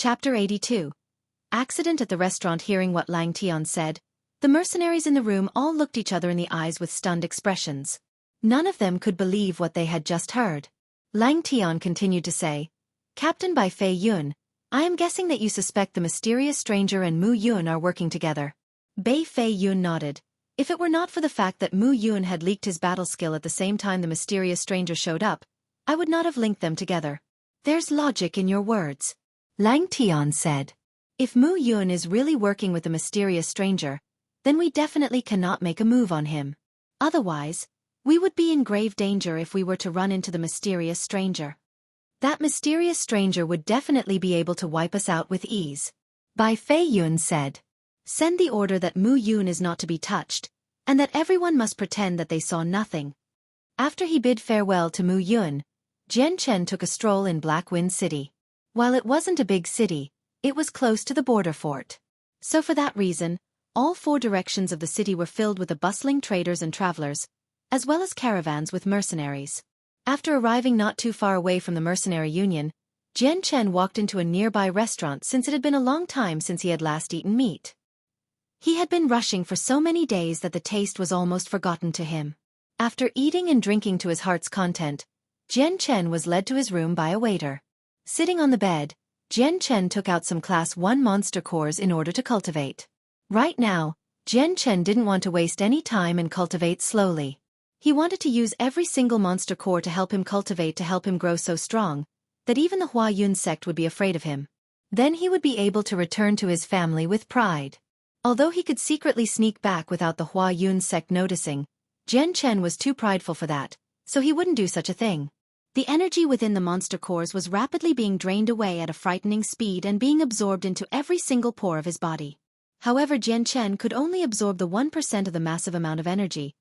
Chapter 82. Accident at the restaurant. Hearing what Lang Tian said, the mercenaries in the room all looked each other in the eyes with stunned expressions. None of them could believe what they had just heard. Lang Tian continued to say, "Captain Bai Fei Yun, I am guessing that you suspect the mysterious stranger and Mu Yun are working together." Bai Fei Yun nodded. If it were not for the fact that Mu Yun had leaked his battle skill at the same time the mysterious stranger showed up, I would not have linked them together. "There's logic in your words," Lang Tian said. "If Mu Yun is really working with the mysterious stranger, then we definitely cannot make a move on him. Otherwise, we would be in grave danger if we were to run into the mysterious stranger. That mysterious stranger would definitely be able to wipe us out with ease." Bai Fei Yun said, "Send the order that Mu Yun is not to be touched, and that everyone must pretend that they saw nothing." After he bid farewell to Mu Yun, Jian Chen took a stroll in Black Wind City. While it wasn't a big city, it was close to the border fort. So for that reason, all four directions of the city were filled with the bustling traders and travelers, as well as caravans with mercenaries. After arriving not too far away from the mercenary union, Jian Chen walked into a nearby restaurant since it had been a long time since he had last eaten meat. He had been rushing for so many days that the taste was almost forgotten to him. After eating and drinking to his heart's content, Jian Chen was led to his room by a waiter. Sitting on the bed, Jian Chen took out some Class 1 monster cores in order to cultivate. Right now, Jian Chen didn't want to waste any time and cultivate slowly. He wanted to use every single monster core to help him cultivate, to help him grow so strong that even the Hua Yun sect would be afraid of him. Then he would be able to return to his family with pride. Although he could secretly sneak back without the Hua Yun sect noticing, Jian Chen was too prideful for that, so he wouldn't do such a thing. The energy within the monster cores was rapidly being drained away at a frightening speed and being absorbed into every single pore of his body. However, Jian Chen could only absorb the 1% of the massive amount of energy,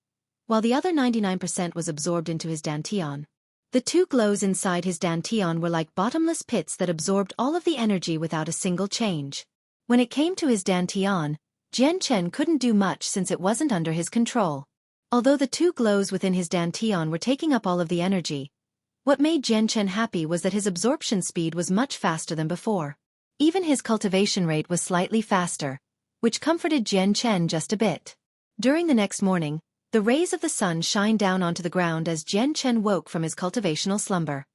while the other 99% was absorbed into his dantian. The two glows inside his dantian were like bottomless pits that absorbed all of the energy without a single change. When it came to his dantian, Jian Chen couldn't do much since it wasn't under his control. Although the two glows within his dantian were taking up all of the energy, what made Jian Chen happy was that his absorption speed was much faster than before. Even his cultivation rate was slightly faster, which comforted Jian Chen just a bit. During the next morning, the rays of the sun shined down onto the ground as Jian Chen woke from his cultivational slumber.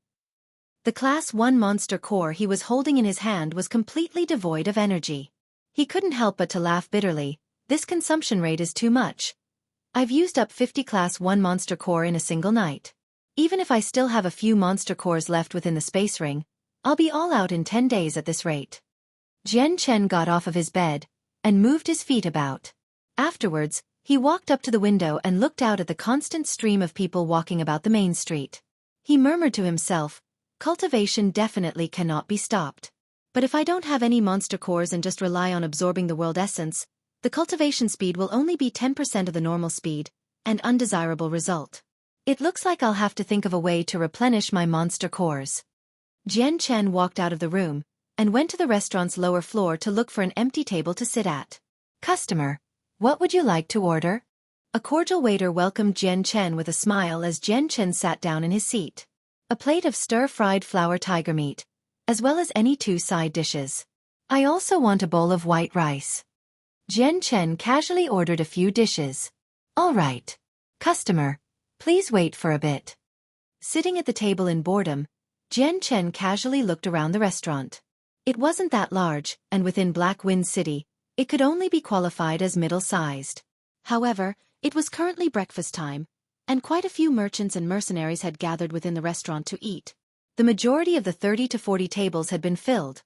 The Class 1 monster core he was holding in his hand was completely devoid of energy. He couldn't help but to laugh bitterly. "This consumption rate is too much. I've used up 50 Class 1 monster core in a single night. Even if I still have a few monster cores left within the space ring, I'll be all out in 10 days at this rate." Jian Chen got off of his bed and moved his feet about. Afterwards, he walked up to the window and looked out at the constant stream of people walking about the main street. He murmured to himself, "Cultivation definitely cannot be stopped. But if I don't have any monster cores and just rely on absorbing the world essence, the cultivation speed will only be 10% of the normal speed, an undesirable result. It looks like I'll have to think of a way to replenish my monster cores." Jian Chen walked out of the room and went to the restaurant's lower floor to look for an empty table to sit at. "Customer, what would you like to order?" A cordial waiter welcomed Jian Chen with a smile as Jian Chen sat down in his seat. "A plate of stir-fried flour tiger meat, as well as any 2 side dishes. I also want a bowl of white rice." Jian Chen casually ordered a few dishes. "All right. Customer, please wait for a bit." Sitting at the table in boredom, Jian Chen casually looked around the restaurant. It wasn't that large, and within Black Wind City, it could only be qualified as middle-sized. However, it was currently breakfast time, and quite a few merchants and mercenaries had gathered within the restaurant to eat. The majority of the 30 to 40 tables had been filled.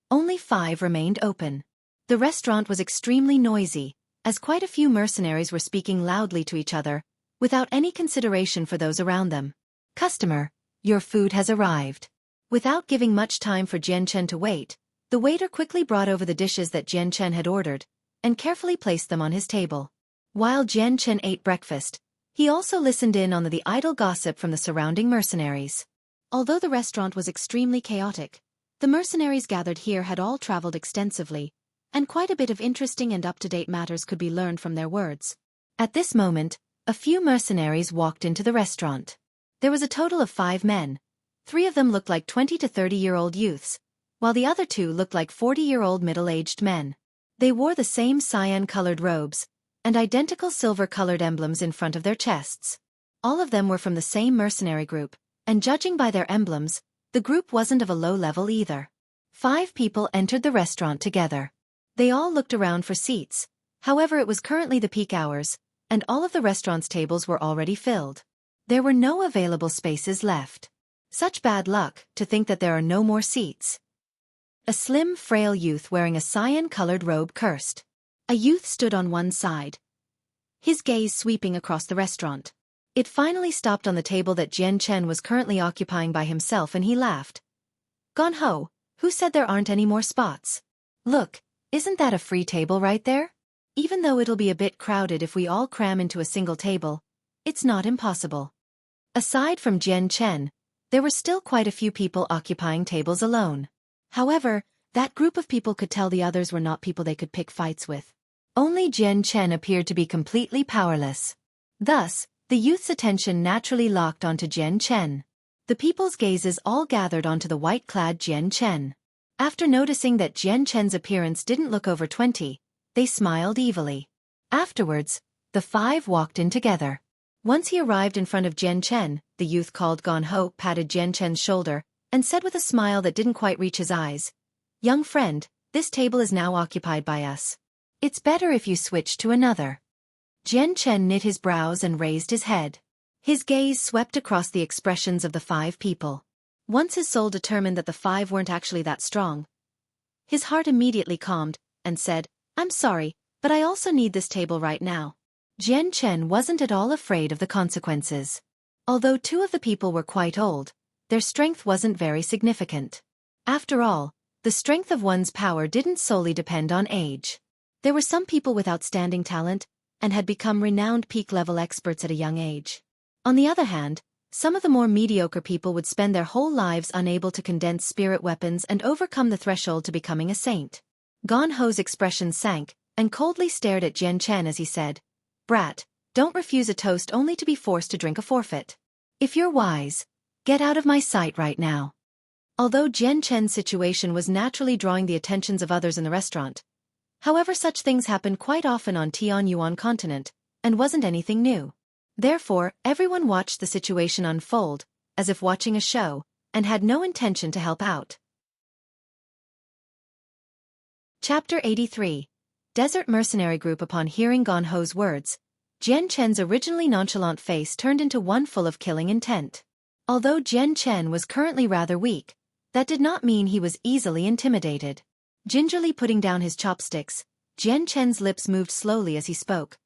Only 5 remained open. The restaurant was extremely noisy, as quite a few mercenaries were speaking loudly to each other, without any consideration for those around them. "Customer, your food has arrived." Without giving much time for Jian Chen to wait, the waiter quickly brought over the dishes that Jian Chen had ordered, and carefully placed them on his table. While Jian Chen ate breakfast, he also listened in on the idle gossip from the surrounding mercenaries. Although the restaurant was extremely chaotic, the mercenaries gathered here had all traveled extensively, and quite a bit of interesting and up-to-date matters could be learned from their words. At this moment, a few mercenaries walked into the restaurant. There was a total of 5 men. 3 of them looked like 20 to 30-year-old youths, while the other two looked like 40-year-old middle-aged men. They wore the same cyan-colored robes, and identical silver-colored emblems in front of their chests. All of them were from the same mercenary group, and judging by their emblems, the group wasn't of a low level either. 5 people entered the restaurant together. They all looked around for seats, however it was currently the peak hours, and all of the restaurant's tables were already filled. There were no available spaces left. Such bad luck, to think that there are no more seats. A slim, frail youth wearing a cyan-colored robe cursed. A youth stood on one side, his gaze sweeping across the restaurant. It finally stopped on the table that Jian Chen was currently occupying by himself, and he laughed. "Gone ho, who said there aren't any more spots? Look, isn't that a free table right there? Even though it'll be a bit crowded if we all cram into a single table, it's not impossible." Aside from Jian Chen, there were still quite a few people occupying tables alone. However, that group of people could tell the others were not people they could pick fights with. Only Jian Chen appeared to be completely powerless. Thus, the youth's attention naturally locked onto Jian Chen. The people's gazes all gathered onto the white-clad Jian Chen. After noticing that Jian Chen's appearance didn't look over 20, they smiled evilly. Afterwards, the 5 walked in together. Once he arrived in front of Jian Chen, the youth called Gone Ho patted Jian Chen's shoulder, and said with a smile that didn't quite reach his eyes, "Young friend, this table is now occupied by us. It's better if you switch to another." Jian Chen knit his brows and raised his head. His gaze swept across the expressions of the 5 people. Once his soul determined that the 5 weren't actually that strong, his heart immediately calmed, and said, "I'm sorry, but I also need this table right now." Jian Chen wasn't at all afraid of the consequences. Although 2 of the people were quite old, their strength wasn't very significant. After all, the strength of one's power didn't solely depend on age. There were some people with outstanding talent, and had become renowned peak-level experts at a young age. On the other hand, some of the more mediocre people would spend their whole lives unable to condense spirit weapons and overcome the threshold to becoming a saint. Gone Ho's expression sank, and coldly stared at Jian Chen as he said, "Brat, don't refuse a toast only to be forced to drink a forfeit. If you're wise, get out of my sight right now." Although Jian Chen's situation was naturally drawing the attentions of others in the restaurant, however such things happened quite often on Tianyuan continent, and wasn't anything new. Therefore, everyone watched the situation unfold, as if watching a show, and had no intention to help out. Chapter 83. Desert Mercenary Group. Upon hearing Gone Ho's words, Jian Chen's originally nonchalant face turned into one full of killing intent. Although Jian Chen was currently rather weak, that did not mean he was easily intimidated. Gingerly putting down his chopsticks, Jian Chen's lips moved slowly as he spoke.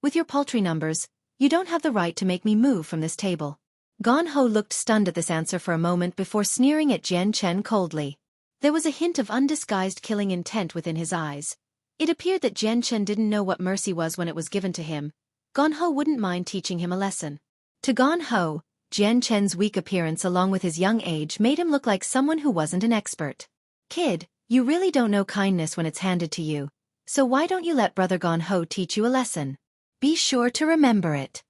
"With your paltry numbers, you don't have the right to make me move from this table." Gone Ho looked stunned at this answer for a moment before sneering at Jian Chen coldly. There was a hint of undisguised killing intent within his eyes. It appeared that Jian Chen didn't know what mercy was when it was given to him. Gone Ho wouldn't mind teaching him a lesson. To Gone Ho, Jian Chen's weak appearance along with his young age made him look like someone who wasn't an expert. "Kid, you really don't know kindness when it's handed to you, so why don't you let Brother Gone Ho teach you a lesson? Be sure to remember it."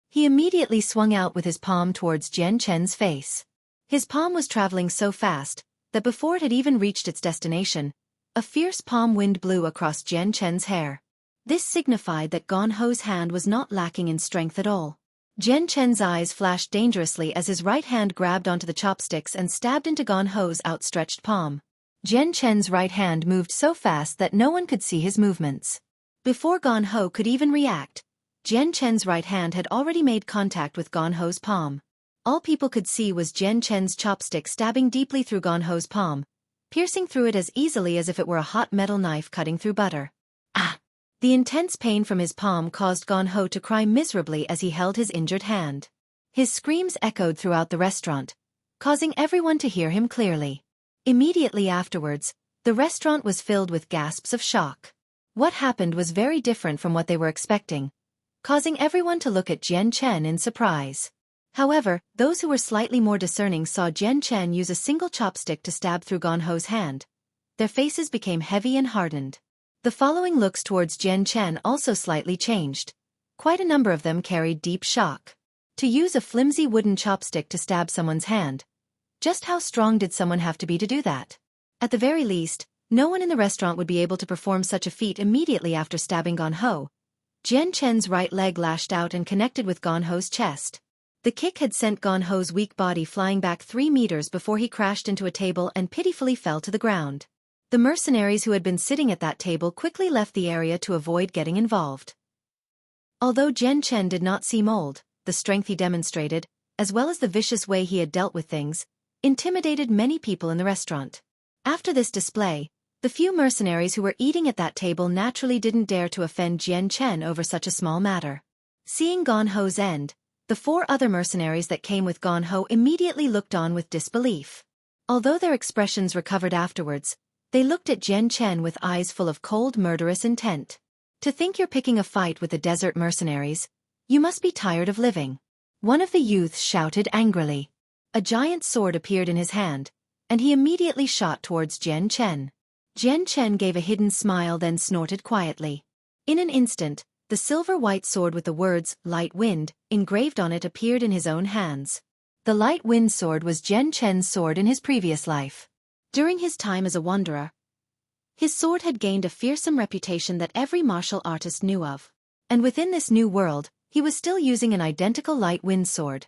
He immediately swung out with his palm towards Jian Chen's face. His palm was traveling so fast that before it had even reached its destination, a fierce palm wind blew across Jian Chen's hair. This signified that Gone Ho's hand was not lacking in strength at all. Jian Chen's eyes flashed dangerously as his right hand grabbed onto the chopsticks and stabbed into Gone Ho's outstretched palm. Jian Chen's right hand moved so fast that no one could see his movements. Before Gone Ho could even react, Jian Chen's right hand had already made contact with Gone Ho's palm. All people could see was Jian Chen's chopstick stabbing deeply through Gone Ho's palm, piercing through it as easily as if it were a hot metal knife cutting through butter. Ah! The intense pain from his palm caused Gone Ho to cry miserably as he held his injured hand. His screams echoed throughout the restaurant, causing everyone to hear him clearly. Immediately afterwards, the restaurant was filled with gasps of shock. What happened was very different from what they were expecting, causing everyone to look at Jian Chen in surprise. However, those who were slightly more discerning saw Jian Chen use a single chopstick to stab through Gone Ho's hand. Their faces became heavy and hardened. The following looks towards Jian Chen also slightly changed. Quite a number of them carried deep shock. To use a flimsy wooden chopstick to stab someone's hand. Just how strong did someone have to be to do that? At the very least, no one in the restaurant would be able to perform such a feat immediately after stabbing Gon Ho. Jian Chen's right leg lashed out and connected with Gon Ho's chest. The kick had sent Gon Ho's weak body flying back 3 meters before he crashed into a table and pitifully fell to the ground. The mercenaries who had been sitting at that table quickly left the area to avoid getting involved. Although Jian Chen did not seem old, the strength he demonstrated, as well as the vicious way he had dealt with things, intimidated many people in the restaurant. After this display, the few mercenaries who were eating at that table naturally didn't dare to offend Jian Chen over such a small matter. Seeing Gon Ho's end, the 4 other mercenaries that came with Gon Ho immediately looked on with disbelief. Although their expressions recovered afterwards, they looked at Jian Chen with eyes full of cold, murderous intent. To think you're picking a fight with the desert mercenaries, you must be tired of living. One of the youths shouted angrily. A giant sword appeared in his hand, and he immediately shot towards Jian Chen. Jian Chen gave a hidden smile then snorted quietly. In an instant, the silver-white sword with the words, Light Wind, engraved on it appeared in his own hands. The Light Wind sword was Jian Chen's sword in his previous life. During his time as a wanderer, his sword had gained a fearsome reputation that every martial artist knew of. And within this new world, he was still using an identical Light Wind sword.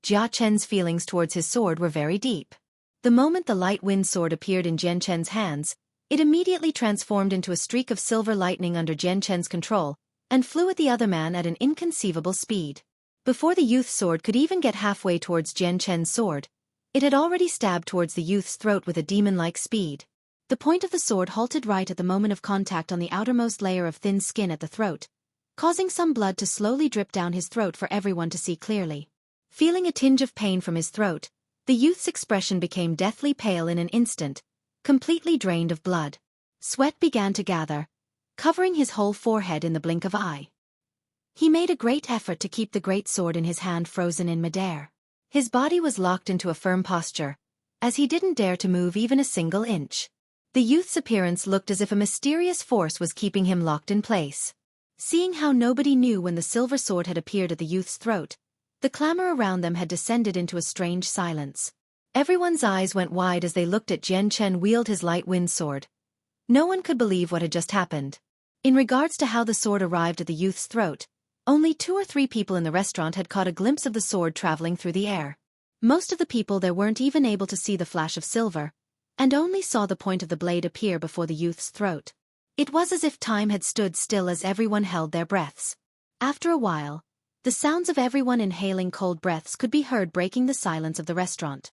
Jia Chen's feelings towards his sword were very deep. The moment the Light Wind sword appeared in Jian Chen's hands, it immediately transformed into a streak of silver lightning under Jian Chen's control, and flew at the other man at an inconceivable speed. Before the youth's sword could even get halfway towards Jian Chen's sword, it had already stabbed towards the youth's throat with a demon-like speed. The point of the sword halted right at the moment of contact on the outermost layer of thin skin at the throat, causing some blood to slowly drip down his throat for everyone to see clearly. Feeling a tinge of pain from his throat, the youth's expression became deathly pale in an instant, completely drained of blood. Sweat began to gather, covering his whole forehead in the blink of an eye. He made a great effort to keep the great sword in his hand frozen in midair. His body was locked into a firm posture, as he didn't dare to move even a single inch. The youth's appearance looked as if a mysterious force was keeping him locked in place. Seeing how nobody knew when the silver sword had appeared at the youth's throat, the clamor around them had descended into a strange silence. Everyone's eyes went wide as they looked at Jian Chen wield his Light Wind sword. No one could believe what had just happened. In regards to how the sword arrived at the youth's throat, only 2 or 3 people in the restaurant had caught a glimpse of the sword traveling through the air. Most of the people there weren't even able to see the flash of silver, and only saw the point of the blade appear before the youth's throat. It was as if time had stood still as everyone held their breaths. After a while, the sounds of everyone inhaling cold breaths could be heard breaking the silence of the restaurant.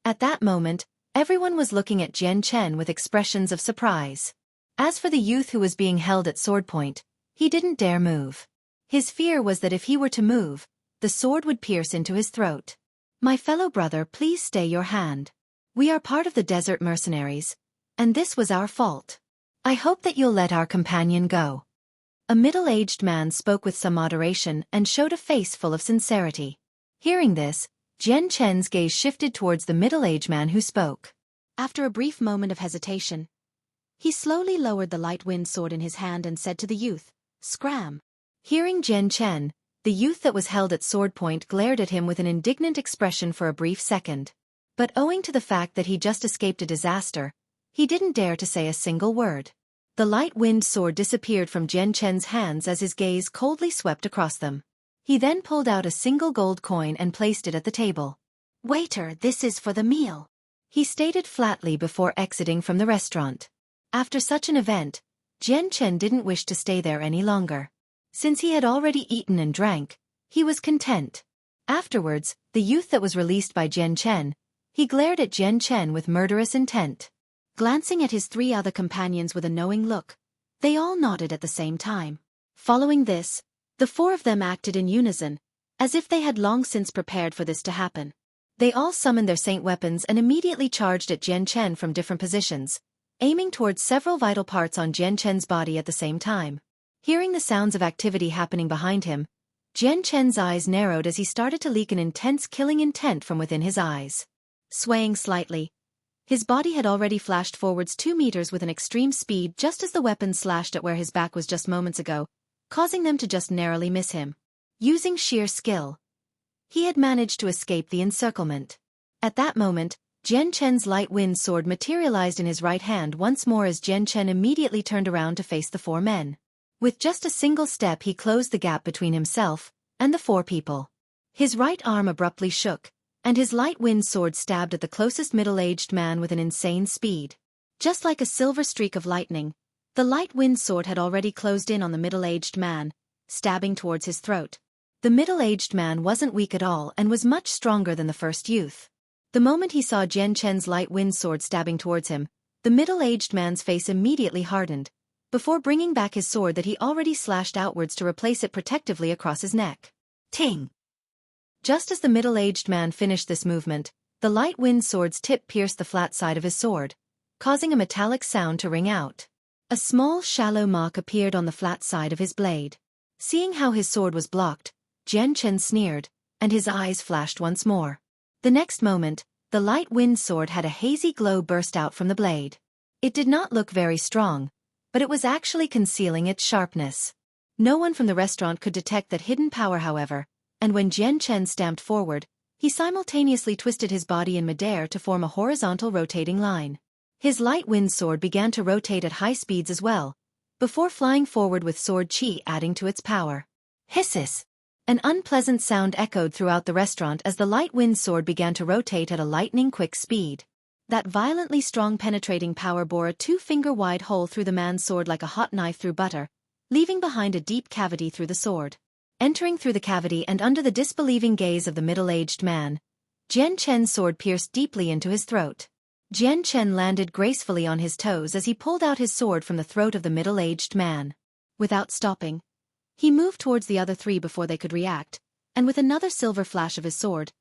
At that moment, everyone was looking at Jian Chen with expressions of surprise. As for the youth who was being held at sword point, he didn't dare move. His fear was that if he were to move, the sword would pierce into his throat. My fellow brother, please stay your hand. We are part of the desert mercenaries, and this was our fault. I hope that you'll let our companion go. A middle-aged man spoke with some moderation and showed a face full of sincerity. Hearing this, Jian Chen's gaze shifted towards the middle-aged man who spoke. After a brief moment of hesitation, he slowly lowered the Light Wind sword in his hand and said to the youth, "Scram." Hearing Jian Chen, the youth that was held at sword point glared at him with an indignant expression for a brief second. But owing to the fact that he just escaped a disaster, he didn't dare to say a single word. The Light Wind sword disappeared from Jian Chen's hands as his gaze coldly swept across them. He then pulled out a single gold coin and placed it at the table. "Waiter, this is for the meal," he stated flatly before exiting from the restaurant. After such an event, Jian Chen didn't wish to stay there any longer. Since he had already eaten and drank, he was content. Afterwards, the youth that was released by Jian Chen, he glared at Jian Chen with murderous intent. Glancing at his 3 other companions with a knowing look, they all nodded at the same time. Following this, the 4 of them acted in unison, as if they had long since prepared for this to happen. They all summoned their saint weapons and immediately charged at Jian Chen from different positions, aiming towards several vital parts on Jian Chen's body at the same time. Hearing the sounds of activity happening behind him, Jian Chen's eyes narrowed as he started to leak an intense killing intent from within his eyes. Swaying slightly, his body had already flashed forwards 2 meters with an extreme speed just as the weapon slashed at where his back was just moments ago, causing them to just narrowly miss him. Using sheer skill, he had managed to escape the encirclement. At that moment, Jian Chen's light wind sword materialized in his right hand once more as Jian Chen immediately turned around to face the 4 men. With just a single step he closed the gap between himself and the 4 people. His right arm abruptly shook, and his light wind sword stabbed at the closest middle-aged man with an insane speed. Just like a silver streak of lightning, the light wind sword had already closed in on the middle-aged man, stabbing towards his throat. The middle-aged man wasn't weak at all and was much stronger than the first youth. The moment he saw Jian Chen's light wind sword stabbing towards him, the middle-aged man's face immediately hardened, before bringing back his sword that he already slashed outwards to replace it protectively across his neck. Ting! Just as the middle-aged man finished this movement, the light wind sword's tip pierced the flat side of his sword, causing a metallic sound to ring out. A small shallow mark appeared on the flat side of his blade. Seeing how his sword was blocked, Jian Chen sneered, and his eyes flashed once more. The next moment, the light wind sword had a hazy glow burst out from the blade. It did not look very strong, but it was actually concealing its sharpness. No one from the restaurant could detect that hidden power, however, and when Jian Chen stamped forward, he simultaneously twisted his body in midair to form a horizontal rotating line. His light wind sword began to rotate at high speeds as well, before flying forward with sword chi adding to its power. Hisses! An unpleasant sound echoed throughout the restaurant as the light wind sword began to rotate at a lightning-quick speed. That violently strong penetrating power bore a 2-finger-wide hole through the man's sword like a hot knife through butter, leaving behind a deep cavity through the sword. Entering through the cavity and under the disbelieving gaze of the middle-aged man, Jian Chen's sword pierced deeply into his throat. Jian Chen landed gracefully on his toes as he pulled out his sword from the throat of the middle-aged man. Without stopping, he moved towards the other 3 before they could react, and with another silver flash of his sword,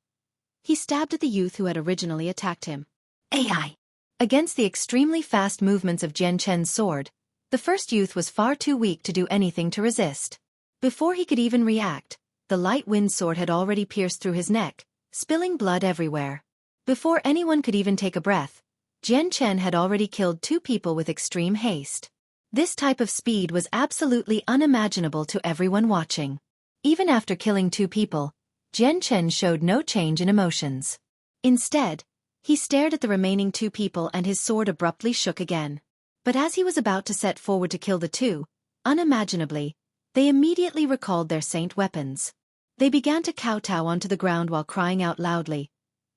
he stabbed at the youth who had originally attacked him. AI! Against the extremely fast movements of Jian Chen's sword, the first youth was far too weak to do anything to resist. Before he could even react, the light wind sword had already pierced through his neck, spilling blood everywhere. Before anyone could even take a breath, Jian Chen had already killed 2 people with extreme haste. This type of speed was absolutely unimaginable to everyone watching. Even after killing 2 people, Jian Chen showed no change in emotions. Instead, he stared at the remaining 2 people and his sword abruptly shook again. But as he was about to set forward to kill the 2, unimaginably, they immediately recalled their saint weapons. They began to kowtow onto the ground while crying out loudly,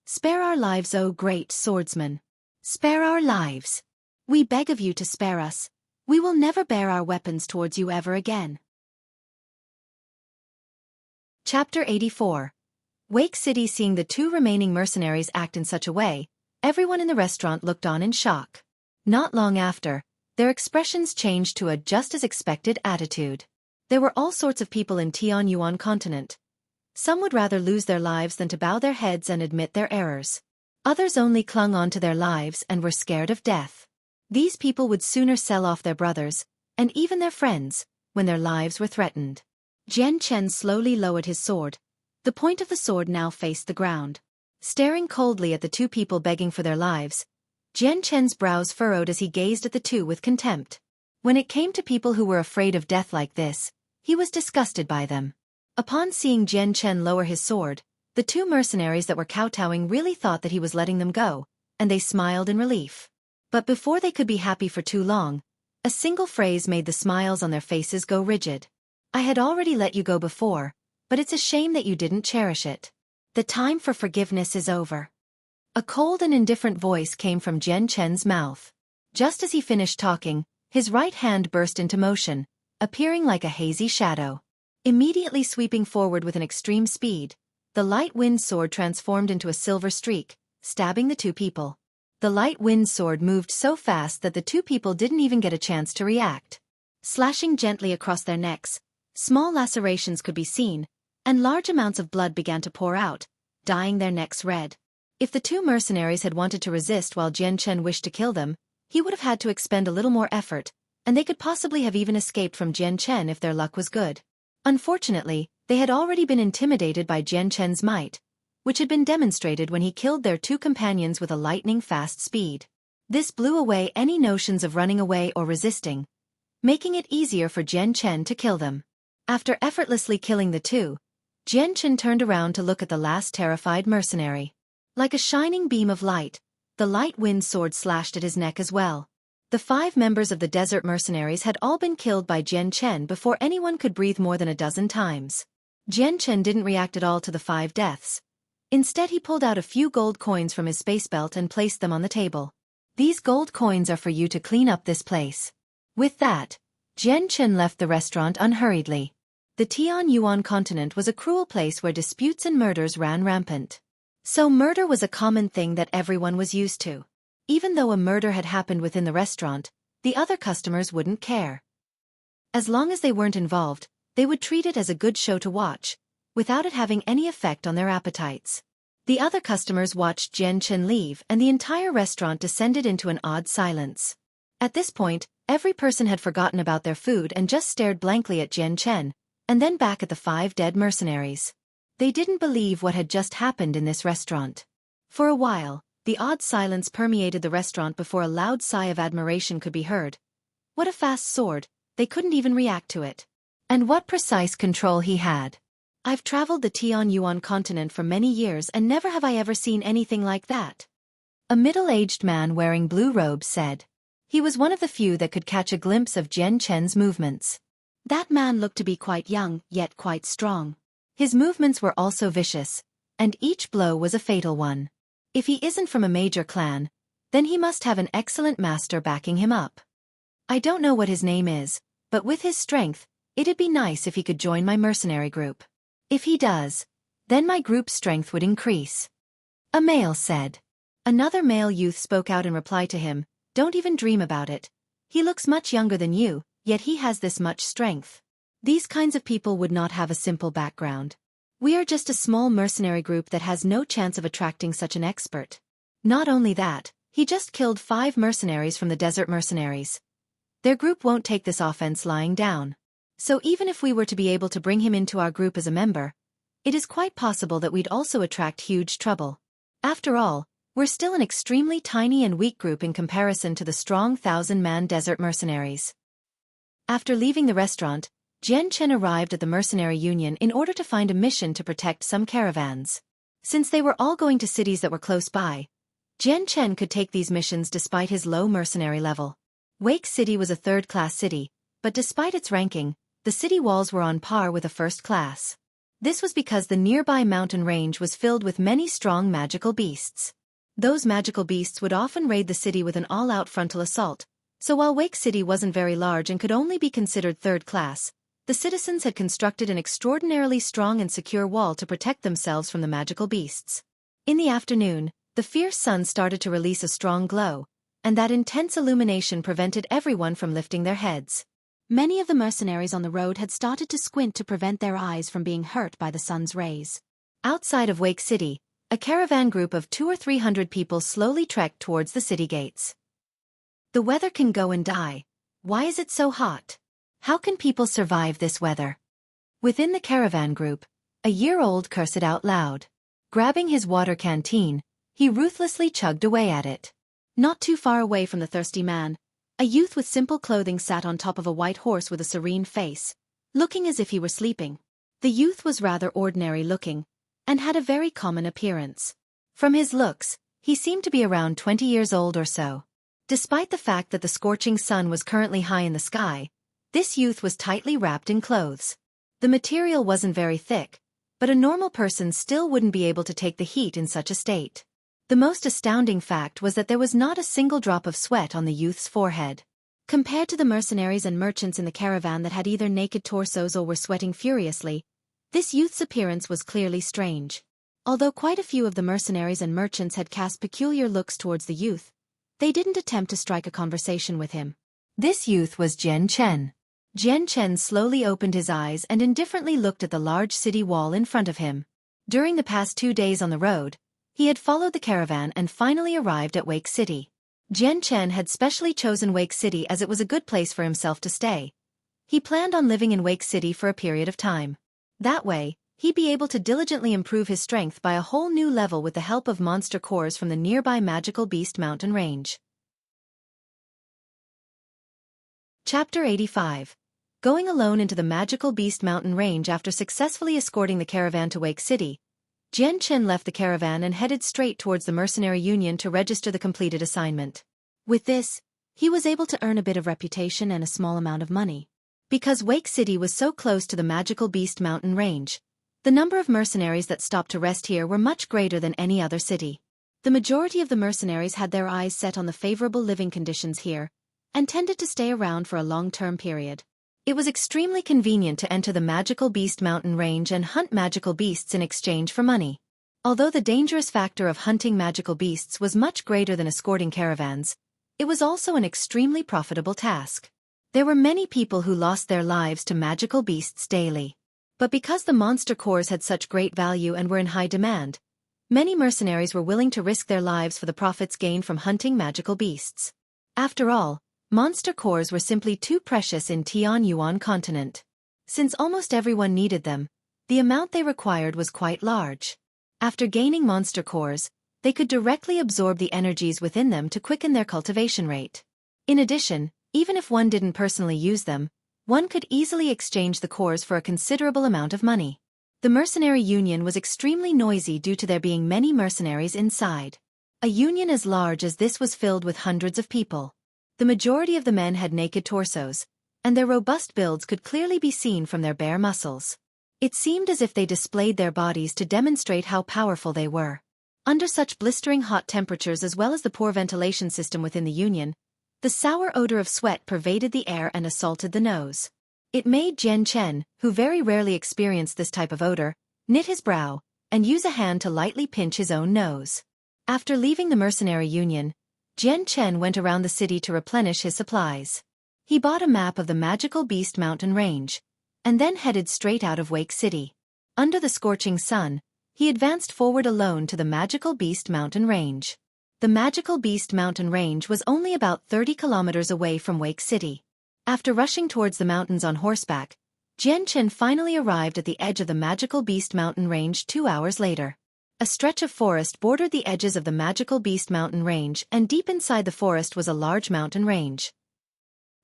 "Spare our lives, O great swordsman! Spare our lives! We beg of you to spare us. We will never bear our weapons towards you ever again." Chapter 84. Wake City. Seeing the 2 remaining mercenaries act in such a way, everyone in the restaurant looked on in shock. Not long after, their expressions changed to a just-as-expected attitude. There were all sorts of people in Tianyuan continent. Some would rather lose their lives than to bow their heads and admit their errors. Others only clung on to their lives and were scared of death. These people would sooner sell off their brothers, and even their friends, when their lives were threatened. Jian Chen slowly lowered his sword. The point of the sword now faced the ground. Staring coldly at the 2 people begging for their lives, Jian Chen's brows furrowed as he gazed at the 2 with contempt. When it came to people who were afraid of death like this, he was disgusted by them. Upon seeing Jian Chen lower his sword, the 2 mercenaries that were kowtowing really thought that he was letting them go, and they smiled in relief. But before they could be happy for too long, a single phrase made the smiles on their faces go rigid. "I had already let you go before, but it's a shame that you didn't cherish it. The time for forgiveness is over." A cold and indifferent voice came from Jian Chen's mouth. Just as he finished talking, his right hand burst into motion, appearing like a hazy shadow. Immediately sweeping forward with an extreme speed, the light wind sword transformed into a silver streak, stabbing the 2 people. The light wind sword moved so fast that the 2 people didn't even get a chance to react. Slashing gently across their necks, small lacerations could be seen, and large amounts of blood began to pour out, dyeing their necks red. If the 2 mercenaries had wanted to resist while Jian Chen wished to kill them, he would have had to expend a little more effort, and they could possibly have even escaped from Jian Chen if their luck was good. Unfortunately, they had already been intimidated by Jian Chen's might, which had been demonstrated when he killed their 2 companions with a lightning-fast speed. This blew away any notions of running away or resisting, making it easier for Jian Chen to kill them. After effortlessly killing the 2, Jian Chen turned around to look at the last terrified mercenary. Like a shining beam of light, The light wind sword slashed at his neck as well. The 5 members of the desert mercenaries had all been killed by Jian Chen before anyone could breathe more than a dozen times. Jian Chen didn't react at all to the 5 deaths. Instead, he pulled out a few gold coins from his space belt and placed them on the table. These gold coins are for you to clean up this place. With that, Jian Chen left the restaurant unhurriedly. The Tianyuan continent was a cruel place where disputes and murders ran rampant. So murder was a common thing that everyone was used to. Even though a murder had happened within the restaurant, the other customers wouldn't care. As long as they weren't involved, they would treat it as a good show to watch, without it having any effect on their appetites. The other customers watched Jian Chen leave and the entire restaurant descended into an odd silence. At this point, every person had forgotten about their food and just stared blankly at Jian Chen, and then back at the 5 dead mercenaries. They didn't believe what had just happened in this restaurant. For a while, the odd silence permeated the restaurant before a loud sigh of admiration could be heard. What a fast sword, they couldn't even react to it. And what precise control he had. I've traveled the Tianyuan continent for many years and never have I ever seen anything like that. A middle-aged man wearing blue robes said. He was one of the few that could catch a glimpse of Jian Chen's movements. That man looked to be quite young, yet quite strong. His movements were also vicious, and each blow was a fatal one. If he isn't from a major clan, then he must have an excellent master backing him up. I don't know what his name is, but with his strength, it'd be nice if he could join my mercenary group. If he does, then my group's strength would increase. A male said. Another male youth spoke out in reply to him, don't even dream about it. He looks much younger than you, yet he has this much strength. These kinds of people would not have a simple background. We are just a small mercenary group that has no chance of attracting such an expert. Not only that, he just killed 5 mercenaries from the desert mercenaries. Their group won't take this offense lying down. So even if we were to be able to bring him into our group as a member, it is quite possible that we'd also attract huge trouble. After all, we're still an extremely tiny and weak group in comparison to the strong 1,000-man desert mercenaries. After leaving the restaurant, Jian Chen arrived at the mercenary union in order to find a mission to protect some caravans. Since they were all going to cities that were close by, Jian Chen could take these missions despite his low mercenary level. Wake City was a 3rd-class city, but despite its ranking, the city walls were on par with a 1st class. This was because the nearby mountain range was filled with many strong magical beasts. Those magical beasts would often raid the city with an all-out frontal assault, so while Wake City wasn't very large and could only be considered 3rd class, the citizens had constructed an extraordinarily strong and secure wall to protect themselves from the magical beasts. In the afternoon, the fierce sun started to release a strong glow, and that intense illumination prevented everyone from lifting their heads. Many of the mercenaries on the road had started to squint to prevent their eyes from being hurt by the sun's rays. Outside of Wake City, a caravan group of 200 or 300 people slowly trekked towards the city gates. The weather can go and die. Why is it so hot? How can people survive this weather? Within the caravan group, a year-old cursed out loud. Grabbing his water canteen, he ruthlessly chugged away at it. Not too far away from the thirsty man, a youth with simple clothing sat on top of a white horse with a serene face, looking as if he were sleeping. The youth was rather ordinary-looking, and had a very common appearance. From his looks, he seemed to be around 20 years old or so. Despite the fact that the scorching sun was currently high in the sky, this youth was tightly wrapped in clothes. The material wasn't very thick, but a normal person still wouldn't be able to take the heat in such a state. The most astounding fact was that there was not a single drop of sweat on the youth's forehead. Compared to the mercenaries and merchants in the caravan that had either naked torsos or were sweating furiously, this youth's appearance was clearly strange. Although quite a few of the mercenaries and merchants had cast peculiar looks towards the youth, they didn't attempt to strike a conversation with him. This youth was Jian Chen. Jian Chen slowly opened his eyes and indifferently looked at the large city wall in front of him. During the past 2 days on the road, he had followed the caravan and finally arrived at Wake City. Jian Chen had specially chosen Wake City as it was a good place for himself to stay. He planned on living in Wake City for a period of time. That way, he'd be able to diligently improve his strength by a whole new level with the help of monster cores from the nearby magical beast mountain range. Chapter 85. Going alone into the magical beast mountain range after successfully escorting the caravan to Wake City, Jian Chen left the caravan and headed straight towards the mercenary union to register the completed assignment. With this, he was able to earn a bit of reputation and a small amount of money. Because Wake City was so close to the magical beast mountain range, the number of mercenaries that stopped to rest here were much greater than any other city. The majority of the mercenaries had their eyes set on the favorable living conditions here, and tended to stay around for a long-term period. It was extremely convenient to enter the magical beast mountain range and hunt magical beasts in exchange for money. Although the dangerous factor of hunting magical beasts was much greater than escorting caravans, it was also an extremely profitable task. There were many people who lost their lives to magical beasts daily. But because the monster cores had such great value and were in high demand, many mercenaries were willing to risk their lives for the profits gained from hunting magical beasts. After all, monster cores were simply too precious in Tianyuan continent. Since almost everyone needed them, the amount they required was quite large. After gaining monster cores, they could directly absorb the energies within them to quicken their cultivation rate. In addition, even if one didn't personally use them, one could easily exchange the cores for a considerable amount of money. The mercenary union was extremely noisy due to there being many mercenaries inside. A union as large as this was filled with hundreds of people. The majority of the men had naked torsos, and their robust builds could clearly be seen from their bare muscles. It seemed as if they displayed their bodies to demonstrate how powerful they were. Under such blistering hot temperatures as well as the poor ventilation system within the union, the sour odor of sweat pervaded the air and assaulted the nose. It made Jian Chen, who very rarely experienced this type of odor, knit his brow, and use a hand to lightly pinch his own nose. After leaving the mercenary union, Jian Chen went around the city to replenish his supplies. He bought a map of the magical beast mountain range, and then headed straight out of Wake City. Under the scorching sun, he advanced forward alone to the magical beast mountain range. The magical beast mountain range was only about 30 kilometers away from Wake City. After rushing towards the mountains on horseback, Jian Chen finally arrived at the edge of the magical beast mountain range 2 hours later. A stretch of forest bordered the edges of the magical beast mountain range, and deep inside the forest was a large mountain range.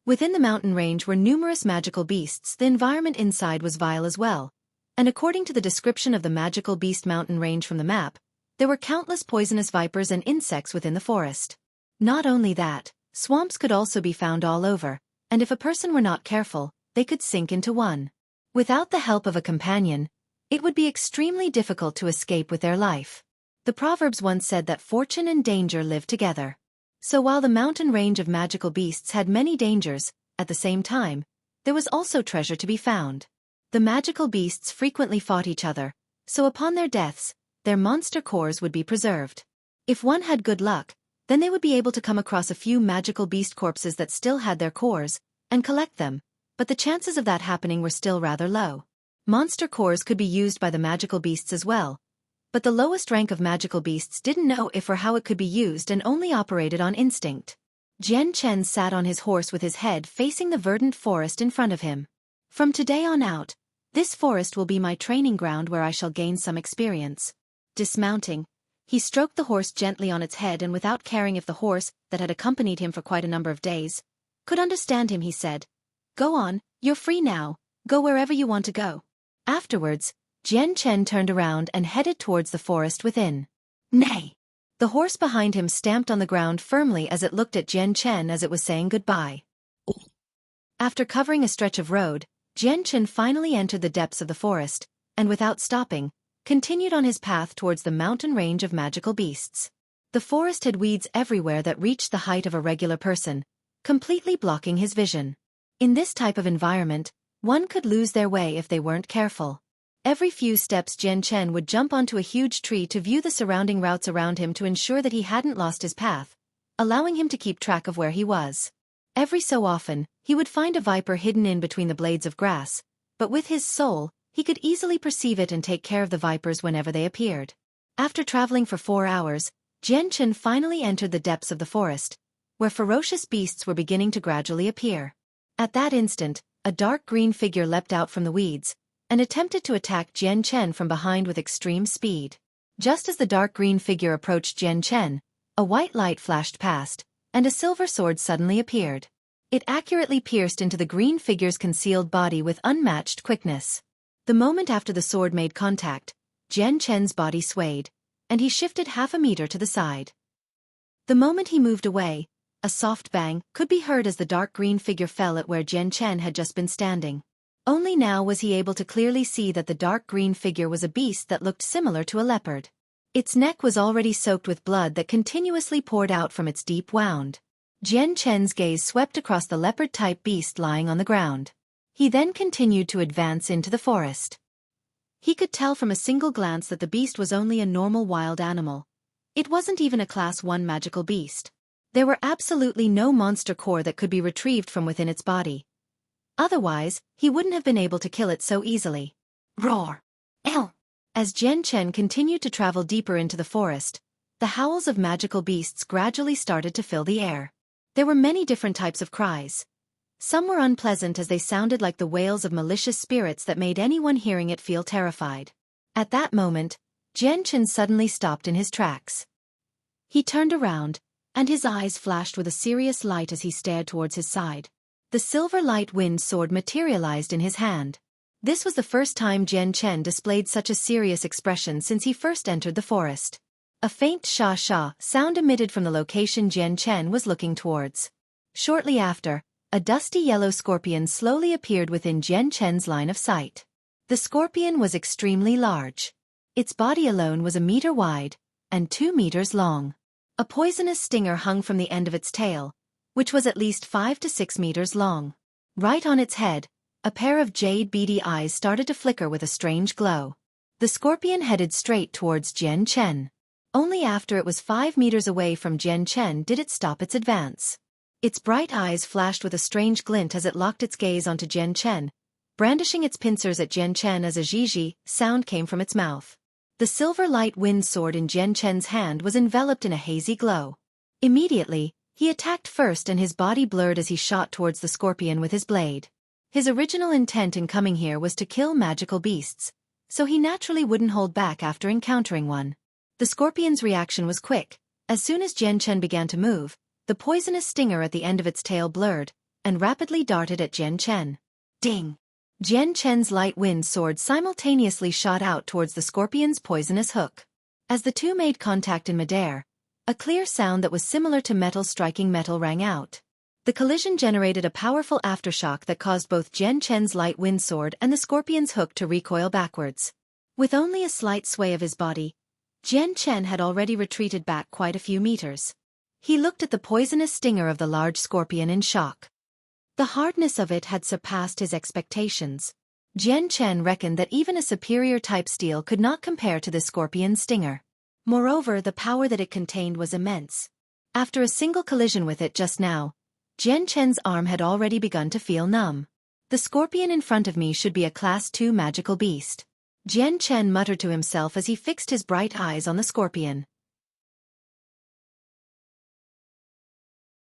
Within the mountain range were numerous magical beasts. The environment inside was vile as well, and according to the description of the magical beast mountain range from the map, there were countless poisonous vipers and insects within the forest. Not only that, swamps could also be found all over, and if a person were not careful, they could sink into one. Without the help of a companion, it would be extremely difficult to escape with their life. The proverbs once said that fortune and danger live together. So while the mountain range of magical beasts had many dangers, at the same time, there was also treasure to be found. The magical beasts frequently fought each other, so upon their deaths, their monster cores would be preserved. If one had good luck, then they would be able to come across a few magical beast corpses that still had their cores, and collect them, but the chances of that happening were still rather low. Monster cores could be used by the magical beasts as well, but the lowest rank of magical beasts didn't know if or how it could be used and only operated on instinct. Jian Chen sat on his horse with his head facing the verdant forest in front of him. From today on out, this forest will be my training ground where I shall gain some experience. Dismounting, he stroked the horse gently on its head, and without caring if the horse, that had accompanied him for quite a number of days, could understand him, he said, "Go on, you're free now, go wherever you want to go." Afterwards, Jian Chen turned around and headed towards the forest within. Nay! The horse behind him stamped on the ground firmly as it looked at Jian Chen as it was saying goodbye. After covering a stretch of road, Jian Chen finally entered the depths of the forest, and without stopping, continued on his path towards the mountain range of magical beasts. The forest had weeds everywhere that reached the height of a regular person, completely blocking his vision. In this type of environment, one could lose their way if they weren't careful. Every few steps Jian Chen would jump onto a huge tree to view the surrounding routes around him to ensure that he hadn't lost his path, allowing him to keep track of where he was. Every so often, he would find a viper hidden in between the blades of grass, but with his soul, he could easily perceive it and take care of the vipers whenever they appeared. After traveling for 4 hours, Jian Chen finally entered the depths of the forest, where ferocious beasts were beginning to gradually appear. At that instant, a dark green figure leapt out from the weeds, and attempted to attack Jian Chen from behind with extreme speed. Just as the dark green figure approached Jian Chen, a white light flashed past, and a silver sword suddenly appeared. It accurately pierced into the green figure's concealed body with unmatched quickness. The moment after the sword made contact, Jian Chen's body swayed, and he shifted half a meter to the side. The moment he moved away, a soft bang could be heard as the dark green figure fell at where Jian Chen had just been standing. Only now was he able to clearly see that the dark green figure was a beast that looked similar to a leopard. Its neck was already soaked with blood that continuously poured out from its deep wound. Jian Chen's gaze swept across the leopard-type beast lying on the ground. He then continued to advance into the forest. He could tell from a single glance that the beast was only a normal wild animal. It wasn't even a Class 1 magical beast. There were absolutely no monster core that could be retrieved from within its body. Otherwise, he wouldn't have been able to kill it so easily. Roar! Ew! As Jian Chen continued to travel deeper into the forest, the howls of magical beasts gradually started to fill the air. There were many different types of cries. Some were unpleasant as they sounded like the wails of malicious spirits that made anyone hearing it feel terrified. At that moment, Jian Chen suddenly stopped in his tracks. He turned around, and his eyes flashed with a serious light as he stared towards his side. The silver light wind sword materialized in his hand. This was the first time Jian Chen displayed such a serious expression since he first entered the forest. A faint sha-sha sound emitted from the location Jian Chen was looking towards. Shortly after, a dusty yellow scorpion slowly appeared within Jian Chen's line of sight. The scorpion was extremely large. Its body alone was a meter wide, and 2 meters long. A poisonous stinger hung from the end of its tail, which was at least 5 to 6 meters long. Right on its head, a pair of jade beady eyes started to flicker with a strange glow. The scorpion headed straight towards Jian Chen. Only after it was 5 meters away from Jian Chen did it stop its advance. Its bright eyes flashed with a strange glint as it locked its gaze onto Jian Chen, brandishing its pincers at Jian Chen as a zhi-zhi sound came from its mouth. The silver light wind sword in Jian Chen's hand was enveloped in a hazy glow. Immediately, he attacked first and his body blurred as he shot towards the scorpion with his blade. His original intent in coming here was to kill magical beasts, so he naturally wouldn't hold back after encountering one. The scorpion's reaction was quick. As soon as Jian Chen began to move, the poisonous stinger at the end of its tail blurred, and rapidly darted at Jian Chen. Ding! Jian Chen's light wind sword simultaneously shot out towards the scorpion's poisonous hook. As the two made contact in midair, a clear sound that was similar to metal striking metal rang out. The collision generated a powerful aftershock that caused both Jian Chen's light wind sword and the scorpion's hook to recoil backwards. With only a slight sway of his body, Jian Chen had already retreated back quite a few meters. He looked at the poisonous stinger of the large scorpion in shock. The hardness of it had surpassed his expectations. Jian Chen reckoned that even a superior type steel could not compare to the scorpion's stinger. Moreover, the power that it contained was immense. After a single collision with it just now, Jian Chen's arm had already begun to feel numb. The scorpion in front of me should be a Class 2 magical beast. Jian Chen muttered to himself as he fixed his bright eyes on the scorpion.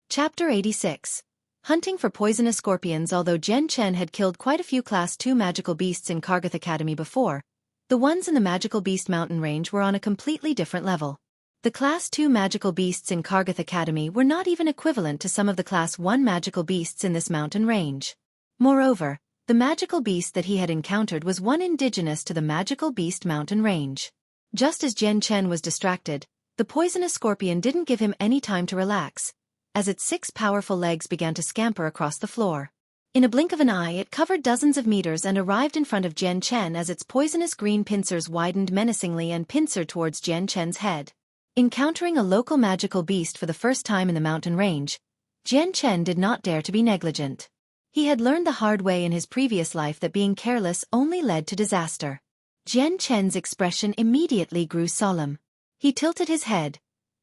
Chapter 86. Hunting for poisonous scorpions. Although Jian Chen had killed quite a few Class 2 magical beasts in Kargath Academy before, the ones in the Magical Beast Mountain Range were on a completely different level. The Class 2 magical beasts in Kargath Academy were not even equivalent to some of the Class 1 magical beasts in this mountain range. Moreover, the magical beast that he had encountered was one indigenous to the Magical Beast Mountain Range. Just as Jian Chen was distracted, the poisonous scorpion didn't give him any time to relax, as its 6 powerful legs began to scamper across the floor. In a blink of an eye it covered dozens of meters and arrived in front of Jian Chen as its poisonous green pincers widened menacingly and pincered towards Jian Chen's head. Encountering a local magical beast for the first time in the mountain range, Jian Chen did not dare to be negligent. He had learned the hard way in his previous life that being careless only led to disaster. Jian Chen's expression immediately grew solemn. He tilted his head,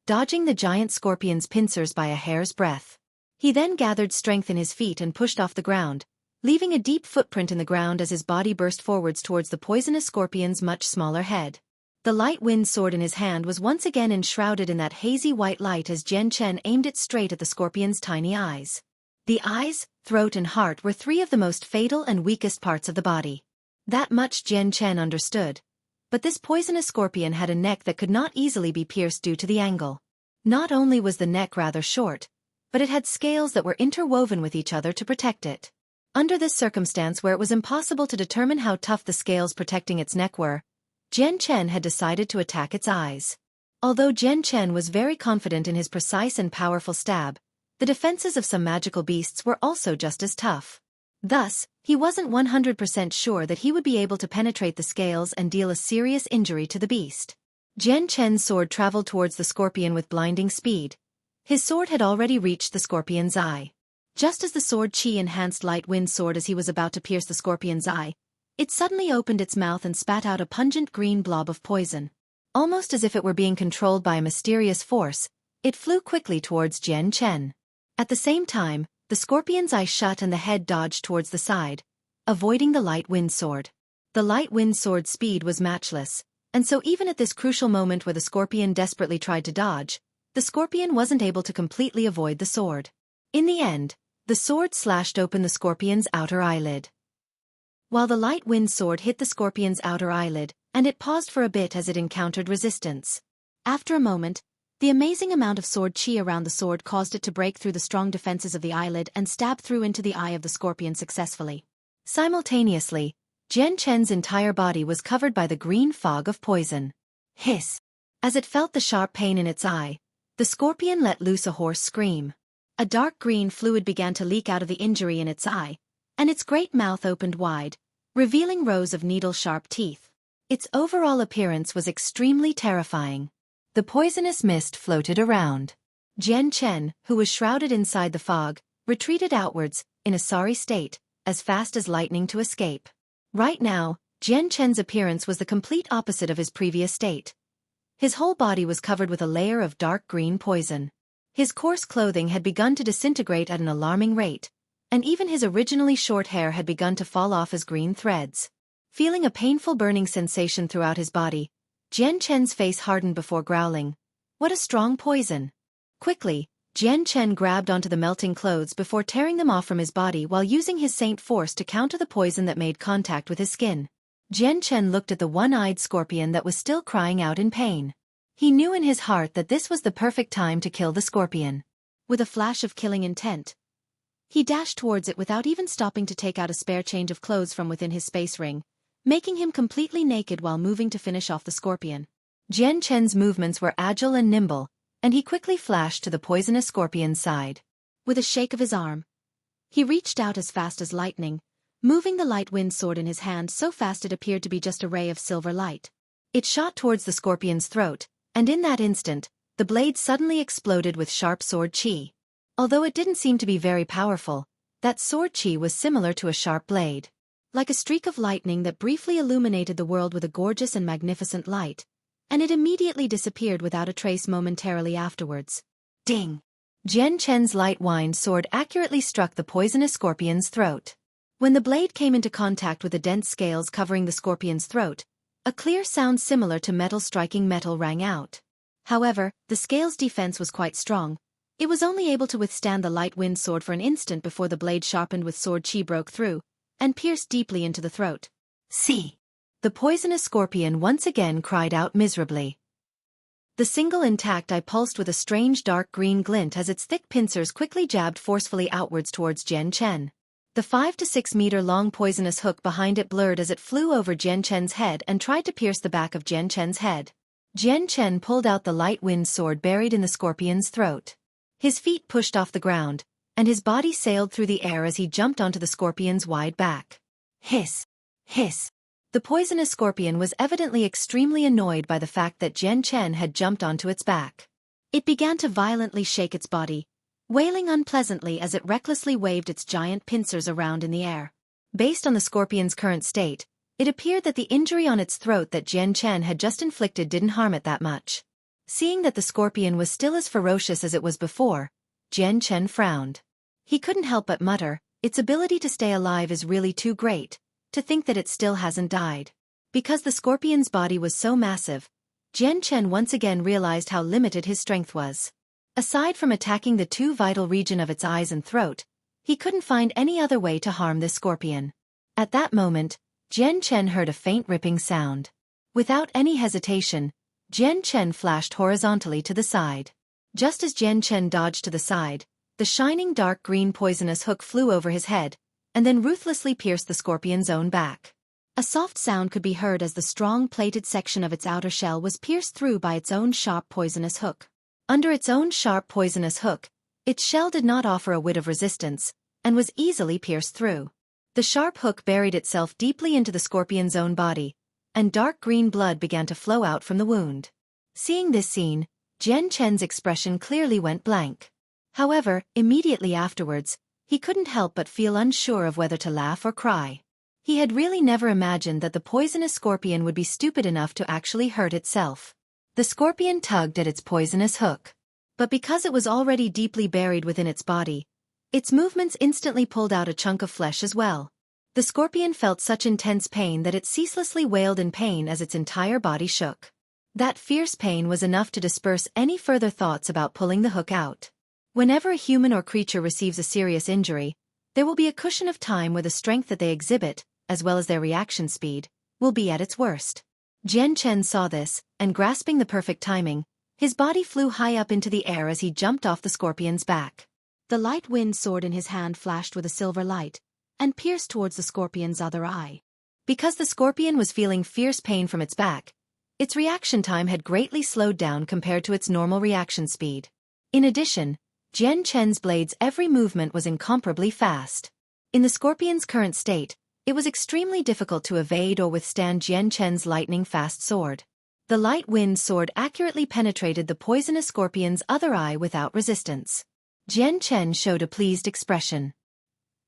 dodging the giant scorpion's pincers by a hair's breadth. He then gathered strength in his feet and pushed off the ground, leaving a deep footprint in the ground as his body burst forwards towards the poisonous scorpion's much smaller head. The light wind sword in his hand was once again enshrouded in that hazy white light as Jian Chen aimed it straight at the scorpion's tiny eyes. The eyes, throat and heart were 3 of the most fatal and weakest parts of the body. That much Jian Chen understood. But this poisonous scorpion had a neck that could not easily be pierced due to the angle. Not only was the neck rather short, but it had scales that were interwoven with each other to protect it. Under this circumstance where it was impossible to determine how tough the scales protecting its neck were, Jian Chen had decided to attack its eyes. Although Jian Chen was very confident in his precise and powerful stab, the defenses of some magical beasts were also just as tough. Thus, he wasn't 100% sure that he would be able to penetrate the scales and deal a serious injury to the beast. Jian Chen's sword traveled towards the scorpion with blinding speed. His sword had already reached the scorpion's eye. Just as the sword Qi enhanced light wind sword as he was about to pierce the scorpion's eye, it suddenly opened its mouth and spat out a pungent green blob of poison. Almost as if it were being controlled by a mysterious force, it flew quickly towards Jian Chen. At the same time, the scorpion's eye shut and the head dodged towards the side, avoiding the light wind sword. The light wind sword's speed was matchless, and so even at this crucial moment where the scorpion desperately tried to dodge, the scorpion wasn't able to completely avoid the sword. In the end, the sword slashed open the scorpion's outer eyelid. While the light wind sword hit the scorpion's outer eyelid, and it paused for a bit as it encountered resistance. After a moment, the amazing amount of sword qi around the sword caused it to break through the strong defenses of the eyelid and stab through into the eye of the scorpion successfully. Simultaneously, Jian Chen's entire body was covered by the green fog of poison. Hiss! As it felt the sharp pain in its eye, the scorpion let loose a hoarse scream. A dark green fluid began to leak out of the injury in its eye, and its great mouth opened wide, revealing rows of needle-sharp teeth. Its overall appearance was extremely terrifying. The poisonous mist floated around. Jian Chen, who was shrouded inside the fog, retreated outwards, in a sorry state, as fast as lightning to escape. Right now, Jian Chen's appearance was the complete opposite of his previous state. His whole body was covered with a layer of dark green poison. His coarse clothing had begun to disintegrate at an alarming rate, and even his originally short hair had begun to fall off as green threads. Feeling a painful burning sensation throughout his body, Jian Chen's face hardened before growling, "What a strong poison!" Quickly, Jian Chen grabbed onto the melting clothes before tearing them off from his body while using his saint force to counter the poison that made contact with his skin. Jian Chen looked at the one-eyed scorpion that was still crying out in pain. He knew in his heart that this was the perfect time to kill the scorpion. With a flash of killing intent, he dashed towards it without even stopping to take out a spare change of clothes from within his space ring, making him completely naked while moving to finish off the scorpion. Jian Chen's movements were agile and nimble, and he quickly flashed to the poisonous scorpion's side. With a shake of his arm, he reached out as fast as lightning, moving the light wind sword in his hand so fast it appeared to be just a ray of silver light. It shot towards the scorpion's throat, and in that instant, the blade suddenly exploded with sharp sword qi. Although it didn't seem to be very powerful, that sword qi was similar to a sharp blade. Like a streak of lightning that briefly illuminated the world with a gorgeous and magnificent light, and it immediately disappeared without a trace momentarily afterwards. Ding! Jian Chen's light wind sword accurately struck the poisonous scorpion's throat. When the blade came into contact with the dense scales covering the scorpion's throat, a clear sound similar to metal striking metal rang out. However, the scale's defense was quite strong. It was only able to withstand the light wind sword for an instant before the blade sharpened with sword qi broke through, and pierced deeply into the throat. See! The poisonous scorpion once again cried out miserably. The single intact eye pulsed with a strange dark green glint as its thick pincers quickly jabbed forcefully outwards towards Jian Chen. The 5 to 6 meter long poisonous hook behind it blurred as it flew over Jian Chen's head and tried to pierce the back of Jian Chen's head. Jian Chen pulled out the light wind sword buried in the scorpion's throat. His feet pushed off the ground, and his body sailed through the air as he jumped onto the scorpion's wide back. Hiss! Hiss! The poisonous scorpion was evidently extremely annoyed by the fact that Jian Chen had jumped onto its back. It began to violently shake its body, wailing unpleasantly as it recklessly waved its giant pincers around in the air. Based on the scorpion's current state, it appeared that the injury on its throat that Jian Chen had just inflicted didn't harm it that much. Seeing that the scorpion was still as ferocious as it was before, Jian Chen frowned. He couldn't help but mutter, "Its ability to stay alive is really too great, to think that it still hasn't died." Because the scorpion's body was so massive, Jian Chen once again realized how limited his strength was. Aside from attacking the two vital regions of its eyes and throat, he couldn't find any other way to harm this scorpion. At that moment, Jian Chen heard a faint ripping sound. Without any hesitation, Jian Chen flashed horizontally to the side. Just as Jian Chen dodged to the side, the shining dark green poisonous hook flew over his head, and then ruthlessly pierced the scorpion's own back. A soft sound could be heard as the strong plated section of its outer shell was pierced through by its own sharp poisonous hook. Under its own sharp poisonous hook, its shell did not offer a whit of resistance, and was easily pierced through. The sharp hook buried itself deeply into the scorpion's own body, and dark green blood began to flow out from the wound. Seeing this scene, Jian Chen's expression clearly went blank. However, immediately afterwards, he couldn't help but feel unsure of whether to laugh or cry. He had really never imagined that the poisonous scorpion would be stupid enough to actually hurt itself. The scorpion tugged at its poisonous hook. But because it was already deeply buried within its body, its movements instantly pulled out a chunk of flesh as well. The scorpion felt such intense pain that it ceaselessly wailed in pain as its entire body shook. That fierce pain was enough to disperse any further thoughts about pulling the hook out. Whenever a human or creature receives a serious injury, there will be a cushion of time where the strength that they exhibit, as well as their reaction speed, will be at its worst. Jian Chen saw this, and grasping the perfect timing, his body flew high up into the air as he jumped off the scorpion's back. The light wind sword in his hand flashed with a silver light, and pierced towards the scorpion's other eye. Because the scorpion was feeling fierce pain from its back, its reaction time had greatly slowed down compared to its normal reaction speed. In addition, Jian Chen's blade's every movement was incomparably fast. In the scorpion's current state, it was extremely difficult to evade or withstand Jian Chen's lightning-fast sword. The light wind sword accurately penetrated the poisonous scorpion's other eye without resistance. Jian Chen showed a pleased expression.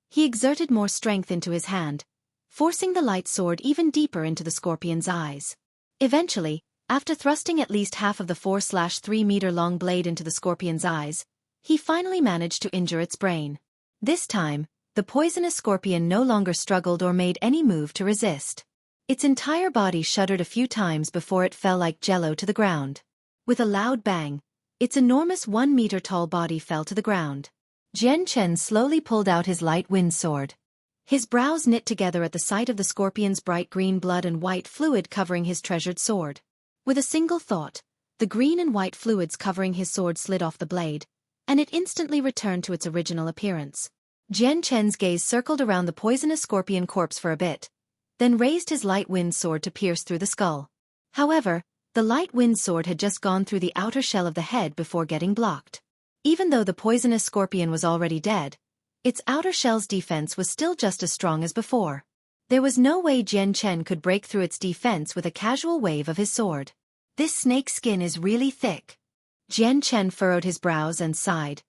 He exerted more strength into his hand, forcing the light sword even deeper into the scorpion's eyes. Eventually, after thrusting at least half of the 4-3-meter-long blade into the scorpion's eyes, he finally managed to injure its brain. This time, the poisonous scorpion no longer struggled or made any move to resist. Its entire body shuddered a few times before it fell like jello to the ground. With a loud bang, its enormous 1-meter-tall body fell to the ground. Jian Chen slowly pulled out his light wind sword. His brows knit together at the sight of the scorpion's bright green blood and white fluid covering his treasured sword. With a single thought, the green and white fluids covering his sword slid off the blade, and it instantly returned to its original appearance. Jian Chen's gaze circled around the poisonous scorpion corpse for a bit, then raised his light wind sword to pierce through the skull. However, the light wind sword had just gone through the outer shell of the head before getting blocked. Even though the poisonous scorpion was already dead, its outer shell's defense was still just as strong as before. There was no way Jian Chen could break through its defense with a casual wave of his sword. This snake skin is really thick. Jian Chen furrowed his brows and sighed.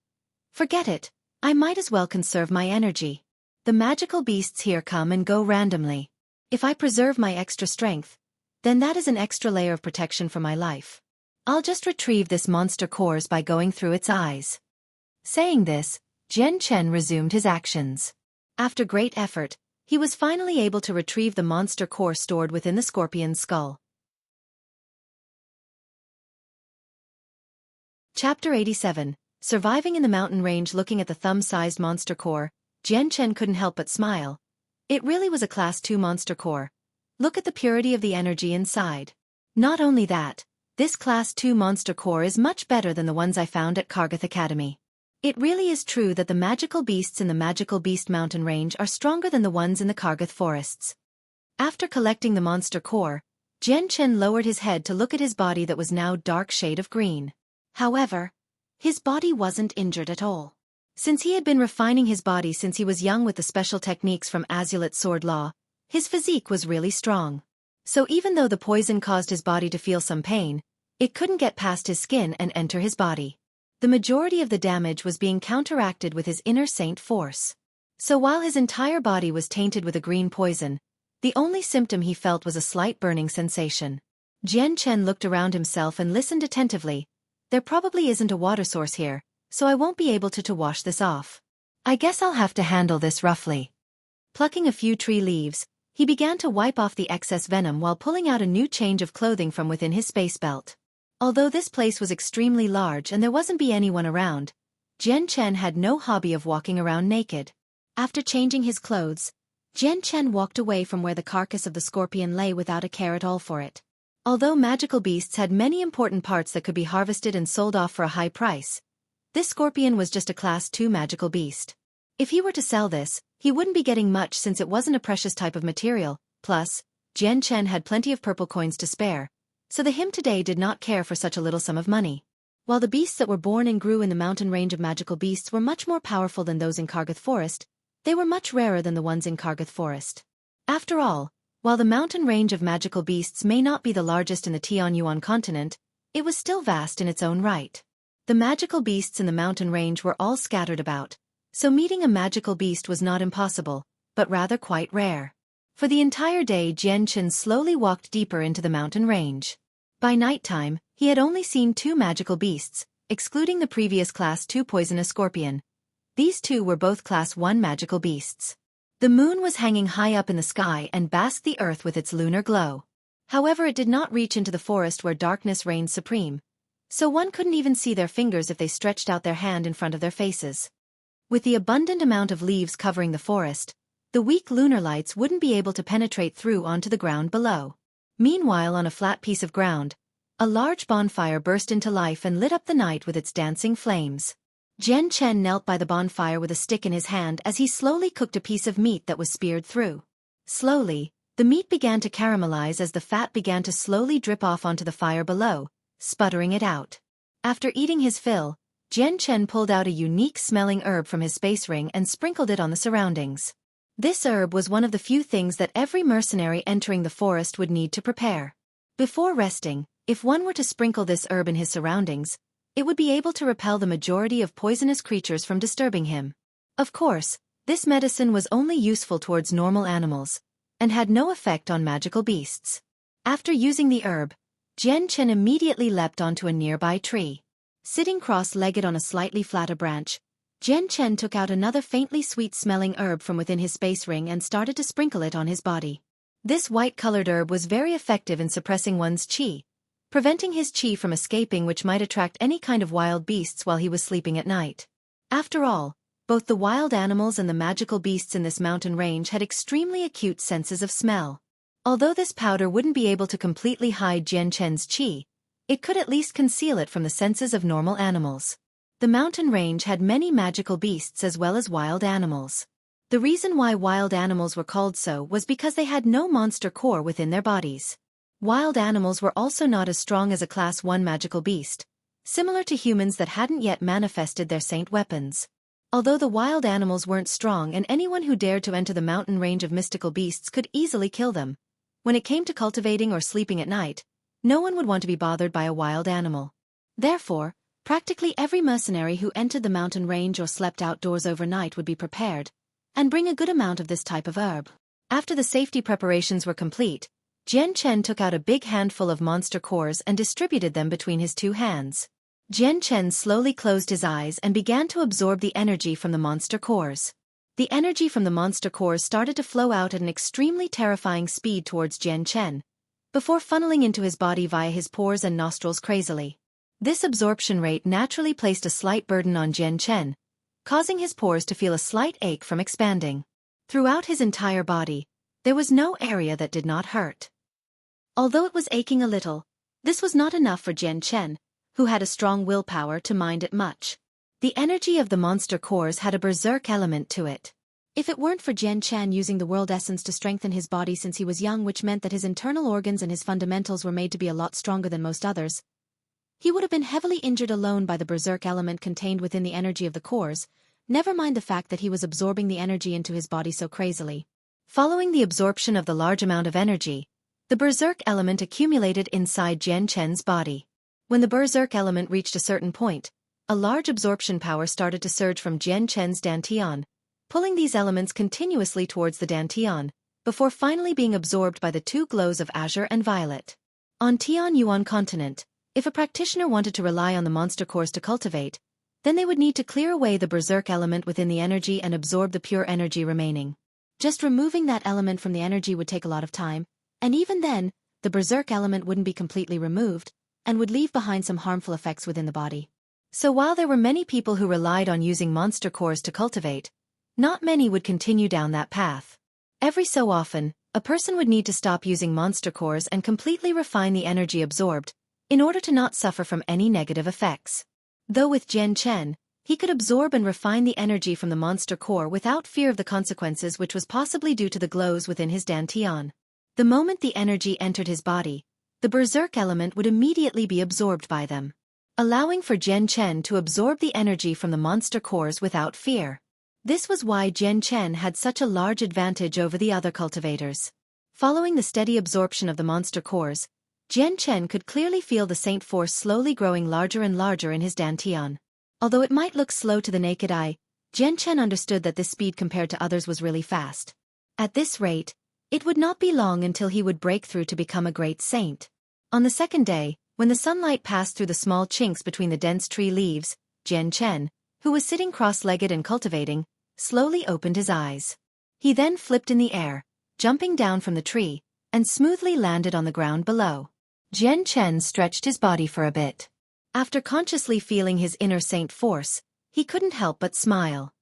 Forget it. I might as well conserve my energy. The magical beasts here come and go randomly. If I preserve my extra strength, then that is an extra layer of protection for my life. I'll just retrieve this monster cores by going through its eyes. Saying this, Jian Chen resumed his actions. After great effort, he was finally able to retrieve the monster core stored within the scorpion's skull. Chapter 87. Surviving in the mountain range. Looking at the thumb-sized monster core, Jian Chen couldn't help but smile. It really was a Class 2 monster core. Look at the purity of the energy inside. Not only that, this Class 2 monster core is much better than the ones I found at Kargath Academy. It really is true that the magical beasts in the Magical Beast Mountain Range are stronger than the ones in the Kargath forests. After collecting the monster core, Jian Chen lowered his head to look at his body that was now dark shade of green. However, his body wasn't injured at all. Since he had been refining his body since he was young with the special techniques from Azulet Sword Law, his physique was really strong. So even though the poison caused his body to feel some pain, it couldn't get past his skin and enter his body. The majority of the damage was being counteracted with his inner saint force. So while his entire body was tainted with a green poison, the only symptom he felt was a slight burning sensation. Jian Chen looked around himself and listened attentively. There probably isn't a water source here, so I won't be able to wash this off. I guess I'll have to handle this roughly. Plucking a few tree leaves, he began to wipe off the excess venom while pulling out a new change of clothing from within his space belt. Although this place was extremely large and there wasn't anyone around, Jian Chen had no hobby of walking around naked. After changing his clothes, Jian Chen walked away from where the carcass of the scorpion lay without a care at all for it. Although magical beasts had many important parts that could be harvested and sold off for a high price, this scorpion was just a Class 2 magical beast. If he were to sell this, he wouldn't be getting much since it wasn't a precious type of material, plus, Jian Chen had plenty of purple coins to spare, so the him today did not care for such a little sum of money. While the beasts that were born and grew in the mountain range of magical beasts were much more powerful than those in Kargath Forest, they were much rarer than the ones in Kargath Forest. After all, while the mountain range of magical beasts may not be the largest in the Tianyuan continent, it was still vast in its own right. The magical beasts in the mountain range were all scattered about, so meeting a magical beast was not impossible, but rather quite rare. For the entire day Jian Chen slowly walked deeper into the mountain range. By nighttime, he had only seen 2 magical beasts, excluding the previous Class 2 poisonous scorpion. These 2 were both Class 1 magical beasts. The moon was hanging high up in the sky and basked the earth with its lunar glow. However, it did not reach into the forest where darkness reigned supreme, so one couldn't even see their fingers if they stretched out their hand in front of their faces. With the abundant amount of leaves covering the forest, the weak lunar lights wouldn't be able to penetrate through onto the ground below. Meanwhile, on a flat piece of ground, a large bonfire burst into life and lit up the night with its dancing flames. Jian Chen knelt by the bonfire with a stick in his hand as he slowly cooked a piece of meat that was speared through. Slowly, the meat began to caramelize as the fat began to slowly drip off onto the fire below, sputtering it out. After eating his fill, Jian Chen pulled out a unique-smelling herb from his space ring and sprinkled it on the surroundings. This herb was one of the few things that every mercenary entering the forest would need to prepare. Before resting, if one were to sprinkle this herb in his surroundings, it would be able to repel the majority of poisonous creatures from disturbing him. Of course, this medicine was only useful towards normal animals, and had no effect on magical beasts. After using the herb, Jian Chen immediately leapt onto a nearby tree. Sitting cross-legged on a slightly flatter branch, Jian Chen took out another faintly sweet-smelling herb from within his space ring and started to sprinkle it on his body. This white-colored herb was very effective in suppressing one's qi, preventing his qi from escaping, which might attract any kind of wild beasts while he was sleeping at night. After all, both the wild animals and the magical beasts in this mountain range had extremely acute senses of smell. Although this powder wouldn't be able to completely hide Jian Chen's qi, it could at least conceal it from the senses of normal animals. The mountain range had many magical beasts as well as wild animals. The reason why wild animals were called so was because they had no monster core within their bodies. Wild animals were also not as strong as a Class 1 magical beast, similar to humans that hadn't yet manifested their saint weapons. Although the wild animals weren't strong and anyone who dared to enter the mountain range of mystical beasts could easily kill them, when it came to cultivating or sleeping at night, no one would want to be bothered by a wild animal. Therefore, practically every mercenary who entered the mountain range or slept outdoors overnight would be prepared, and bring a good amount of this type of herb. After the safety preparations were complete, Jian Chen took out a big handful of monster cores and distributed them between his 2 hands. Jian Chen slowly closed his eyes and began to absorb the energy from the monster cores. The energy from the monster cores started to flow out at an extremely terrifying speed towards Jian Chen, before funneling into his body via his pores and nostrils crazily. This absorption rate naturally placed a slight burden on Jian Chen, causing his pores to feel a slight ache from expanding. Throughout his entire body, there was no area that did not hurt. Although it was aching a little, this was not enough for Jian Chen, who had a strong willpower to mind it much. The energy of the monster cores had a berserk element to it. If it weren't for Jian Chen using the world essence to strengthen his body since he was young, which meant that his internal organs and his fundamentals were made to be a lot stronger than most others, he would have been heavily injured alone by the berserk element contained within the energy of the cores, never mind the fact that he was absorbing the energy into his body so crazily. Following the absorption of the large amount of energy, the berserk element accumulated inside Jian Chen's body. When the berserk element reached a certain point, a large absorption power started to surge from Jian Chen's dantian, pulling these elements continuously towards the dantian, before finally being absorbed by the 2 glows of azure and violet. On Tianyuan continent, if a practitioner wanted to rely on the monster cores to cultivate, then they would need to clear away the berserk element within the energy and absorb the pure energy remaining. Just removing that element from the energy would take a lot of time, and even then, the berserk element wouldn't be completely removed, and would leave behind some harmful effects within the body. So while there were many people who relied on using monster cores to cultivate, not many would continue down that path. Every so often, a person would need to stop using monster cores and completely refine the energy absorbed, in order to not suffer from any negative effects. Though with Jian Chen, he could absorb and refine the energy from the monster core without fear of the consequences, which was possibly due to the glows within his dantian. The moment the energy entered his body, the berserk element would immediately be absorbed by them, allowing for Jian Chen to absorb the energy from the monster cores without fear. This was why Jian Chen had such a large advantage over the other cultivators. Following the steady absorption of the monster cores, Jian Chen could clearly feel the Saint Force slowly growing larger and larger in his dantian. Although it might look slow to the naked eye, Jian Chen understood that this speed compared to others was really fast. At this rate, it would not be long until he would break through to become a great saint. On the second day, when the sunlight passed through the small chinks between the dense tree leaves, Jian Chen, who was sitting cross-legged and cultivating, slowly opened his eyes. He then flipped in the air, jumping down from the tree, and smoothly landed on the ground below. Jian Chen stretched his body for a bit. After consciously feeling his inner saint force, he couldn't help but smile.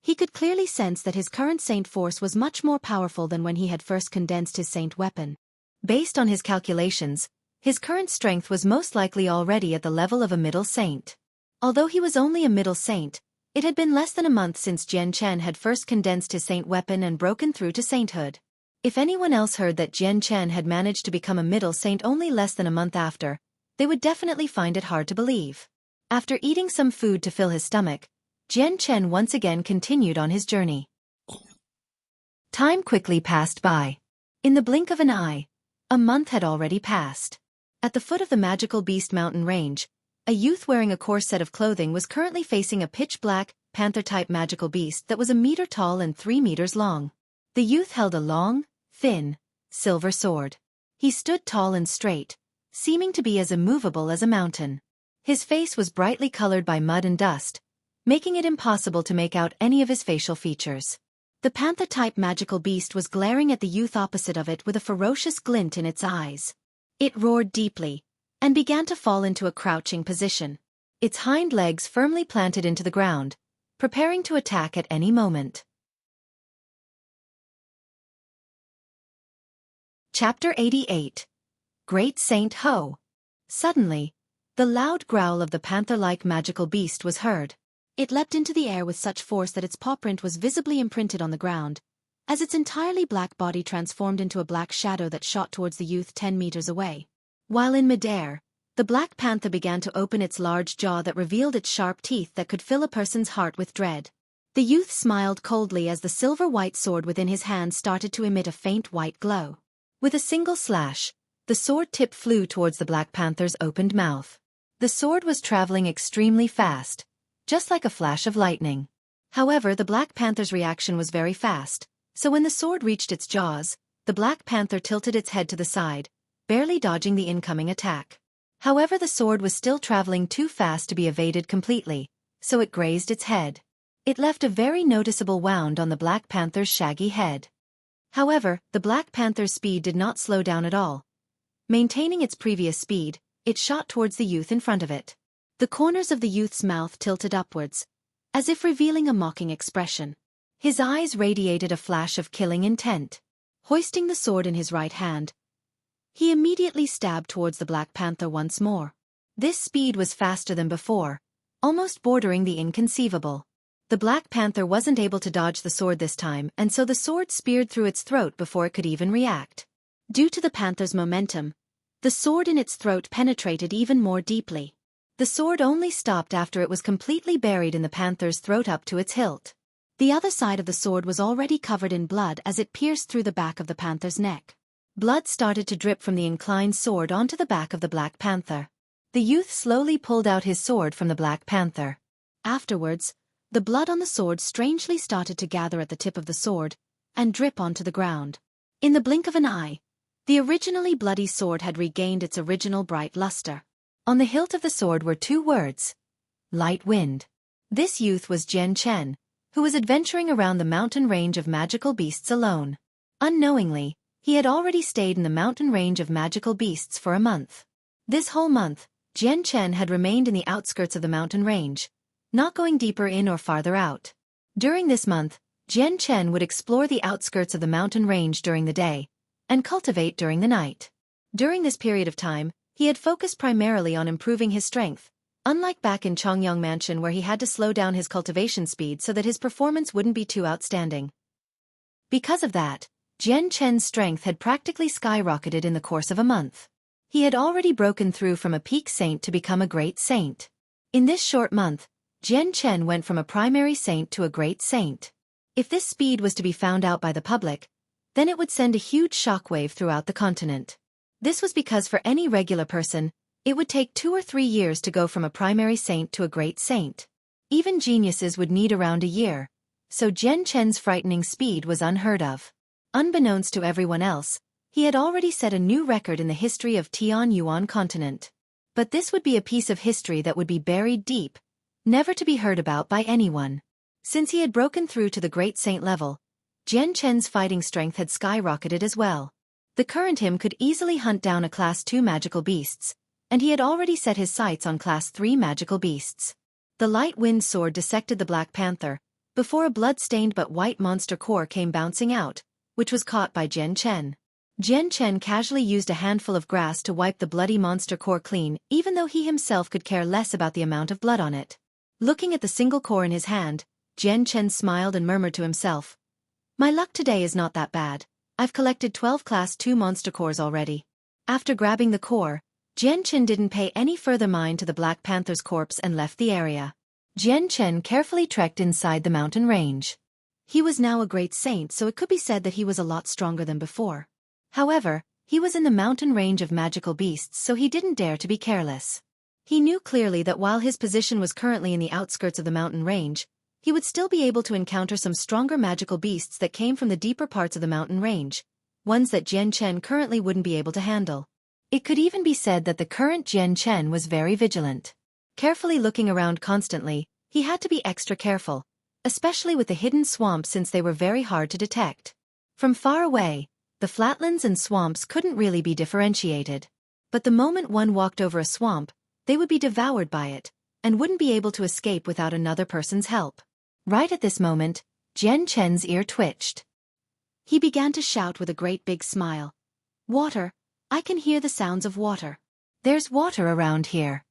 He could clearly sense that his current saint force was much more powerful than when he had first condensed his saint weapon. Based on his calculations, his current strength was most likely already at the level of a middle saint. Although he was only a middle saint, it had been less than a month since Jian Chen had first condensed his saint weapon and broken through to sainthood. If anyone else heard that Jian Chen had managed to become a middle saint only less than a month after, they would definitely find it hard to believe. After eating some food to fill his stomach, Jian Chen once again continued on his journey. Time quickly passed by. In the blink of an eye, a month had already passed. At the foot of the magical beast mountain range, a youth wearing a coarse set of clothing was currently facing a pitch-black, panther-type magical beast that was 1 meter tall and 3 meters long. The youth held a long, thin, silver sword. He stood tall and straight, seeming to be as immovable as a mountain. His face was brightly colored by mud and dust, making it impossible to make out any of his facial features. The panther-type magical beast was glaring at the youth opposite of it with a ferocious glint in its eyes. It roared deeply, and began to fall into a crouching position, its hind legs firmly planted into the ground, preparing to attack at any moment. Chapter 88. Great Saint Ho. Suddenly, the loud growl of the panther-like magical beast was heard. It leapt into the air with such force that its paw print was visibly imprinted on the ground, as its entirely black body transformed into a black shadow that shot towards the youth 10 meters away. While in midair, the black panther began to open its large jaw that revealed its sharp teeth that could fill a person's heart with dread. The youth smiled coldly as the silver-white sword within his hand started to emit a faint white glow. With a single slash, the sword tip flew towards the black panther's opened mouth. The sword was traveling extremely fast, just like a flash of lightning. However, the black panther's reaction was very fast, so when the sword reached its jaws, the black panther tilted its head to the side, barely dodging the incoming attack. However, the sword was still traveling too fast to be evaded completely, so it grazed its head. It left a very noticeable wound on the black panther's shaggy head. However, the black panther's speed did not slow down at all. Maintaining its previous speed, it shot towards the youth in front of it. The corners of the youth's mouth tilted upwards, as if revealing a mocking expression. His eyes radiated a flash of killing intent. Hoisting the sword in his right hand, he immediately stabbed towards the black panther once more. This speed was faster than before, almost bordering the inconceivable. The black panther wasn't able to dodge the sword this time, and so the sword speared through its throat before it could even react. Due to the panther's momentum, the sword in its throat penetrated even more deeply. The sword only stopped after it was completely buried in the panther's throat up to its hilt. The other side of the sword was already covered in blood as it pierced through the back of the panther's neck. Blood started to drip from the inclined sword onto the back of the black panther. The youth slowly pulled out his sword from the black panther. Afterwards, the blood on the sword strangely started to gather at the tip of the sword and drip onto the ground. In the blink of an eye, the originally bloody sword had regained its original bright luster. On the hilt of the sword were 2 words: Light Wind. This youth was Jian Chen, who was adventuring around the mountain range of magical beasts alone. Unknowingly, he had already stayed in the mountain range of magical beasts for a month. This whole month, Jian Chen had remained in the outskirts of the mountain range, not going deeper in or farther out. During this month, Jian Chen would explore the outskirts of the mountain range during the day, and cultivate during the night. During this period of time, he had focused primarily on improving his strength, unlike back in Chongyang Mansion where he had to slow down his cultivation speed so that his performance wouldn't be too outstanding. Because of that, Jian Chen's strength had practically skyrocketed in the course of a month. He had already broken through from a peak saint to become a great saint. In this short month, Jian Chen went from a primary saint to a great saint. If this speed was to be found out by the public, then it would send a huge shockwave throughout the continent. This was because for any regular person, it would take 2 or 3 years to go from a primary saint to a great saint. Even geniuses would need around a year, so Jian Chen's frightening speed was unheard of. Unbeknownst to everyone else, he had already set a new record in the history of Tianyuan continent. But this would be a piece of history that would be buried deep, never to be heard about by anyone. Since he had broken through to the great saint level, Jian Chen's fighting strength had skyrocketed as well. The current him could easily hunt down a Class 2 magical beasts, and he had already set his sights on Class 3 magical beasts. The light wind sword dissected the Black Panther, before a blood-stained but white monster core came bouncing out, which was caught by Jian Chen. Jian Chen casually used a handful of grass to wipe the bloody monster core clean, even though he himself could care less about the amount of blood on it. Looking at the single core in his hand, Jian Chen smiled and murmured to himself, "My luck today is not that bad. I've collected 12 Class 2 monster cores already." After grabbing the core, Jian Chen didn't pay any further mind to the Black Panther's corpse and left the area. Jian Chen carefully trekked inside the mountain range. He was now a great saint, so it could be said that he was a lot stronger than before. However, he was in the mountain range of magical beasts, so he didn't dare to be careless. He knew clearly that while his position was currently in the outskirts of the mountain range, he would still be able to encounter some stronger magical beasts that came from the deeper parts of the mountain range, ones that Jian Chen currently wouldn't be able to handle. It could even be said that the current Jian Chen was very vigilant. Carefully looking around constantly, he had to be extra careful, especially with the hidden swamps since they were very hard to detect. From far away, the flatlands and swamps couldn't really be differentiated. But the moment one walked over a swamp, they would be devoured by it, and wouldn't be able to escape without another person's help. Right at this moment, Jian Chen's ear twitched. He began to shout with a great big smile. "Water! I can hear the sounds of water. There's water around here."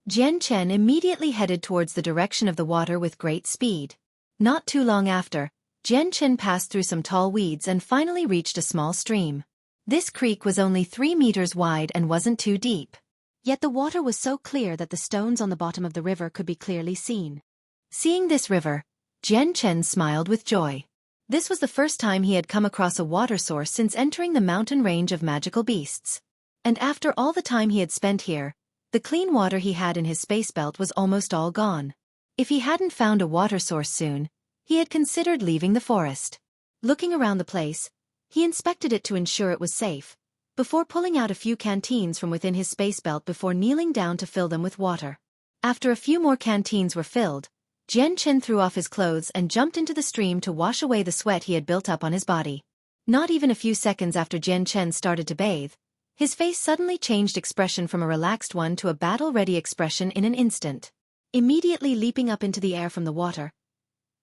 Jian Chen immediately headed towards the direction of the water with great speed. Not too long after, Jian Chen passed through some tall weeds and finally reached a small stream. This creek was only 3 meters wide and wasn't too deep. Yet the water was so clear that the stones on the bottom of the river could be clearly seen. Seeing this river, Jian Chen smiled with joy. This was the first time he had come across a water source since entering the mountain range of magical beasts. And after all the time he had spent here, the clean water he had in his space belt was almost all gone. If he hadn't found a water source soon, he had considered leaving the forest. Looking around the place, he inspected it to ensure it was safe, before pulling out a few canteens from within his space belt before kneeling down to fill them with water. After a few more canteens were filled, Jian Chen threw off his clothes and jumped into the stream to wash away the sweat he had built up on his body. Not even a few seconds after Jian Chen started to bathe, his face suddenly changed expression from a relaxed one to a battle-ready expression in an instant. Immediately leaping up into the air from the water,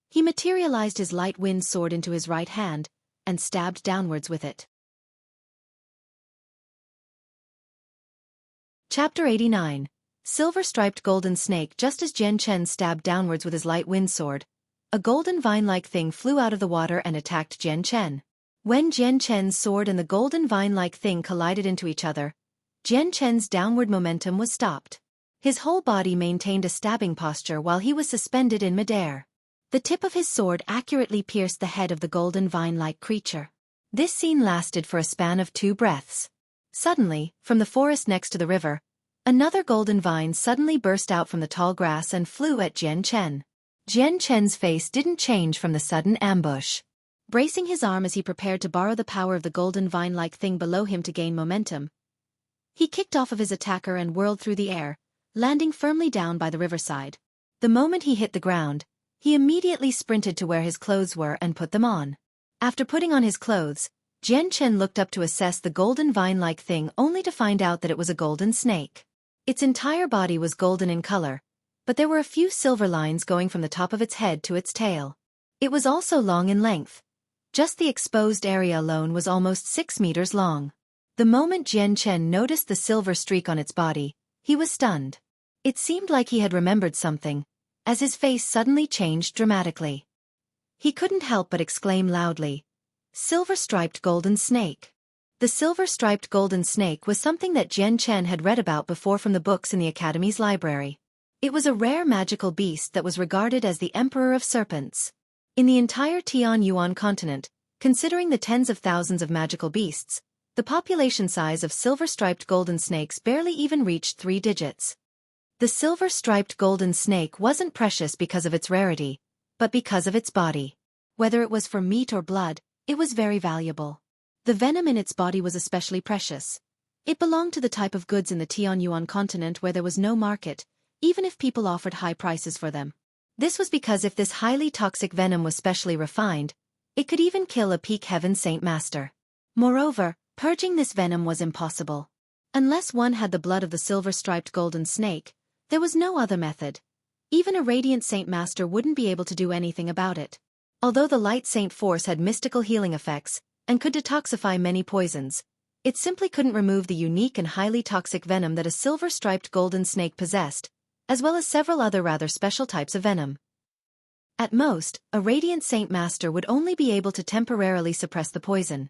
he materialized his light wind sword into his right hand and stabbed downwards with it. Chapter 89. Silver-striped golden snake. Just as Jian Chen stabbed downwards with his light wind sword, a golden vine-like thing flew out of the water and attacked Jian Chen. When Jian Chen's sword and the golden vine-like thing collided into each other, Jian Chen's downward momentum was stopped. His whole body maintained a stabbing posture while he was suspended in midair. The tip of his sword accurately pierced the head of the golden vine-like creature. This scene lasted for a span of 2 breaths. Suddenly, from the forest next to the river, another golden vine suddenly burst out from the tall grass and flew at Jian Chen. Jian Chen's face didn't change from the sudden ambush. Bracing his arm as he prepared to borrow the power of the golden vine-like thing below him to gain momentum, he kicked off of his attacker and whirled through the air, landing firmly down by the riverside. The moment he hit the ground, he immediately sprinted to where his clothes were and put them on. After putting on his clothes, Jian Chen looked up to assess the golden vine-like thing only to find out that it was a golden snake. Its entire body was golden in color, but there were a few silver lines going from the top of its head to its tail. It was also long in length. Just the exposed area alone was almost 6 meters long. The moment Jian Chen noticed the silver streak on its body, he was stunned. It seemed like he had remembered something, as his face suddenly changed dramatically. He couldn't help but exclaim loudly, Silver-striped golden snake. The silver-striped golden snake was something that Jian Chen had read about before from the books in the Academy's library. It was a rare magical beast that was regarded as the emperor of serpents. In the entire Tianyuan continent, considering the tens of thousands of magical beasts, the population size of silver-striped golden snakes barely even reached 3 digits. The silver-striped golden snake wasn't precious because of its rarity, but because of its body. Whether it was for meat or blood, it was very valuable. The venom in its body was especially precious. It belonged to the type of goods in the Tianyuan continent where there was no market, even if people offered high prices for them. This was because if this highly toxic venom was specially refined, it could even kill a peak heaven saint master. Moreover, purging this venom was impossible. Unless one had the blood of the silver-striped golden snake, there was no other method. Even a radiant saint master wouldn't be able to do anything about it. Although the light saint force had mystical healing effects, and could detoxify many poisons, it simply couldn't remove the unique and highly toxic venom that a silver-striped golden snake possessed, as well as several other rather special types of venom. At most, a radiant saint master would only be able to temporarily suppress the poison.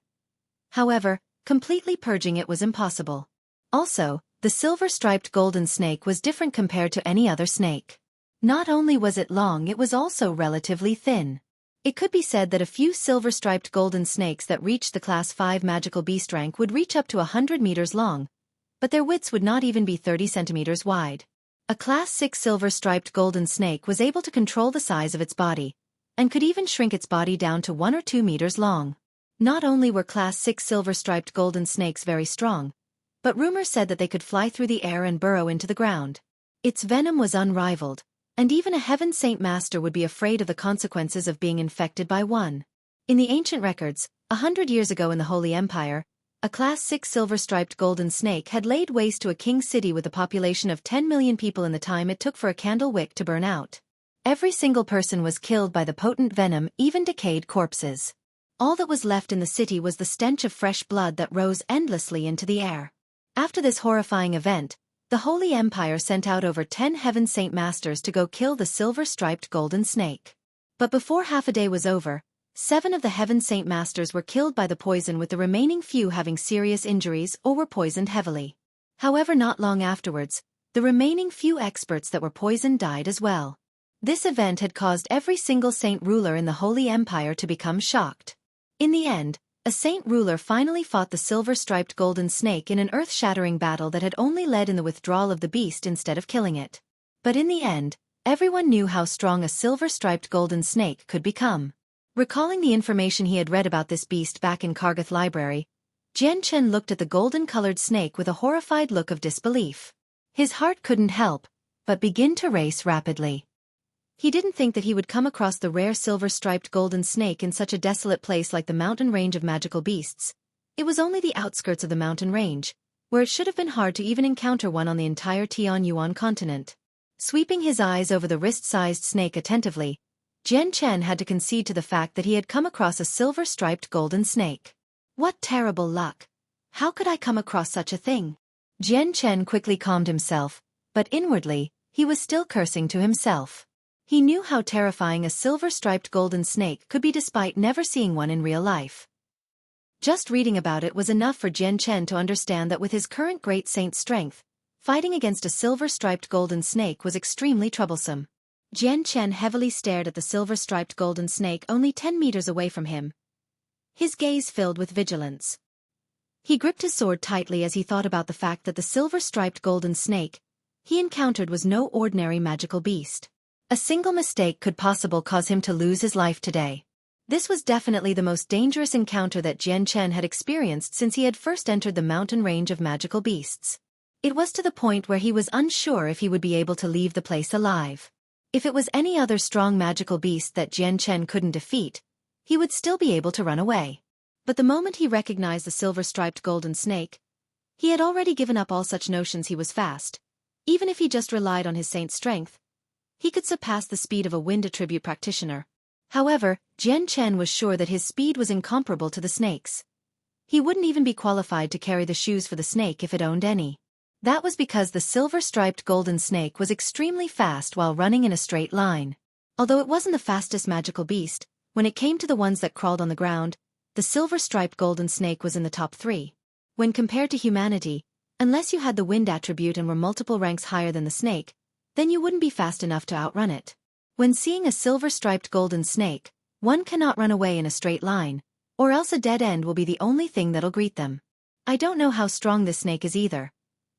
However, completely purging it was impossible. Also, the silver-striped golden snake was different compared to any other snake. Not only was it long, it was also relatively thin. It could be said that a few silver-striped golden snakes that reached the Class 5 magical beast rank would reach up to 100 meters long, but their widths would not even be 30 centimeters wide. A Class 6 silver-striped golden snake was able to control the size of its body, and could even shrink its body down to 1 or 2 meters long. Not only were Class 6 silver-striped golden snakes very strong, but rumors said that they could fly through the air and burrow into the ground. Its venom was unrivaled, and even a heaven saint master would be afraid of the consequences of being infected by one. In the ancient records, 100 years ago in the Holy Empire, a Class 6 silver-striped golden snake had laid waste to a king city with a population of 10 million people in the time it took for a candle wick to burn out. Every single person was killed by the potent venom, even decayed corpses. All that was left in the city was the stench of fresh blood that rose endlessly into the air. After this horrifying event, the Holy Empire sent out over 10 heaven saint masters to go kill the silver-striped golden snake. But before half a day was over, 7 of the heaven saint masters were killed by the poison, with the remaining few having serious injuries or were poisoned heavily. However, not long afterwards, the remaining few experts that were poisoned died as well. This event had caused every single saint ruler in the Holy Empire to become shocked. In the end, a saint ruler finally fought the silver-striped golden snake in an earth-shattering battle that had only led in the withdrawal of the beast instead of killing it. But in the end, everyone knew how strong a silver-striped golden snake could become. Recalling the information he had read about this beast back in Kargath Library, Jian Chen looked at the golden-colored snake with a horrified look of disbelief. His heart couldn't help but begin to race rapidly. He didn't think that he would come across the rare silver-striped golden snake in such a desolate place like the mountain range of magical beasts. It was only the outskirts of the mountain range, where it should have been hard to even encounter one on the entire Tianyuan continent. Sweeping his eyes over the wrist-sized snake attentively, Jian Chen had to concede to the fact that he had come across a silver-striped golden snake. What terrible luck! How could I come across such a thing? Jian Chen quickly calmed himself, but inwardly, he was still cursing to himself. He knew how terrifying a silver-striped golden snake could be despite never seeing one in real life. Just reading about it was enough for Jian Chen to understand that with his current great saint strength, fighting against a silver-striped golden snake was extremely troublesome. Jian Chen heavily stared at the silver-striped golden snake only 10 meters away from him, his gaze filled with vigilance. He gripped his sword tightly as he thought about the fact that the silver-striped golden snake he encountered was no ordinary magical beast. A single mistake could possibly cause him to lose his life today. This was definitely the most dangerous encounter that Jian Chen had experienced since he had first entered the mountain range of magical beasts. It was to the point where he was unsure if he would be able to leave the place alive. If it was any other strong magical beast that Jian Chen couldn't defeat, he would still be able to run away. But the moment he recognized the silver-striped golden snake, he had already given up all such notions. He was fast. Even if he just relied on his saint's strength, he could surpass the speed of a wind attribute practitioner. However, Jian Chen was sure that his speed was incomparable to the snake's. He wouldn't even be qualified to carry the shoes for the snake if it owned any. That was because the silver-striped golden snake was extremely fast while running in a straight line. Although it wasn't the fastest magical beast, when it came to the ones that crawled on the ground, the silver-striped golden snake was in the top 3. When compared to humanity, unless you had the wind attribute and were multiple ranks higher than the snake, then you wouldn't be fast enough to outrun it. When seeing a silver-striped golden snake, one cannot run away in a straight line, or else a dead end will be the only thing that'll greet them. I don't know how strong this snake is either.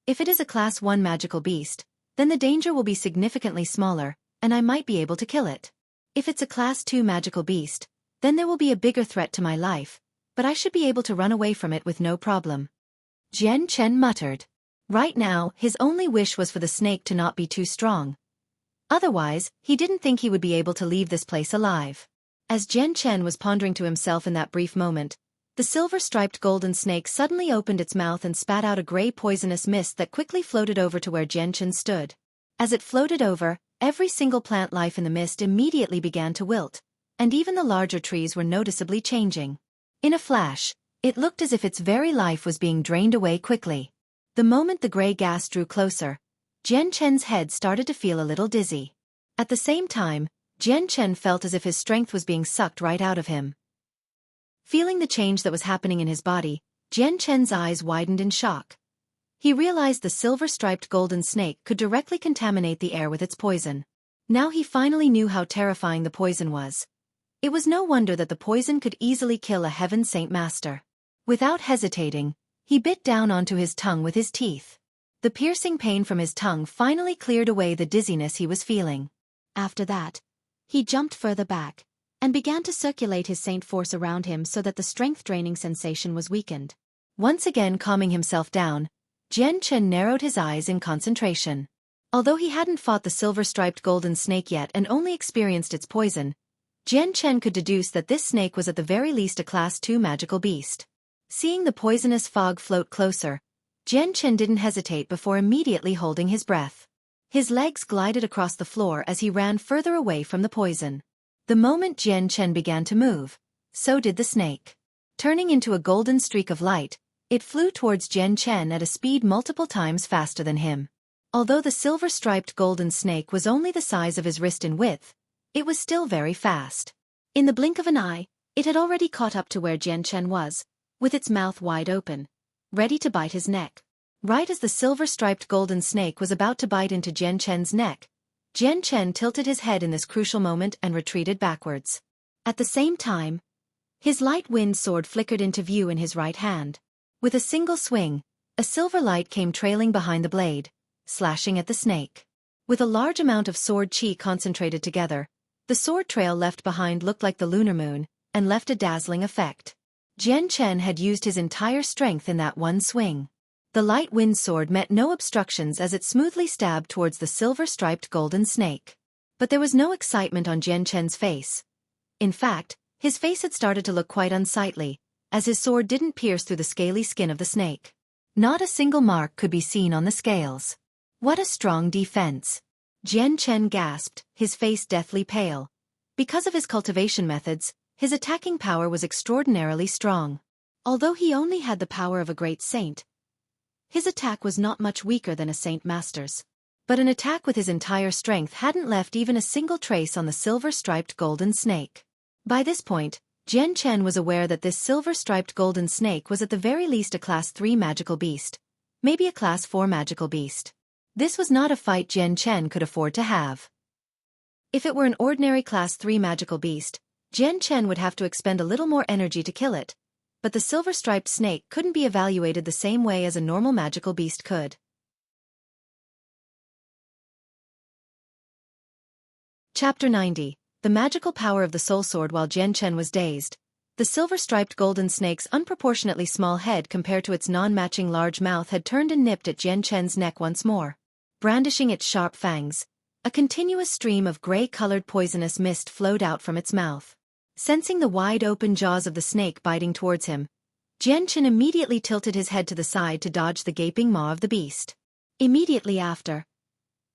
If it is a Class 1 magical beast, then the danger will be significantly smaller, and I might be able to kill it. If it's a Class 2 magical beast, then there will be a bigger threat to my life, but I should be able to run away from it with no problem. Jian Chen muttered. Right now, his only wish was for the snake to not be too strong. Otherwise, he didn't think he would be able to leave this place alive. As Jian Chen was pondering to himself in that brief moment, the silver-striped golden snake suddenly opened its mouth and spat out a gray poisonous mist that quickly floated over to where Jian Chen stood. As it floated over, every single plant life in the mist immediately began to wilt, and even the larger trees were noticeably changing. In a flash, it looked as if its very life was being drained away quickly. The moment the gray gas drew closer, Jian Chen's head started to feel a little dizzy. At the same time, Jian Chen felt as if his strength was being sucked right out of him. Feeling the change that was happening in his body, Jian Chen's eyes widened in shock. He realized the silver-striped golden snake could directly contaminate the air with its poison. Now he finally knew how terrifying the poison was. It was no wonder that the poison could easily kill a Heaven Saint Master. Without hesitating, he bit down onto his tongue with his teeth. The piercing pain from his tongue finally cleared away the dizziness he was feeling. After that, he jumped further back, and began to circulate his saint force around him so that the strength-draining sensation was weakened. Once again calming himself down, Jian Chen narrowed his eyes in concentration. Although he hadn't fought the silver-striped golden snake yet and only experienced its poison, Jian Chen could deduce that this snake was at the very least a Class 2 magical beast. Seeing the poisonous fog float closer, Jian Chen didn't hesitate before immediately holding his breath. His legs glided across the floor as he ran further away from the poison. The moment Jian Chen began to move, so did the snake. Turning into a golden streak of light, it flew towards Jian Chen at a speed multiple times faster than him. Although the silver-striped golden snake was only the size of his wrist in width, it was still very fast. In the blink of an eye, it had already caught up to where Jian Chen was, with its mouth wide open, ready to bite his neck. Right as the silver-striped golden snake was about to bite into Jian Chen's neck, Jian Chen tilted his head in this crucial moment and retreated backwards. At the same time, his light wind sword flickered into view in his right hand. With a single swing, a silver light came trailing behind the blade, slashing at the snake. With a large amount of sword chi concentrated together, the sword trail left behind looked like the lunar moon, and left a dazzling effect. Jian Chen had used his entire strength in that one swing. The light wind sword met no obstructions as it smoothly stabbed towards the silver-striped golden snake. But there was no excitement on Jian Chen's face. In fact, his face had started to look quite unsightly, as his sword didn't pierce through the scaly skin of the snake. Not a single mark could be seen on the scales. What a strong defense! Jian Chen gasped, his face deathly pale. Because of his cultivation methods, his attacking power was extraordinarily strong. Although he only had the power of a great saint, his attack was not much weaker than a saint master's. But an attack with his entire strength hadn't left even a single trace on the silver-striped golden snake. By this point, Jian Chen was aware that this silver-striped golden snake was at the very least a Class 3 magical beast, maybe a Class 4 magical beast. This was not a fight Jian Chen could afford to have. If it were an ordinary Class 3 magical beast, Jian Chen would have to expend a little more energy to kill it, but the silver-striped snake couldn't be evaluated the same way as a normal magical beast could. Chapter 90. The magical power of the soul sword. While Jian Chen was dazed, the silver-striped golden snake's unproportionately small head compared to its non-matching large mouth had turned and nipped at Jian Chen's neck once more. Brandishing its sharp fangs, a continuous stream of gray-colored poisonous mist flowed out from its mouth. Sensing the wide-open jaws of the snake biting towards him, Jian Chen immediately tilted his head to the side to dodge the gaping maw of the beast. Immediately after,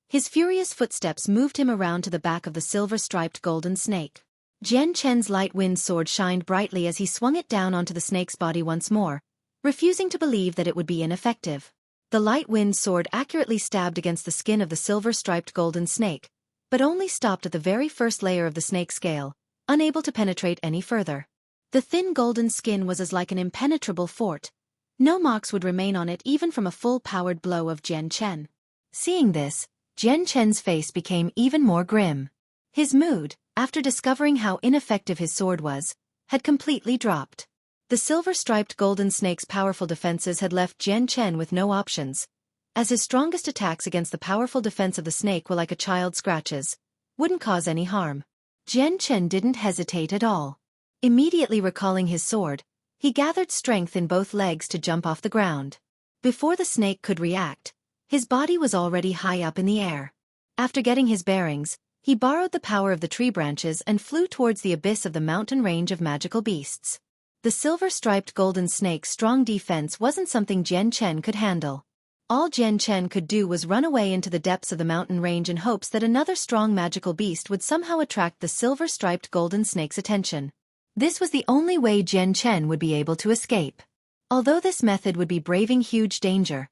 his furious footsteps moved him around to the back of the silver-striped golden snake. Jian Chen's light wind sword shined brightly as he swung it down onto the snake's body once more, refusing to believe that it would be ineffective. The light wind sword accurately stabbed against the skin of the silver-striped golden snake, but only stopped at the very first layer of the snake scale, unable to penetrate any further. The thin golden skin was as like an impenetrable fort. No marks would remain on it even from a full-powered blow of Jian Chen. Seeing this, Jian Chen's face became even more grim. His mood, after discovering how ineffective his sword was, had completely dropped. The silver-striped golden snake's powerful defenses had left Jian Chen with no options, as his strongest attacks against the powerful defense of the snake were like a child's scratches, wouldn't cause any harm. Jian Chen didn't hesitate at all. Immediately recalling his sword, he gathered strength in both legs to jump off the ground. Before the snake could react, his body was already high up in the air. After getting his bearings, he borrowed the power of the tree branches and flew towards the abyss of the mountain range of magical beasts. The silver-striped golden snake's strong defense wasn't something Jian Chen could handle. All Jian Chen could do was run away into the depths of the mountain range in hopes that another strong magical beast would somehow attract the silver-striped golden snake's attention. This was the only way Jian Chen would be able to escape. Although this method would be braving huge danger,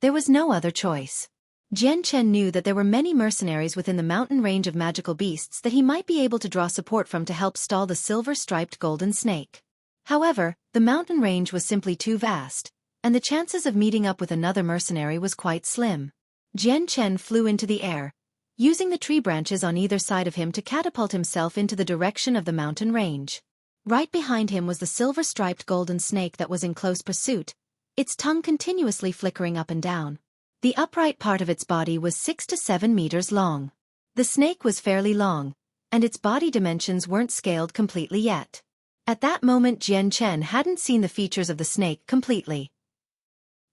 there was no other choice. Jian Chen knew that there were many mercenaries within the mountain range of magical beasts that he might be able to draw support from to help stall the silver-striped golden snake. However, the mountain range was simply too vast, and the chances of meeting up with another mercenary was quite slim. Jian Chen flew into the air, using the tree branches on either side of him to catapult himself into the direction of the mountain range. Right behind him was the silver-striped golden snake that was in close pursuit, its tongue continuously flickering up and down. The upright part of its body was 6 to 7 meters long. The snake was fairly long, and its body dimensions weren't scaled completely yet. At that moment Jian Chen hadn't seen the features of the snake completely.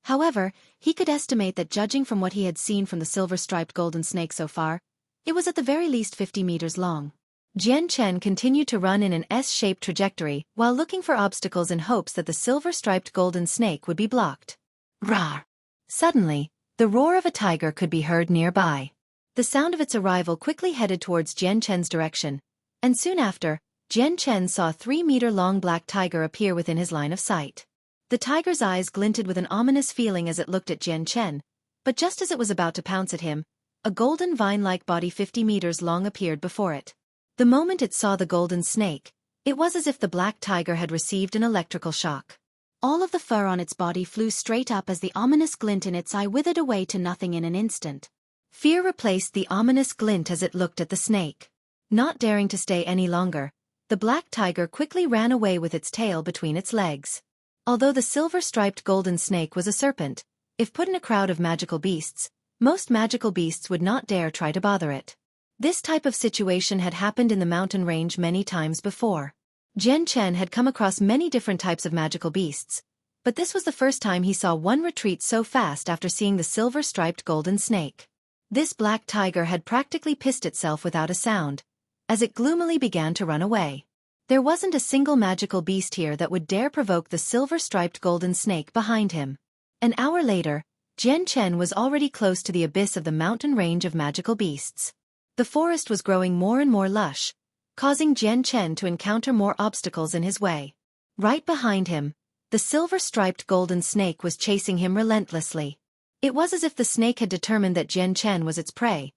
However, he could estimate that judging from what he had seen from the silver-striped golden snake so far, it was at the very least 50 meters long. Jian Chen continued to run in an S-shaped trajectory while looking for obstacles in hopes that the silver-striped golden snake would be blocked. Rawr! Suddenly, the roar of a tiger could be heard nearby. The sound of its arrival quickly headed towards Jian Chen's direction, and soon after, Jian Chen saw a 3-meter-long black tiger appear within his line of sight. The tiger's eyes glinted with an ominous feeling as it looked at Jian Chen, but just as it was about to pounce at him, a golden vine-like body 50 meters long appeared before it. The moment it saw the golden snake, it was as if the black tiger had received an electrical shock. All of the fur on its body flew straight up as the ominous glint in its eye withered away to nothing in an instant. Fear replaced the ominous glint as it looked at the snake. Not daring to stay any longer, the black tiger quickly ran away with its tail between its legs. Although the silver-striped golden snake was a serpent, if put in a crowd of magical beasts, most magical beasts would not dare try to bother it. This type of situation had happened in the mountain range many times before. Jian Chen had come across many different types of magical beasts, but this was the first time he saw one retreat so fast after seeing the silver-striped golden snake. This black tiger had practically pissed itself without a sound, as it gloomily began to run away. There wasn't a single magical beast here that would dare provoke the silver-striped golden snake behind him. An hour later, Jian Chen was already close to the abyss of the mountain range of magical beasts. The forest was growing more and more lush, causing Jian Chen to encounter more obstacles in his way. Right behind him, the silver-striped golden snake was chasing him relentlessly. It was as if the snake had determined that Jian Chen was its prey.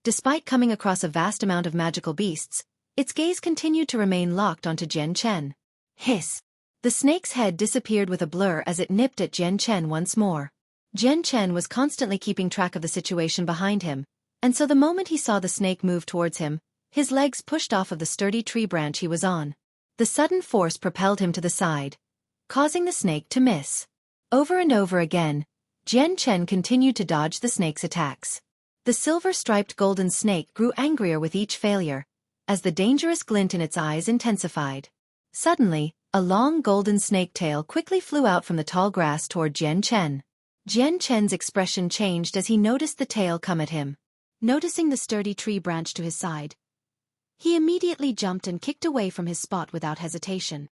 Despite coming across a vast amount of magical beasts, its gaze continued to remain locked onto Jian Chen. Hiss! The snake's head disappeared with a blur as it nipped at Jian Chen once more. Jian Chen was constantly keeping track of the situation behind him, and so the moment he saw the snake move towards him, his legs pushed off of the sturdy tree branch he was on. The sudden force propelled him to the side, causing the snake to miss. Over and over again, Jian Chen continued to dodge the snake's attacks. The silver-striped golden snake grew angrier with each failure, as the dangerous glint in its eyes intensified. Suddenly, a long golden snake tail quickly flew out from the tall grass toward Jian Chen. Jian Chen's expression changed as he noticed the tail come at him. Noticing the sturdy tree branch to his side, he immediately jumped and kicked away from his spot without hesitation.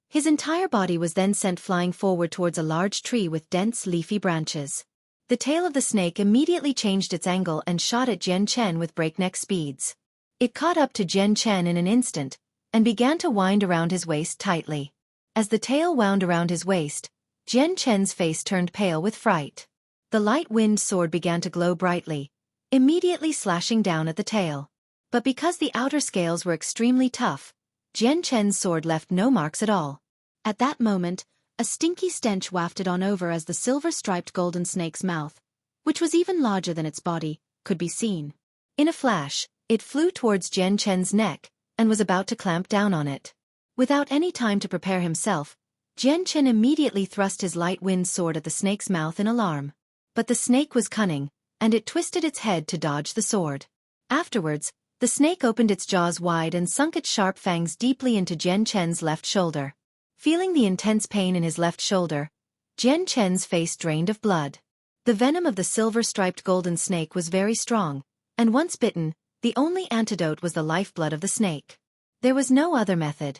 His entire body was then sent flying forward towards a large tree with dense leafy branches. The tail of the snake immediately changed its angle and shot at Jian Chen with breakneck speeds. It caught up to Jian Chen in an instant, and began to wind around his waist tightly. As the tail wound around his waist, Jian Chen's face turned pale with fright. The light-winged sword began to glow brightly, immediately slashing down at the tail. But because the outer scales were extremely tough, Jian Chen's sword left no marks at all. At that moment, a stinky stench wafted on over as the silver-striped golden snake's mouth, which was even larger than its body, could be seen. In a flash, it flew towards Jian Chen's neck and was about to clamp down on it. Without any time to prepare himself, Jian Chen immediately thrust his light-wind sword at the snake's mouth in alarm. But the snake was cunning, and it twisted its head to dodge the sword. Afterwards, the snake opened its jaws wide and sunk its sharp fangs deeply into Jian Chen's left shoulder. Feeling the intense pain in his left shoulder, Jian Chen's face drained of blood. The venom of the silver-striped golden snake was very strong, and once bitten, the only antidote was the lifeblood of the snake. There was no other method.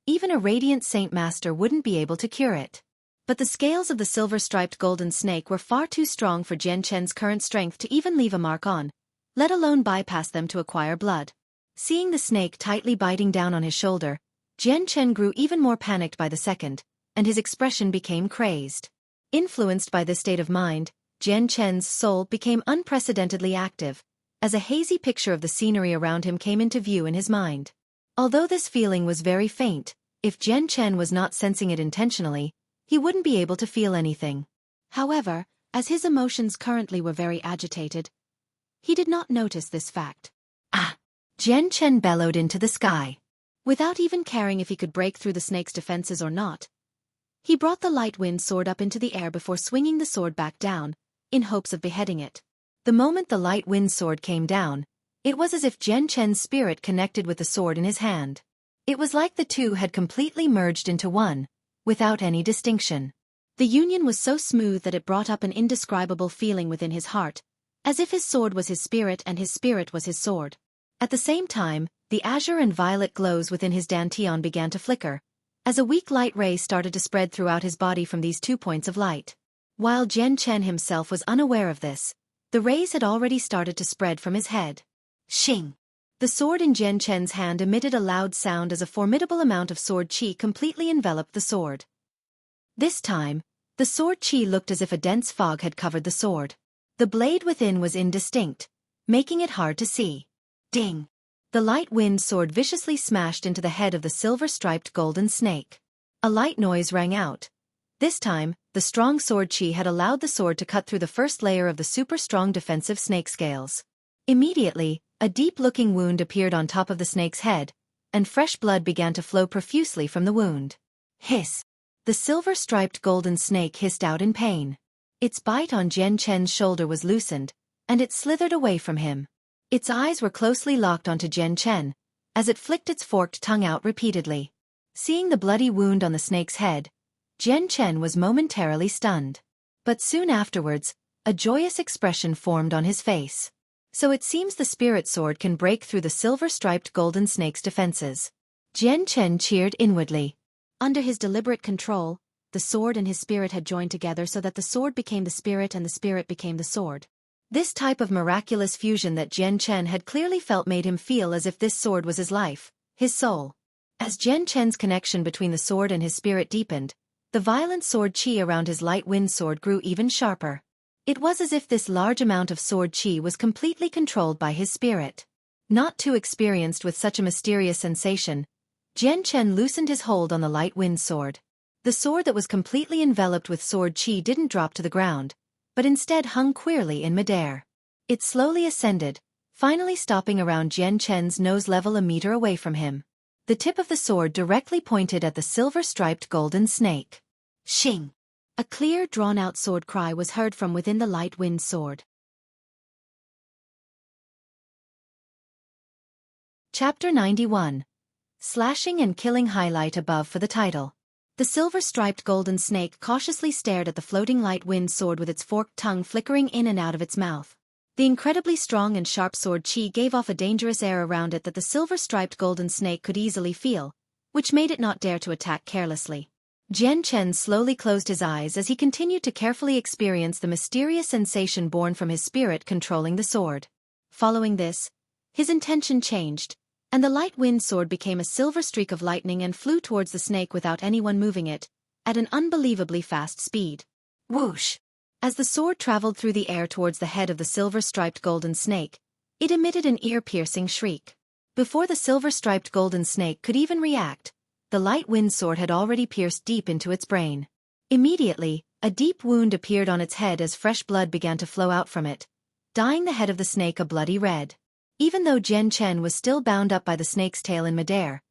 Even a radiant saint master wouldn't be able to cure it. But the scales of the silver-striped golden snake were far too strong for Jian Chen's current strength to even leave a mark on, let alone bypass them to acquire blood. Seeing the snake tightly biting down on his shoulder, Jian Chen grew even more panicked by the second, and his expression became crazed. Influenced by this state of mind, Jian Chen's soul became unprecedentedly active, as a hazy picture of the scenery around him came into view in his mind. Although this feeling was very faint, if Jian Chen was not sensing it intentionally, he wouldn't be able to feel anything. However, as his emotions currently were very agitated, he did not notice this fact. Ah! Jian Chen bellowed into the sky. Without even caring if he could break through the snake's defenses or not, he brought the light-wind sword up into the air before swinging the sword back down, in hopes of beheading it. The moment the light-wind sword came down, it was as if Jian Chen's spirit connected with the sword in his hand. It was like the two had completely merged into one, without any distinction. The union was so smooth that it brought up an indescribable feeling within his heart, as if his sword was his spirit and his spirit was his sword. At the same time, the azure and violet glows within his dantian began to flicker, as a weak light ray started to spread throughout his body from these 2 points of light. While Jian Chen himself was unaware of this, the rays had already started to spread from his head. Xing! The sword in Jian Chen's hand emitted a loud sound as a formidable amount of sword qi completely enveloped the sword. This time, the sword qi looked as if a dense fog had covered the sword. The blade within was indistinct, making it hard to see. Ding! The light-wind sword viciously smashed into the head of the silver-striped golden snake. A light noise rang out. This time, the strong sword qi had allowed the sword to cut through the first layer of the super-strong defensive snake scales. Immediately, a deep-looking wound appeared on top of the snake's head, and fresh blood began to flow profusely from the wound. Hiss! The silver-striped golden snake hissed out in pain. Its bite on Jian Chen's shoulder was loosened, and it slithered away from him. Its eyes were closely locked onto Jian Chen, as it flicked its forked tongue out repeatedly. Seeing the bloody wound on the snake's head, Jian Chen was momentarily stunned. But soon afterwards, a joyous expression formed on his face. So it seems the spirit sword can break through the silver-striped golden snake's defenses. Jian Chen cheered inwardly. Under his deliberate control, the sword and his spirit had joined together so that the sword became the spirit and the spirit became the sword. This type of miraculous fusion that Jian Chen had clearly felt made him feel as if this sword was his life, his soul. As Jian Chen's connection between the sword and his spirit deepened, the violent sword qi around his light-wind sword grew even sharper. It was as if this large amount of sword qi was completely controlled by his spirit. Not too experienced with such a mysterious sensation, Jian Chen loosened his hold on the light-wind sword. The sword that was completely enveloped with sword qi didn't drop to the ground, but instead hung queerly in midair. It slowly ascended, finally stopping around Jian Chen's nose level a meter away from him. The tip of the sword directly pointed at the silver-striped golden snake. Xing! A clear, drawn-out sword cry was heard from within the light-wind sword. Chapter 91. Slashing and Killing highlight above for the title. The silver-striped golden snake cautiously stared at the floating light-wind sword with its forked tongue flickering in and out of its mouth. The incredibly strong and sharp sword qi gave off a dangerous air around it that the silver-striped golden snake could easily feel, which made it not dare to attack carelessly. Jian Chen slowly closed his eyes as he continued to carefully experience the mysterious sensation born from his spirit controlling the sword. Following this, his intention changed, and the light-wind sword became a silver streak of lightning and flew towards the snake without anyone moving it, at an unbelievably fast speed. Whoosh! As the sword traveled through the air towards the head of the silver-striped golden snake, it emitted an ear-piercing shriek. Before the silver-striped golden snake could even react, the light wind sword had already pierced deep into its brain. Immediately, a deep wound appeared on its head as fresh blood began to flow out from it, dyeing the head of the snake a bloody red. Even though Jian Chen was still bound up by the snake's tail in midair,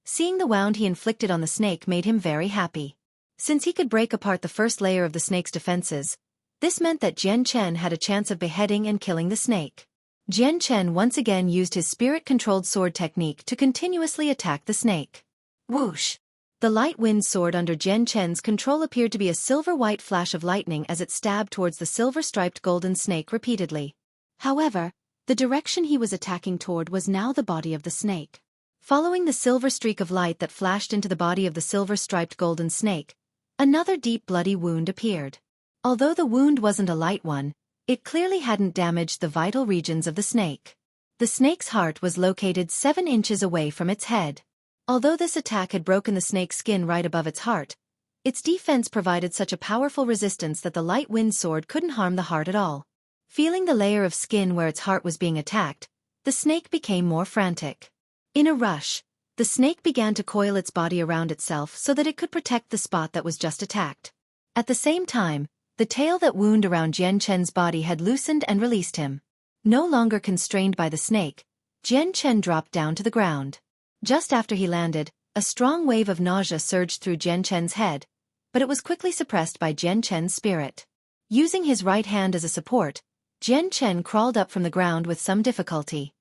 seeing the wound he inflicted on the snake made him very happy. Since he could break apart the first layer of the snake's defenses, this meant that Jian Chen had a chance of beheading and killing the snake. Jian Chen once again used his spirit-controlled sword technique to continuously attack the snake. Whoosh! The light wind sword under Jian Chen's control appeared to be a silver-white flash of lightning as it stabbed towards the silver-striped golden snake repeatedly. However, the direction he was attacking toward was now the body of the snake. Following the silver streak of light that flashed into the body of the silver-striped golden snake, another deep bloody wound appeared. Although the wound wasn't a light one, it clearly hadn't damaged the vital regions of the snake. The snake's heart was located 7 inches away from its head. Although this attack had broken the snake's skin right above its heart, its defense provided such a powerful resistance that the light wind sword couldn't harm the heart at all. Feeling the layer of skin where its heart was being attacked, the snake became more frantic. In a rush, the snake began to coil its body around itself so that it could protect the spot that was just attacked. At the same time, the tail that wound around Jian Chen's body had loosened and released him. No longer constrained by the snake, Jian Chen dropped down to the ground. Just after he landed, a strong wave of nausea surged through Jian Chen's head, but it was quickly suppressed by Jian Chen's spirit. Using his right hand as a support, Jian Chen crawled up from the ground with some difficulty.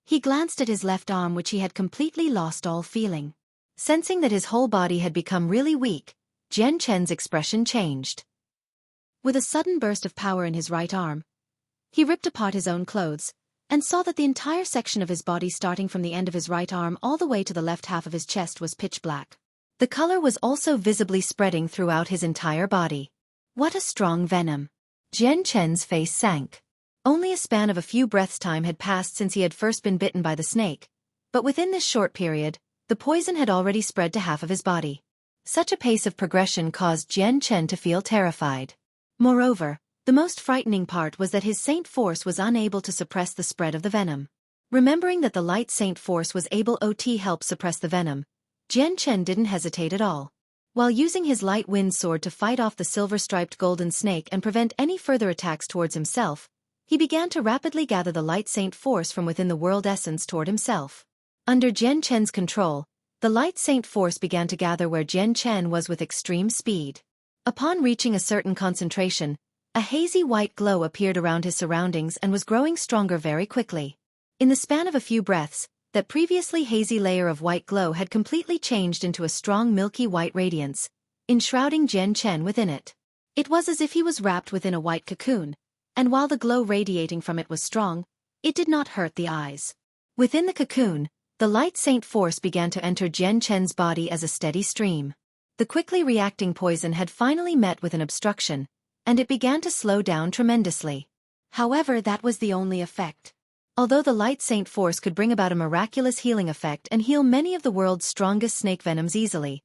He glanced at his left arm, which he had completely lost all feeling. Sensing that his whole body had become really weak, Jian Chen's expression changed. With a sudden burst of power in his right arm, he ripped apart his own clothes, and saw that the entire section of his body starting from the end of his right arm all the way to the left half of his chest was pitch black. The color was also visibly spreading throughout his entire body. What a strong venom! Jian Chen's face sank. Only a span of a few breaths' time had passed since he had first been bitten by the snake, but within this short period, the poison had already spread to half of his body. Such a pace of progression caused Jian Chen to feel terrified. Moreover, the most frightening part was that his Saint Force was unable to suppress the spread of the venom. Remembering that the light Saint Force was able to help suppress the venom, Jian Chen didn't hesitate at all. While using his light wind sword to fight off the silver-striped golden snake and prevent any further attacks towards himself, he began to rapidly gather the light Saint Force from within the world essence toward himself. Under Jian Chen's control, the light Saint Force began to gather where Jian Chen was with extreme speed. Upon reaching a certain concentration, a hazy white glow appeared around his surroundings and was growing stronger very quickly. In the span of a few breaths, that previously hazy layer of white glow had completely changed into a strong milky white radiance, enshrouding Jian Chen within it. It was as if he was wrapped within a white cocoon, and while the glow radiating from it was strong, it did not hurt the eyes. Within the cocoon, the light Saint Force began to enter Jian Chen's body as a steady stream. The quickly reacting poison had finally met with an obstruction, and it began to slow down tremendously. However, that was the only effect. Although the light Saint Force could bring about a miraculous healing effect and heal many of the world's strongest snake venoms easily,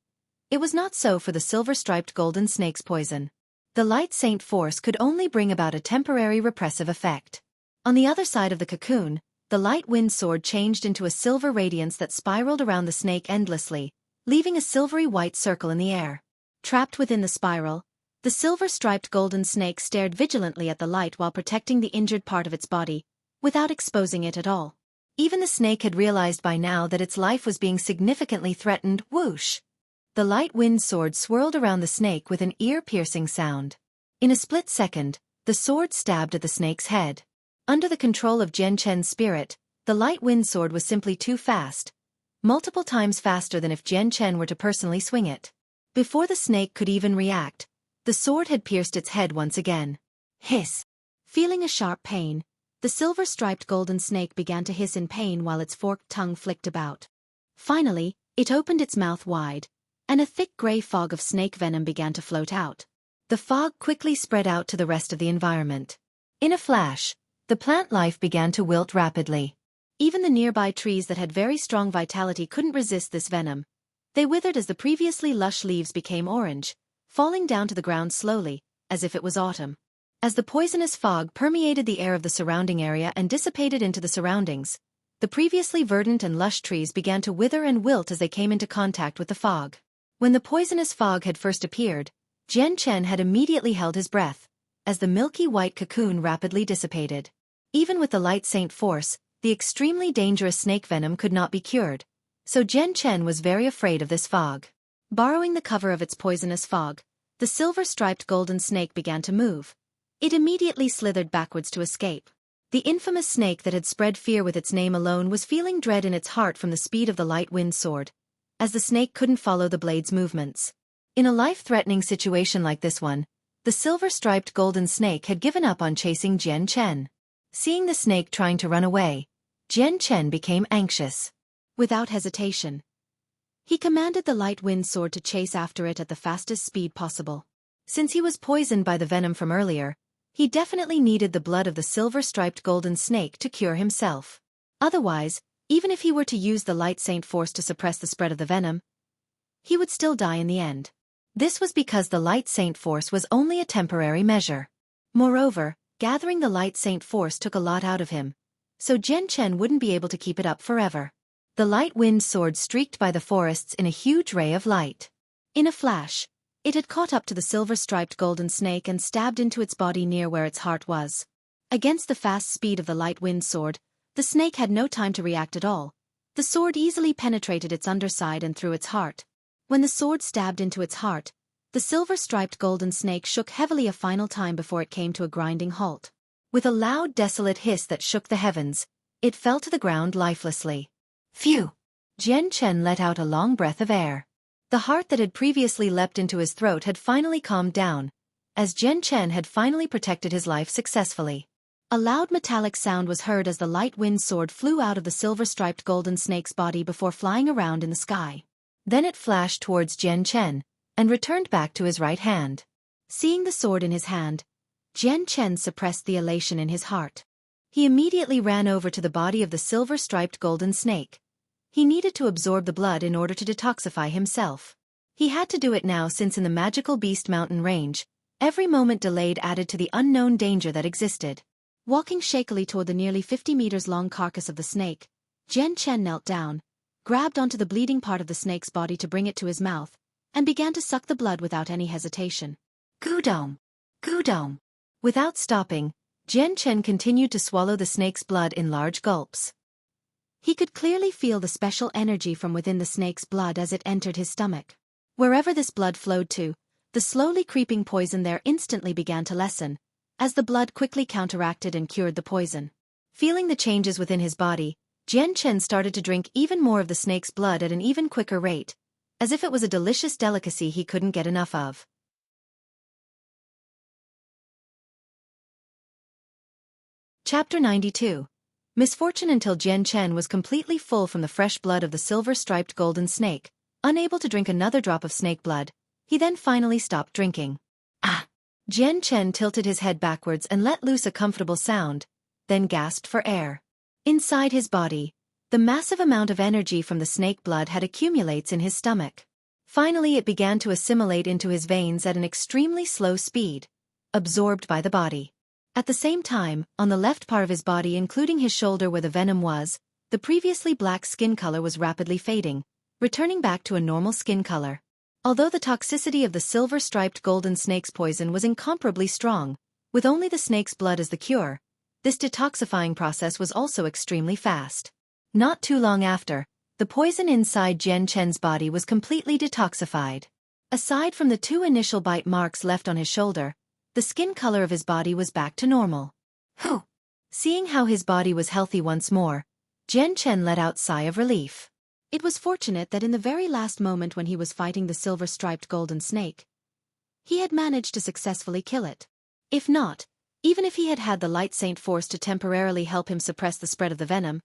it was not so for the silver-striped golden snake's poison. The light Saint Force could only bring about a temporary repressive effect. On the other side of the cocoon, the light wind sword changed into a silver radiance that spiraled around the snake endlessly, leaving a silvery white circle in the air. Trapped within the spiral, the silver-striped golden snake stared vigilantly at the light while protecting the injured part of its body, without exposing it at all. Even the snake had realized by now that its life was being significantly threatened. Whoosh! The light wind sword swirled around the snake with an ear-piercing sound. In a split second, the sword stabbed at the snake's head. Under the control of Jian Chen's spirit, the light wind sword was simply too fast, multiple times faster than if Jian Chen were to personally swing it. Before the snake could even react, the sword had pierced its head once again. Hiss! Feeling a sharp pain, the silver-striped golden snake began to hiss in pain while its forked tongue flicked about. Finally, it opened its mouth wide, and a thick gray fog of snake venom began to float out. The fog quickly spread out to the rest of the environment. In a flash, the plant life began to wilt rapidly. Even the nearby trees that had very strong vitality couldn't resist this venom. They withered as the previously lush leaves became orange, falling down to the ground slowly, as if it was autumn. As the poisonous fog permeated the air of the surrounding area and dissipated into the surroundings, the previously verdant and lush trees began to wither and wilt as they came into contact with the fog. When the poisonous fog had first appeared, Jian Chen had immediately held his breath, as the milky white cocoon rapidly dissipated. Even with the light saint force, the extremely dangerous snake venom could not be cured, so Jian Chen was very afraid of this fog. Borrowing the cover of its poisonous fog, the silver-striped golden snake began to move. It immediately slithered backwards to escape. The infamous snake that had spread fear with its name alone was feeling dread in its heart from the speed of the light wind sword, as the snake couldn't follow the blade's movements. In a life-threatening situation like this one, the silver-striped golden snake had given up on chasing Jian Chen. Seeing the snake trying to run away, Jian Chen became anxious. Without hesitation, he commanded the light wind sword to chase after it at the fastest speed possible. Since he was poisoned by the venom from earlier, he definitely needed the blood of the silver-striped golden snake to cure himself. Otherwise, even if he were to use the light saint force to suppress the spread of the venom, he would still die in the end. This was because the light saint force was only a temporary measure. Moreover, gathering the light saint force took a lot out of him, so Jian Chen wouldn't be able to keep it up forever. The light wind sword streaked by the forests in a huge ray of light. In a flash, it had caught up to the silver-striped golden snake and stabbed into its body near where its heart was. Against the fast speed of the light wind sword, the snake had no time to react at all. The sword easily penetrated its underside and through its heart. When the sword stabbed into its heart, the silver-striped golden snake shook heavily a final time before it came to a grinding halt. With a loud, desolate hiss that shook the heavens, it fell to the ground lifelessly. Phew! Jian Chen let out a long breath of air. The heart that had previously leapt into his throat had finally calmed down, as Jian Chen had finally protected his life successfully. A loud metallic sound was heard as the light wind sword flew out of the silver-striped golden snake's body before flying around in the sky. Then it flashed towards Jian Chen, and returned back to his right hand. Seeing the sword in his hand, Jian Chen suppressed the elation in his heart. He immediately ran over to the body of the silver-striped golden snake. He needed to absorb the blood in order to detoxify himself. He had to do it now since in the magical Beast Mountain range, every moment delayed added to the unknown danger that existed. Walking shakily toward the nearly 50 meters long carcass of the snake, Jian Chen knelt down, grabbed onto the bleeding part of the snake's body to bring it to his mouth, and began to suck the blood without any hesitation. Gudong! Gudong! Without stopping, Jian Chen continued to swallow the snake's blood in large gulps. He could clearly feel the special energy from within the snake's blood as it entered his stomach. Wherever this blood flowed to, the slowly creeping poison there instantly began to lessen, as the blood quickly counteracted and cured the poison. Feeling the changes within his body, Jian Chen started to drink even more of the snake's blood at an even quicker rate, as if it was a delicious delicacy he couldn't get enough of. Chapter 92. Misfortune. Until Jian Chen was completely full from the fresh blood of the silver-striped golden snake, unable to drink another drop of snake blood, he then finally stopped drinking. Ah! Jian Chen tilted his head backwards and let loose a comfortable sound, then gasped for air. Inside his body, the massive amount of energy from the snake blood had accumulates in his stomach. Finally it began to assimilate into his veins at an extremely slow speed, absorbed by the body. At the same time, on the left part of his body including his shoulder where the venom was, the previously black skin color was rapidly fading, returning back to a normal skin color. Although the toxicity of the silver-striped golden snake's poison was incomparably strong, with only the snake's blood as the cure, this detoxifying process was also extremely fast. Not too long after, the poison inside Jian Chen's body was completely detoxified. Aside from the 2 initial bite marks left on his shoulder, the skin color of his body was back to normal. Whew! Seeing how his body was healthy once more, Jian Chen let out a sigh of relief. It was fortunate that in the very last moment when he was fighting the silver-striped golden snake, he had managed to successfully kill it. If not, even if he had had the light saint force to temporarily help him suppress the spread of the venom,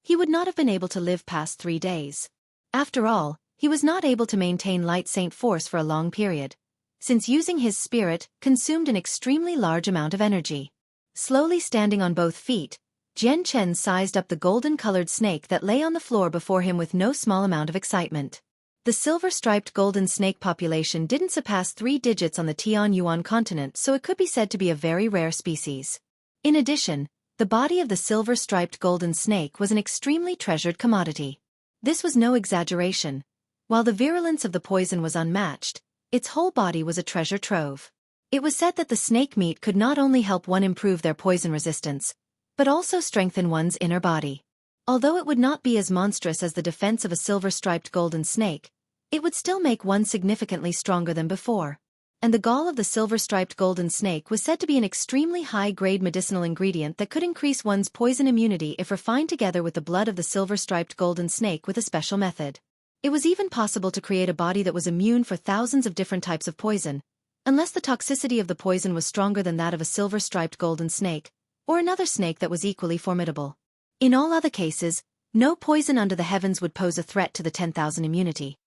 he would not have been able to live past 3 days. After all, he was not able to maintain light saint force for a long period, since using his spirit consumed an extremely large amount of energy. Slowly standing on both feet, Jian Chen sized up the golden-colored snake that lay on the floor before him with no small amount of excitement. The silver-striped golden snake population didn't surpass 3 digits on the Tianyuan continent, so it could be said to be a very rare species. In addition, The body of the silver-striped golden snake was an extremely treasured commodity. This was no exaggeration. While the virulence of the poison was unmatched, its whole body was a treasure trove. It was said that the snake meat could not only help one improve their poison resistance, but also strengthen one's inner body. Although it would not be as monstrous as the defense of a silver-striped golden snake, it would still make one significantly stronger than before. And the gall of the silver-striped golden snake was said to be an extremely high-grade medicinal ingredient that could increase one's poison immunity if refined together with the blood of the silver-striped golden snake with a special method. It was even possible to create a body that was immune for thousands of different types of poison, unless the toxicity of the poison was stronger than that of a silver-striped golden snake, or another snake that was equally formidable. In all other cases, no poison under the heavens would pose a threat to the 10,000 immunity.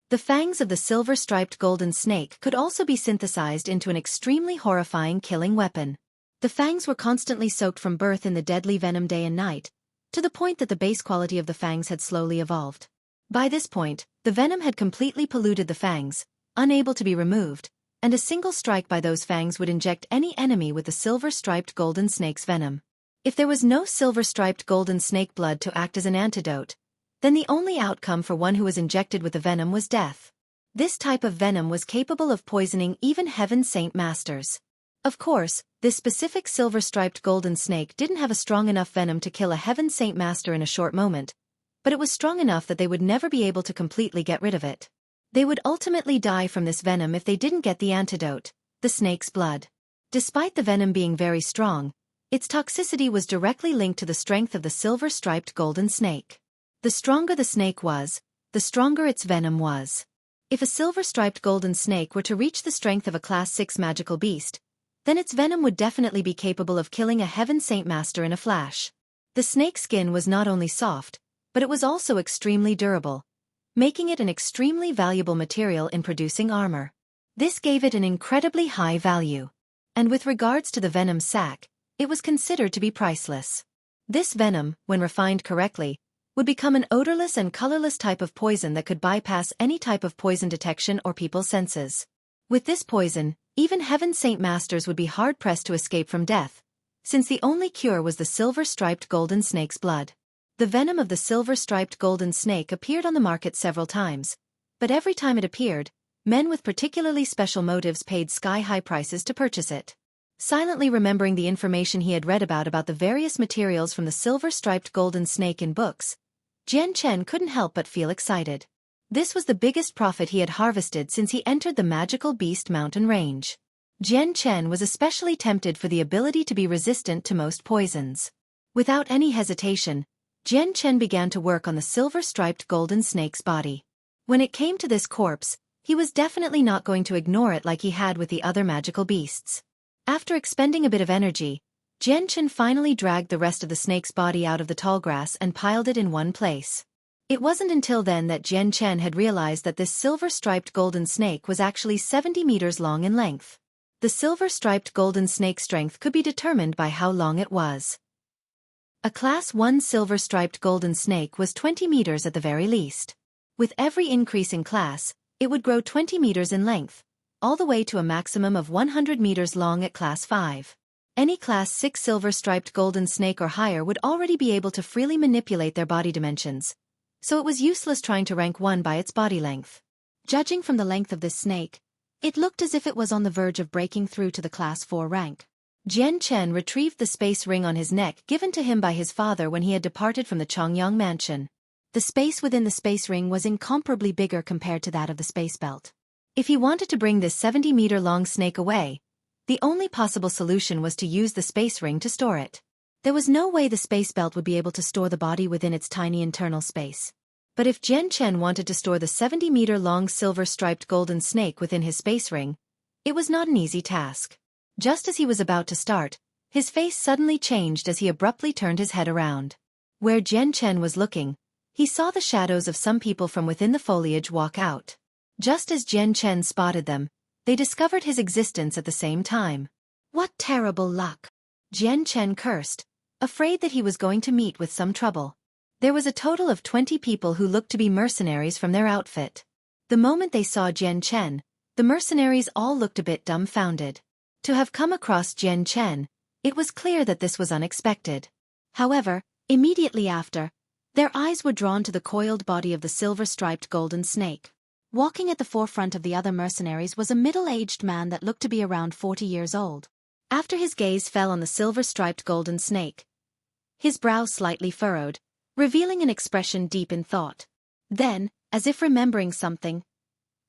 The fangs of the silver-striped golden snake could also be synthesized into an extremely horrifying killing weapon. The fangs were constantly soaked from birth in the deadly venom day and night, to the point that the base quality of the fangs had slowly evolved. By this point, the venom had completely polluted the fangs, unable to be removed, and a single strike by those fangs would inject any enemy with the silver-striped golden snake's venom. If there was no silver-striped golden snake blood to act as an antidote, then the only outcome for one who was injected with the venom was death. This type of venom was capable of poisoning even Heaven's Saint Masters. Of course, this specific silver-striped golden snake didn't have a strong enough venom to kill a Heaven's Saint Master in a short moment, but it was strong enough that they would never be able to completely get rid of it. They would ultimately die from this venom if they didn't get the antidote, the snake's blood. Despite the venom being very strong, its toxicity was directly linked to the strength of the silver-striped golden snake. The stronger the snake was, the stronger its venom was. If a silver-striped golden snake were to reach the strength of a Class 6 magical beast, then its venom would definitely be capable of killing a Heaven's Saint Master in a flash. The snake's skin was not only soft, but it was also extremely durable, making it an extremely valuable material in producing armor. This gave it an incredibly high value. And with regards to the venom sac, it was considered to be priceless. This venom, when refined correctly, would become an odorless and colorless type of poison that could bypass any type of poison detection or people's senses. With this poison, even Heaven's Saint Masters would be hard-pressed to escape from death, since the only cure was the silver-striped golden snake's blood. The venom of the silver-striped golden snake appeared on the market several times, but every time it appeared, men with particularly special motives paid sky-high prices to purchase it. Silently remembering the information he had read about the various materials from the silver-striped golden snake in books, Jian Chen couldn't help but feel excited. This was the biggest profit he had harvested since he entered the magical beast mountain range. Jian Chen was especially tempted for the ability to be resistant to most poisons. Without any hesitation, Jian Chen began to work on the silver-striped golden snake's body. When it came to this corpse, he was definitely not going to ignore it like he had with the other magical beasts. After expending a bit of energy, Jian Chen finally dragged the rest of the snake's body out of the tall grass and piled it in one place. It wasn't until then that Jian Chen had realized that this silver-striped golden snake was actually 70 meters long in length. The silver-striped golden snake's strength could be determined by how long it was. A Class 1 silver-striped golden snake was 20 meters at the very least. With every increase in class, it would grow 20 meters in length, all the way to a maximum of 100 meters long at Class 5. Any Class 6 silver-striped golden snake or higher would already be able to freely manipulate their body dimensions, so it was useless trying to rank one by its body length. Judging from the length of this snake, it looked as if it was on the verge of breaking through to the Class 4 rank. Jian Chen retrieved the space ring on his neck given to him by his father when he had departed from the Chongyang mansion. The space within the space ring was incomparably bigger compared to that of the space belt. If he wanted to bring this 70-meter-long snake away, the only possible solution was to use the space ring to store it. There was no way the space belt would be able to store the body within its tiny internal space. But if Jian Chen wanted to store the 70-meter-long silver-striped golden snake within his space ring, it was not an easy task. Just as he was about to start, his face suddenly changed as he abruptly turned his head around. Where Jian Chen was looking, he saw the shadows of some people from within the foliage walk out. Just as Jian Chen spotted them, they discovered his existence at the same time. What terrible luck! Jian Chen cursed, afraid that he was going to meet with some trouble. There was a total of 20 people who looked to be mercenaries from their outfit. The moment they saw Jian Chen, the mercenaries all looked a bit dumbfounded. To have come across Jian Chen, It was clear that this was unexpected. However, immediately after, their eyes were drawn to the coiled body of the silver-striped golden snake. Walking at the forefront of the other mercenaries was a middle-aged man that looked to be around 40 years old. After his gaze fell on the silver-striped golden snake, his brow slightly furrowed, revealing an expression deep in thought. Then, as if remembering something,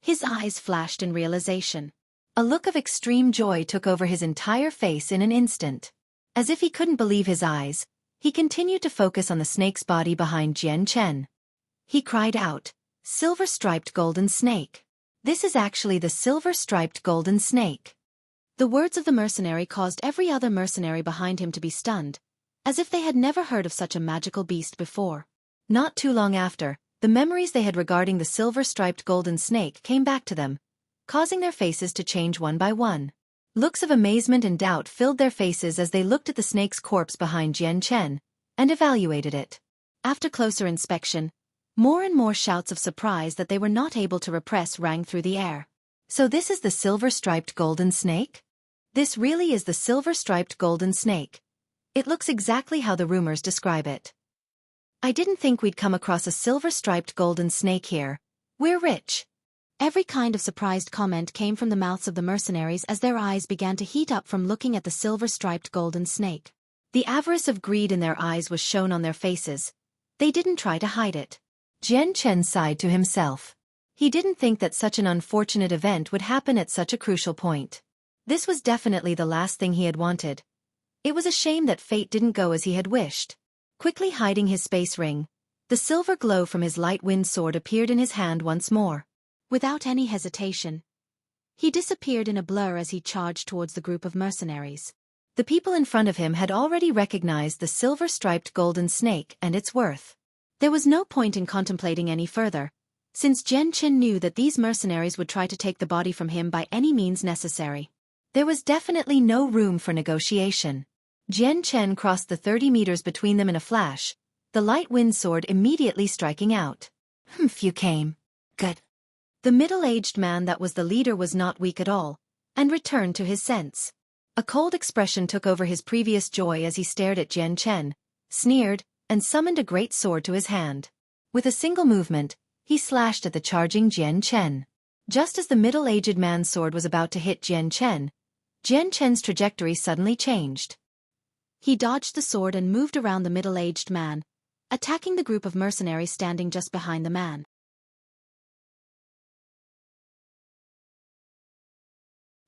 his eyes flashed in realization. A look of extreme joy took over his entire face in an instant. As if he couldn't believe his eyes, he continued to focus on the snake's body behind Jian Chen. He cried out, "Silver-striped golden snake. This is actually the silver-striped golden snake." The words of the mercenary caused every other mercenary behind him to be stunned, as if they had never heard of such a magical beast before. Not too long after, the memories they had regarding the silver-striped golden snake came back to them, causing their faces to change one by one. Looks of amazement and doubt filled their faces as they looked at the snake's corpse behind Jian Chen and evaluated it. After closer inspection, more and more shouts of surprise that they were not able to repress rang through the air. So this is the silver-striped golden snake? This really is the silver-striped golden snake. It looks exactly how the rumors describe it. I didn't think we'd come across a silver-striped golden snake here. We're rich. Every kind of surprised comment came from the mouths of the mercenaries as their eyes began to heat up from looking at the silver-striped golden snake. The avarice of greed in their eyes was shown on their faces. They didn't try to hide it. Jian Chen sighed to himself. He didn't think that such an unfortunate event would happen at such a crucial point. This was definitely the last thing he had wanted. It was a shame that fate didn't go as he had wished. Quickly hiding his space ring, the silver glow from his light wind sword appeared in his hand once more. Without any hesitation, he disappeared in a blur as he charged towards the group of mercenaries. The people in front of him had already recognized the silver-striped golden snake and its worth. There was no point in contemplating any further, since Jian Chen knew that these mercenaries would try to take the body from him by any means necessary. There was definitely no room for negotiation. Jian Chen crossed the 30 meters between them in a flash, the light wind sword immediately striking out. You came. Good. The middle-aged man that was the leader was not weak at all, and returned to his sense. A cold expression took over his previous joy as he stared at Jian Chen, sneered, and summoned a great sword to his hand. With a single movement, he slashed at the charging Jian Chen. Just as the middle-aged man's sword was about to hit Jian Chen's trajectory suddenly changed. He dodged the sword and moved around the middle-aged man, attacking the group of mercenaries standing just behind the man.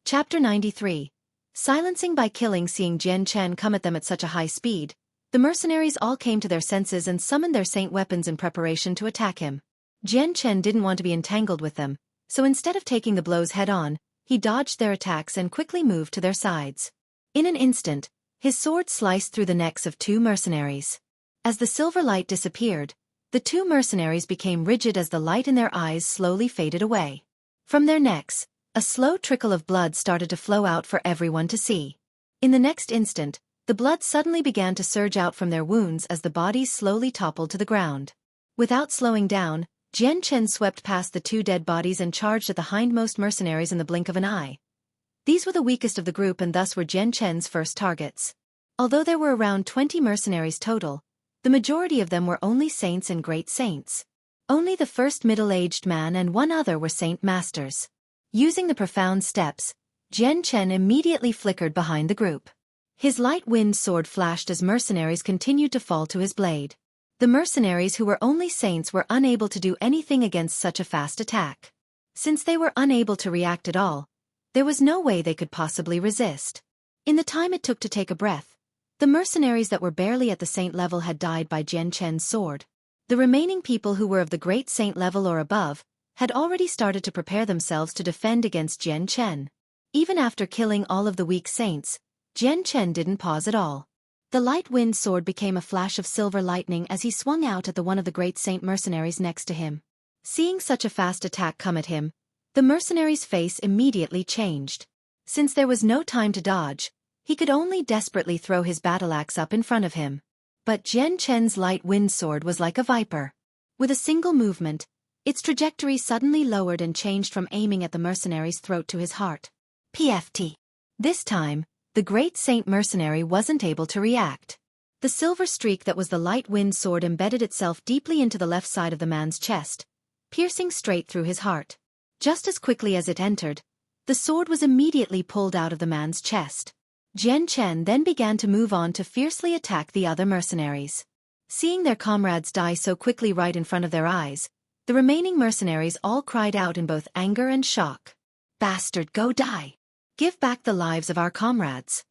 Chapter 93. Silencing by killing. Seeing Jian Chen come at them at such a high speed, the mercenaries all came to their senses and summoned their saint weapons in preparation to attack him. Jian Chen didn't want to be entangled with them, so instead of taking the blows head-on, he dodged their attacks and quickly moved to their sides. In an instant, his sword sliced through the necks of two mercenaries. As the silver light disappeared, the two mercenaries became rigid as the light in their eyes slowly faded away. From their necks, a slow trickle of blood started to flow out for everyone to see. In the next instant, the blood suddenly began to surge out from their wounds as the bodies slowly toppled to the ground. Without slowing down, Jian Chen swept past the two dead bodies and charged at the hindmost mercenaries in the blink of an eye. These were the weakest of the group and thus were Jian Chen's first targets. Although there were around 20 mercenaries total, the majority of them were only saints and great saints. Only the first middle-aged man and one other were saint masters. Using the profound steps, Jian Chen immediately flickered behind the group. His light wind sword flashed as mercenaries continued to fall to his blade. The mercenaries who were only saints were unable to do anything against such a fast attack. Since they were unable to react at all, there was no way they could possibly resist. In the time it took to take a breath, the mercenaries that were barely at the saint level had died by Jian Chen's sword. The remaining people who were of the great saint level or above had already started to prepare themselves to defend against Jian Chen. Even after killing all of the weak saints, Jian Chen didn't pause at all. The light wind sword became a flash of silver lightning as he swung out at the one of the great saint mercenaries next to him. Seeing such a fast attack come at him, the mercenary's face immediately changed. Since there was no time to dodge, he could only desperately throw his battle axe up in front of him. But Jian Chen's light wind sword was like a viper. With a single movement, its trajectory suddenly lowered and changed from aiming at the mercenary's throat to his heart. PFT. This time, the great saint mercenary wasn't able to react. The silver streak that was the light wind sword embedded itself deeply into the left side of the man's chest, piercing straight through his heart. Just as quickly as it entered, the sword was immediately pulled out of the man's chest. Jian Chen then began to move on to fiercely attack the other mercenaries. Seeing their comrades die so quickly right in front of their eyes, the remaining mercenaries all cried out in both anger and shock. "Bastard, go die! Give back the lives of our comrades!"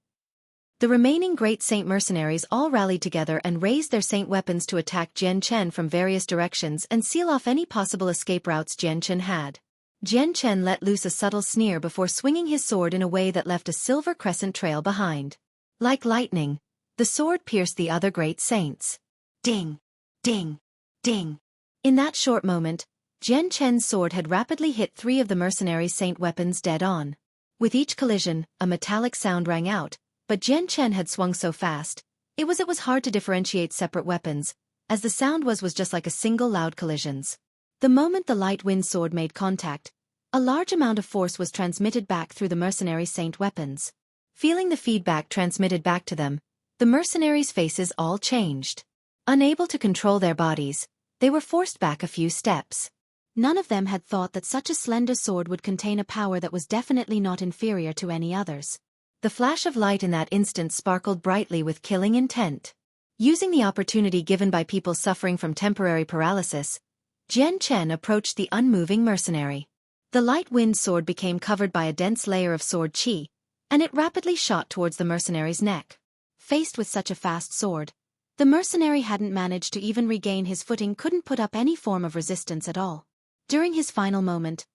The remaining great saint mercenaries all rallied together and raised their saint weapons to attack Jian Chen from various directions and seal off any possible escape routes Jian Chen had. Jian Chen let loose a subtle sneer before swinging his sword in a way that left a silver crescent trail behind. Like lightning, the sword pierced the other great saints. Ding! Ding! Ding! In that short moment, Jian Chen's sword had rapidly hit 3 of the mercenaries' saint weapons dead on. With each collision, a metallic sound rang out, but Jian Chen had swung so fast, it was hard to differentiate separate weapons, as the sound was just like a single loud collisions. The moment the light wind sword made contact, a large amount of force was transmitted back through the mercenary saint weapons. Feeling the feedback transmitted back to them, the mercenaries' faces all changed. Unable to control their bodies, they were forced back a few steps. None of them had thought that such a slender sword would contain a power that was definitely not inferior to any others. The flash of light in that instant sparkled brightly with killing intent. Using the opportunity given by people suffering from temporary paralysis, Jian Chen approached the unmoving mercenary. The light wind sword became covered by a dense layer of sword qi, and it rapidly shot towards the mercenary's neck. Faced with such a fast sword, the mercenary hadn't managed to even regain his footing, couldn't put up any form of resistance at all. During his final moment,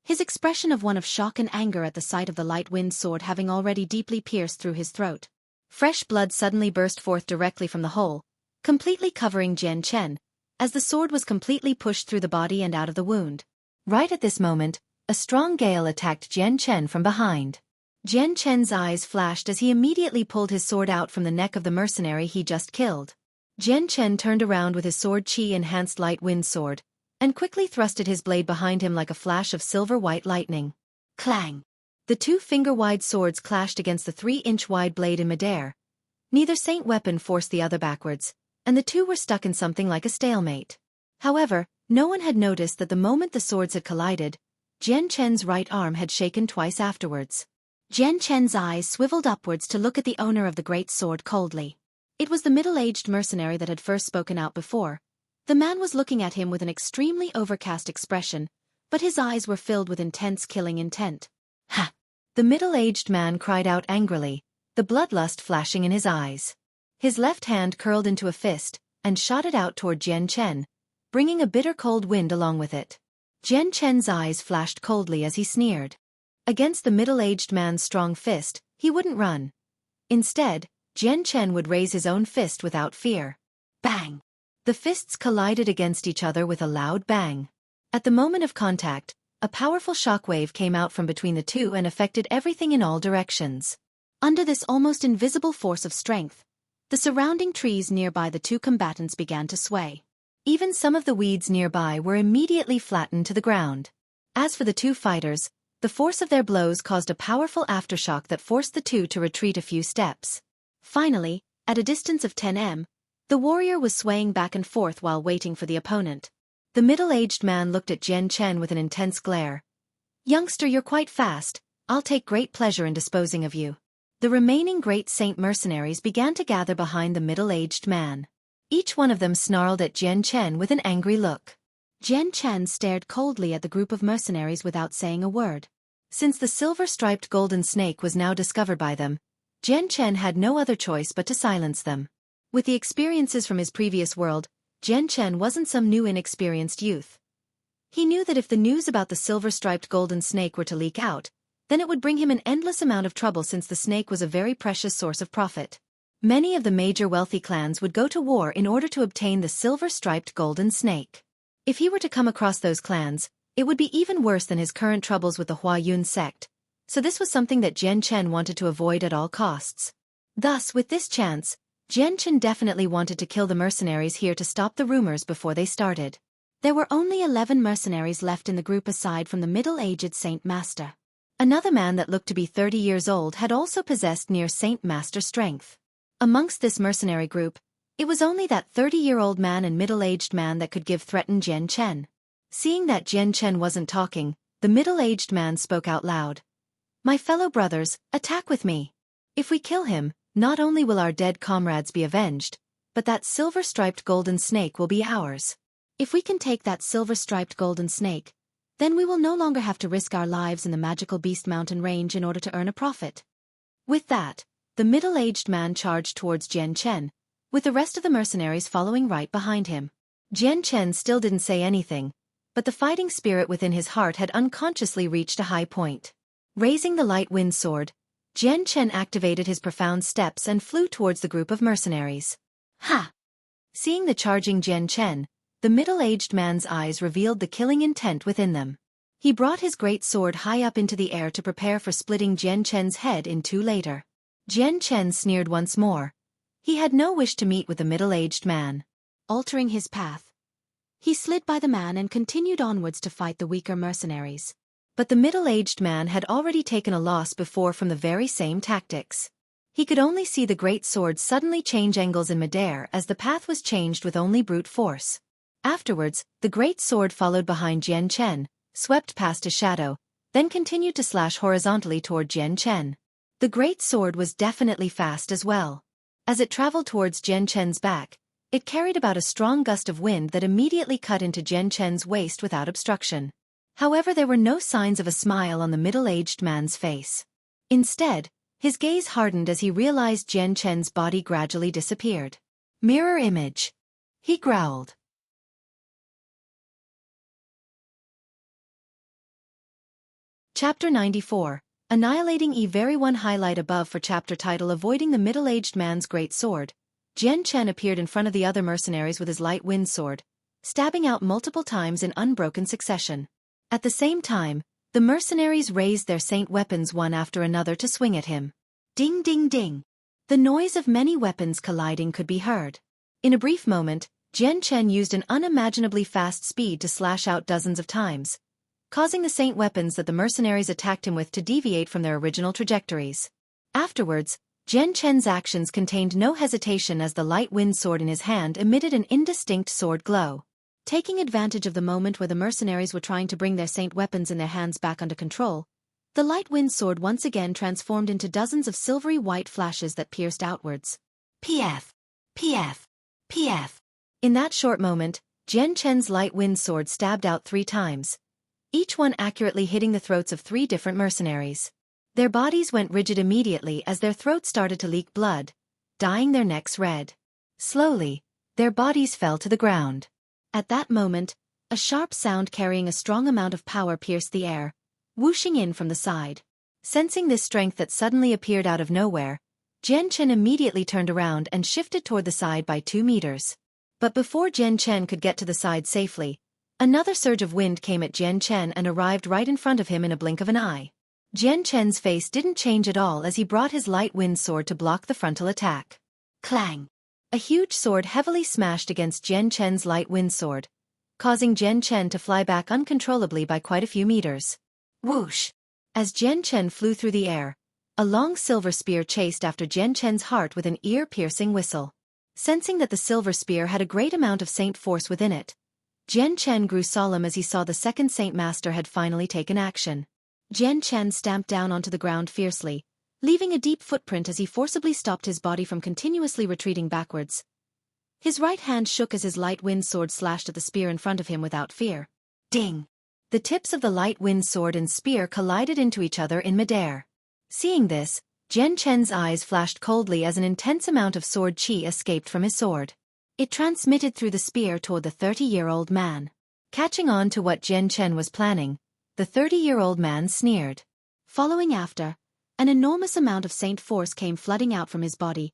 his expression of one of shock and anger at the sight of the light wind sword having already deeply pierced through his throat. Fresh blood suddenly burst forth directly from the hole, completely covering Jian Chen, as the sword was completely pushed through the body and out of the wound. Right at this moment, a strong gale attacked Jian Chen from behind. Jian Chen's eyes flashed as he immediately pulled his sword out from the neck of the mercenary he just killed. Jian Chen turned around with his sword qi-enhanced light wind sword, and quickly thrusted his blade behind him like a flash of silver-white lightning. Clang! The 2 finger-wide swords clashed against the 3-inch-wide blade in midair. Neither saint weapon forced the other backwards, and the 2 were stuck in something like a stalemate. However, no one had noticed that the moment the swords had collided, Jian Chen's right arm had shaken twice afterwards. Jian Chen's eyes swiveled upwards to look at the owner of the great sword coldly. It was the middle-aged mercenary that had first spoken out before. The man was looking at him with an extremely overcast expression, but his eyes were filled with intense killing intent. Ha! The middle-aged man cried out angrily, the bloodlust flashing in his eyes. His left hand curled into a fist, and shot it out toward Jian Chen, bringing a bitter cold wind along with it. Jian Chen's eyes flashed coldly as he sneered. Against the middle-aged man's strong fist, he wouldn't run. Instead, Jian Chen would raise his own fist without fear. Bang! The fists collided against each other with a loud bang. At the moment of contact, a powerful shockwave came out from between the 2 and affected everything in all directions. Under this almost invisible force of strength, the surrounding trees nearby the 2 combatants began to sway. Even some of the weeds nearby were immediately flattened to the ground. As for the 2 fighters, the force of their blows caused a powerful aftershock that forced the 2 to retreat a few steps. Finally, at a distance of 10 m, the warrior was swaying back and forth while waiting for the opponent. The middle-aged man looked at Jian Chen with an intense glare. "Youngster, you're quite fast. I'll take great pleasure in disposing of you." The remaining great saint mercenaries began to gather behind the middle-aged man. Each one of them snarled at Jian Chen with an angry look. Jian Chen stared coldly at the group of mercenaries without saying a word. Since the silver-striped golden snake was now discovered by them, Jian Chen had no other choice but to silence them. With the experiences from his previous world, Jian Chen wasn't some new inexperienced youth. He knew that if the news about the silver-striped golden snake were to leak out, then it would bring him an endless amount of trouble since the snake was a very precious source of profit. Many of the major wealthy clans would go to war in order to obtain the silver-striped golden snake. If he were to come across those clans, it would be even worse than his current troubles with the Huayun sect, so this was something that Jian Chen wanted to avoid at all costs. Thus, with this chance, Jian Chen definitely wanted to kill the mercenaries here to stop the rumors before they started. There were only 11 mercenaries left in the group aside from the middle-aged Saint Master. Another man that looked to be 30 years old had also possessed near Saint Master strength. Amongst this mercenary group, it was only that 30-year-old man and middle-aged man that could give threatened Jian Chen. Seeing that Jian Chen wasn't talking, the middle-aged man spoke out loud. "My fellow brothers, attack with me. If we kill him, not only will our dead comrades be avenged, but that silver-striped golden snake will be ours. If we can take that silver-striped golden snake, then we will no longer have to risk our lives in the magical Beast Mountain range in order to earn a profit." With that, the middle-aged man charged towards Jian Chen, with the rest of the mercenaries following right behind him. Jian Chen still didn't say anything, but the fighting spirit within his heart had unconsciously reached a high point. Raising the light wind sword, Jian Chen activated his profound steps and flew towards the group of mercenaries. Ha! Seeing the charging Jian Chen, the middle-aged man's eyes revealed the killing intent within them. He brought his great sword high up into the air to prepare for splitting Jian Chen's head in two later. Jian Chen sneered once more. He had no wish to meet with the middle-aged man. Altering his path, he slid by the man and continued onwards to fight the weaker mercenaries. But the middle-aged man had already taken a loss before from the very same tactics. He could only see the great sword suddenly change angles in midair as the path was changed with only brute force. Afterwards, the great sword followed behind Jian Chen, swept past his shadow, then continued to slash horizontally toward Jian Chen. The great sword was definitely fast as well. As it traveled towards Jian Chen's back, it carried about a strong gust of wind that immediately cut into Jian Chen's waist without obstruction. However, there were no signs of a smile on the middle-aged man's face. Instead, his gaze hardened as he realized Jian Chen's body gradually disappeared. "Mirror image," he growled. Chapter 94, Annihilating Very one highlight above for chapter title Avoiding the Middle-Aged Man's Great Sword. Jian Chen appeared in front of the other mercenaries with his light wind sword, stabbing out multiple times in unbroken succession. At the same time, the mercenaries raised their saint weapons one after another to swing at him. Ding ding ding. The noise of many weapons colliding could be heard. In a brief moment, Jian Chen used an unimaginably fast speed to slash out dozens of times, causing the saint weapons that the mercenaries attacked him with to deviate from their original trajectories. Afterwards, Jian Chen's actions contained no hesitation as the light wind sword in his hand emitted an indistinct sword glow. Taking advantage of the moment where the mercenaries were trying to bring their saint weapons in their hands back under control, the light wind sword once again transformed into dozens of silvery white flashes that pierced outwards. PF! PF! PF! In that short moment, Jian Chen's light wind sword stabbed out 3 times, each one accurately hitting the throats of 3 different mercenaries. Their bodies went rigid immediately as their throats started to leak blood, dyeing their necks red. Slowly, their bodies fell to the ground. At that moment, a sharp sound carrying a strong amount of power pierced the air, whooshing in from the side. Sensing this strength that suddenly appeared out of nowhere, Jian Chen immediately turned around and shifted toward the side by 2 meters. But before Jian Chen could get to the side safely, another surge of wind came at Jian Chen and arrived right in front of him in a blink of an eye. Jian Chen's face didn't change at all as he brought his light wind sword to block the frontal attack. Clang! A huge sword heavily smashed against Jian Chen's light wind sword, causing Jian Chen to fly back uncontrollably by quite a few meters. Whoosh! As Jian Chen flew through the air, a long silver spear chased after Jian Chen's heart with an ear-piercing whistle. Sensing that the silver spear had a great amount of saint force within it, Jian Chen grew solemn as he saw the second Saint Master had finally taken action. Jian Chen stamped down onto the ground fiercely, leaving a deep footprint as he forcibly stopped his body from continuously retreating backwards. His right hand shook as his light wind sword slashed at the spear in front of him without fear. Ding! The tips of the light wind sword and spear collided into each other in midair. Seeing this, Jian Chen's eyes flashed coldly as an intense amount of sword qi escaped from his sword. It transmitted through the spear toward the 30-year-old man. Catching on to what Jian Chen was planning, the 30-year-old man sneered. Following after, an enormous amount of saint force came flooding out from his body,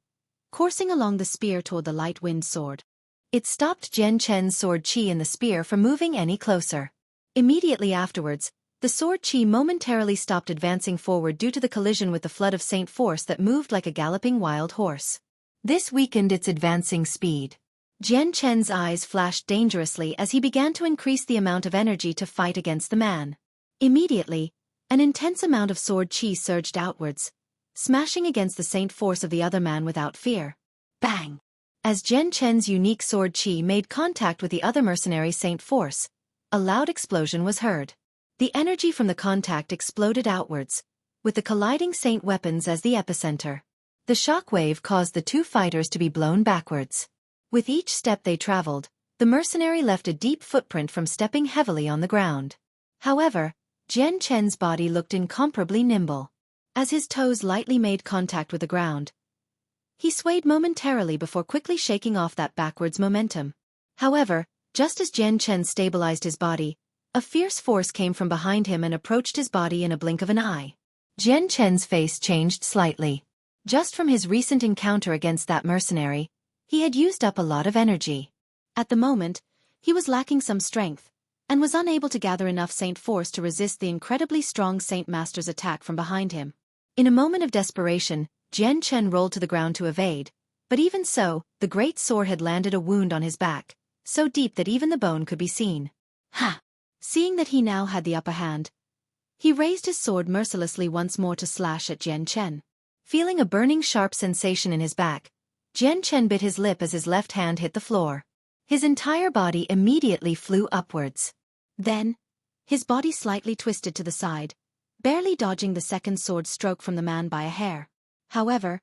coursing along the spear toward the light wind sword. It stopped Jian Chen's sword qi in the spear from moving any closer. Immediately afterwards, the sword qi momentarily stopped advancing forward due to the collision with the flood of saint force that moved like a galloping wild horse. This weakened its advancing speed. Jian Chen's eyes flashed dangerously as he began to increase the amount of energy to fight against the man. Immediately, An intense amount of sword chi surged outwards, smashing against the saint force of the other man without fear. Bang! As Jian Chen's unique sword chi made contact with the other mercenary saint force, a loud explosion was heard. The energy from the contact exploded outwards, with the colliding saint weapons as the epicenter. The shockwave caused the two fighters to be blown backwards. With each step they traveled, the mercenary left a deep footprint from stepping heavily on the ground. However, Jian Chen's body looked incomparably nimble. As his toes lightly made contact with the ground, he swayed momentarily before quickly shaking off that backwards momentum. However, just as Jian Chen stabilized his body, a fierce force came from behind him and approached his body in a blink of an eye. Jian Chen's face changed slightly. Just from his recent encounter against that mercenary, he had used up a lot of energy. At the moment, he was lacking some strength, and was unable to gather enough saint force to resist the incredibly strong Saint Master's attack from behind him. In a moment of desperation, Jian Chen rolled to the ground to evade, but even so, the great sword had landed a wound on his back, so deep that even the bone could be seen. Ha! Seeing that he now had the upper hand, he raised his sword mercilessly once more to slash at Jian Chen. Feeling a burning sharp sensation in his back, Jian Chen bit his lip as his left hand hit the floor. His entire body immediately flew upwards. Then, his body slightly twisted to the side, barely dodging the second sword stroke from the man by a hair. However,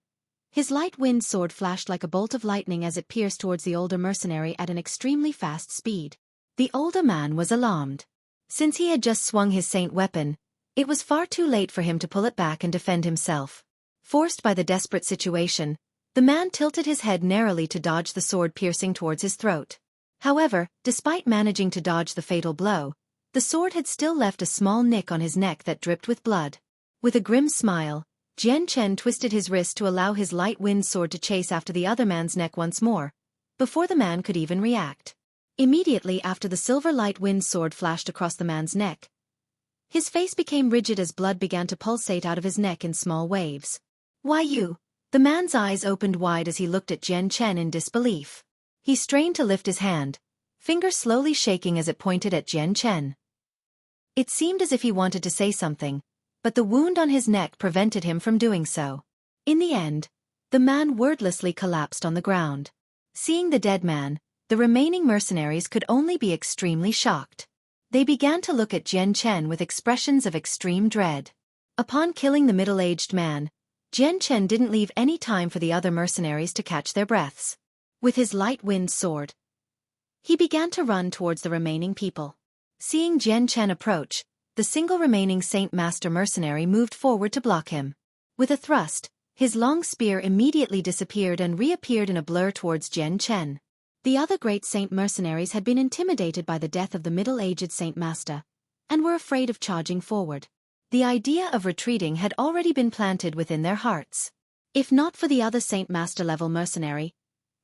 his light-wind sword flashed like a bolt of lightning as it pierced towards the older mercenary at an extremely fast speed. The older man was alarmed. Since he had just swung his saint weapon, it was far too late for him to pull it back and defend himself. Forced by the desperate situation, the man tilted his head narrowly to dodge the sword piercing towards his throat. However, despite managing to dodge the fatal blow, the sword had still left a small nick on his neck that dripped with blood. With a grim smile, Jian Chen twisted his wrist to allow his light-wind sword to chase after the other man's neck once more, before the man could even react. Immediately after the silver light-wind sword flashed across the man's neck, his face became rigid as blood began to pulsate out of his neck in small waves. "Why you?" The man's eyes opened wide as he looked at Jian Chen in disbelief. He strained to lift his hand, fingers slowly shaking as it pointed at Jian Chen. It seemed as if he wanted to say something, but the wound on his neck prevented him from doing so. In the end, the man wordlessly collapsed on the ground. Seeing the dead man, the remaining mercenaries could only be extremely shocked. They began to look at Jian Chen with expressions of extreme dread. Upon killing the middle-aged man, Jian Chen didn't leave any time for the other mercenaries to catch their breaths. With his light-wind sword, he began to run towards the remaining people. Seeing Jian Chen approach, the single remaining Saint Master mercenary moved forward to block him. With a thrust, his long spear immediately disappeared and reappeared in a blur towards Jian Chen. The other great Saint mercenaries had been intimidated by the death of the middle-aged Saint Master, and were afraid of charging forward. The idea of retreating had already been planted within their hearts. If not for the other Saint Master-level mercenary,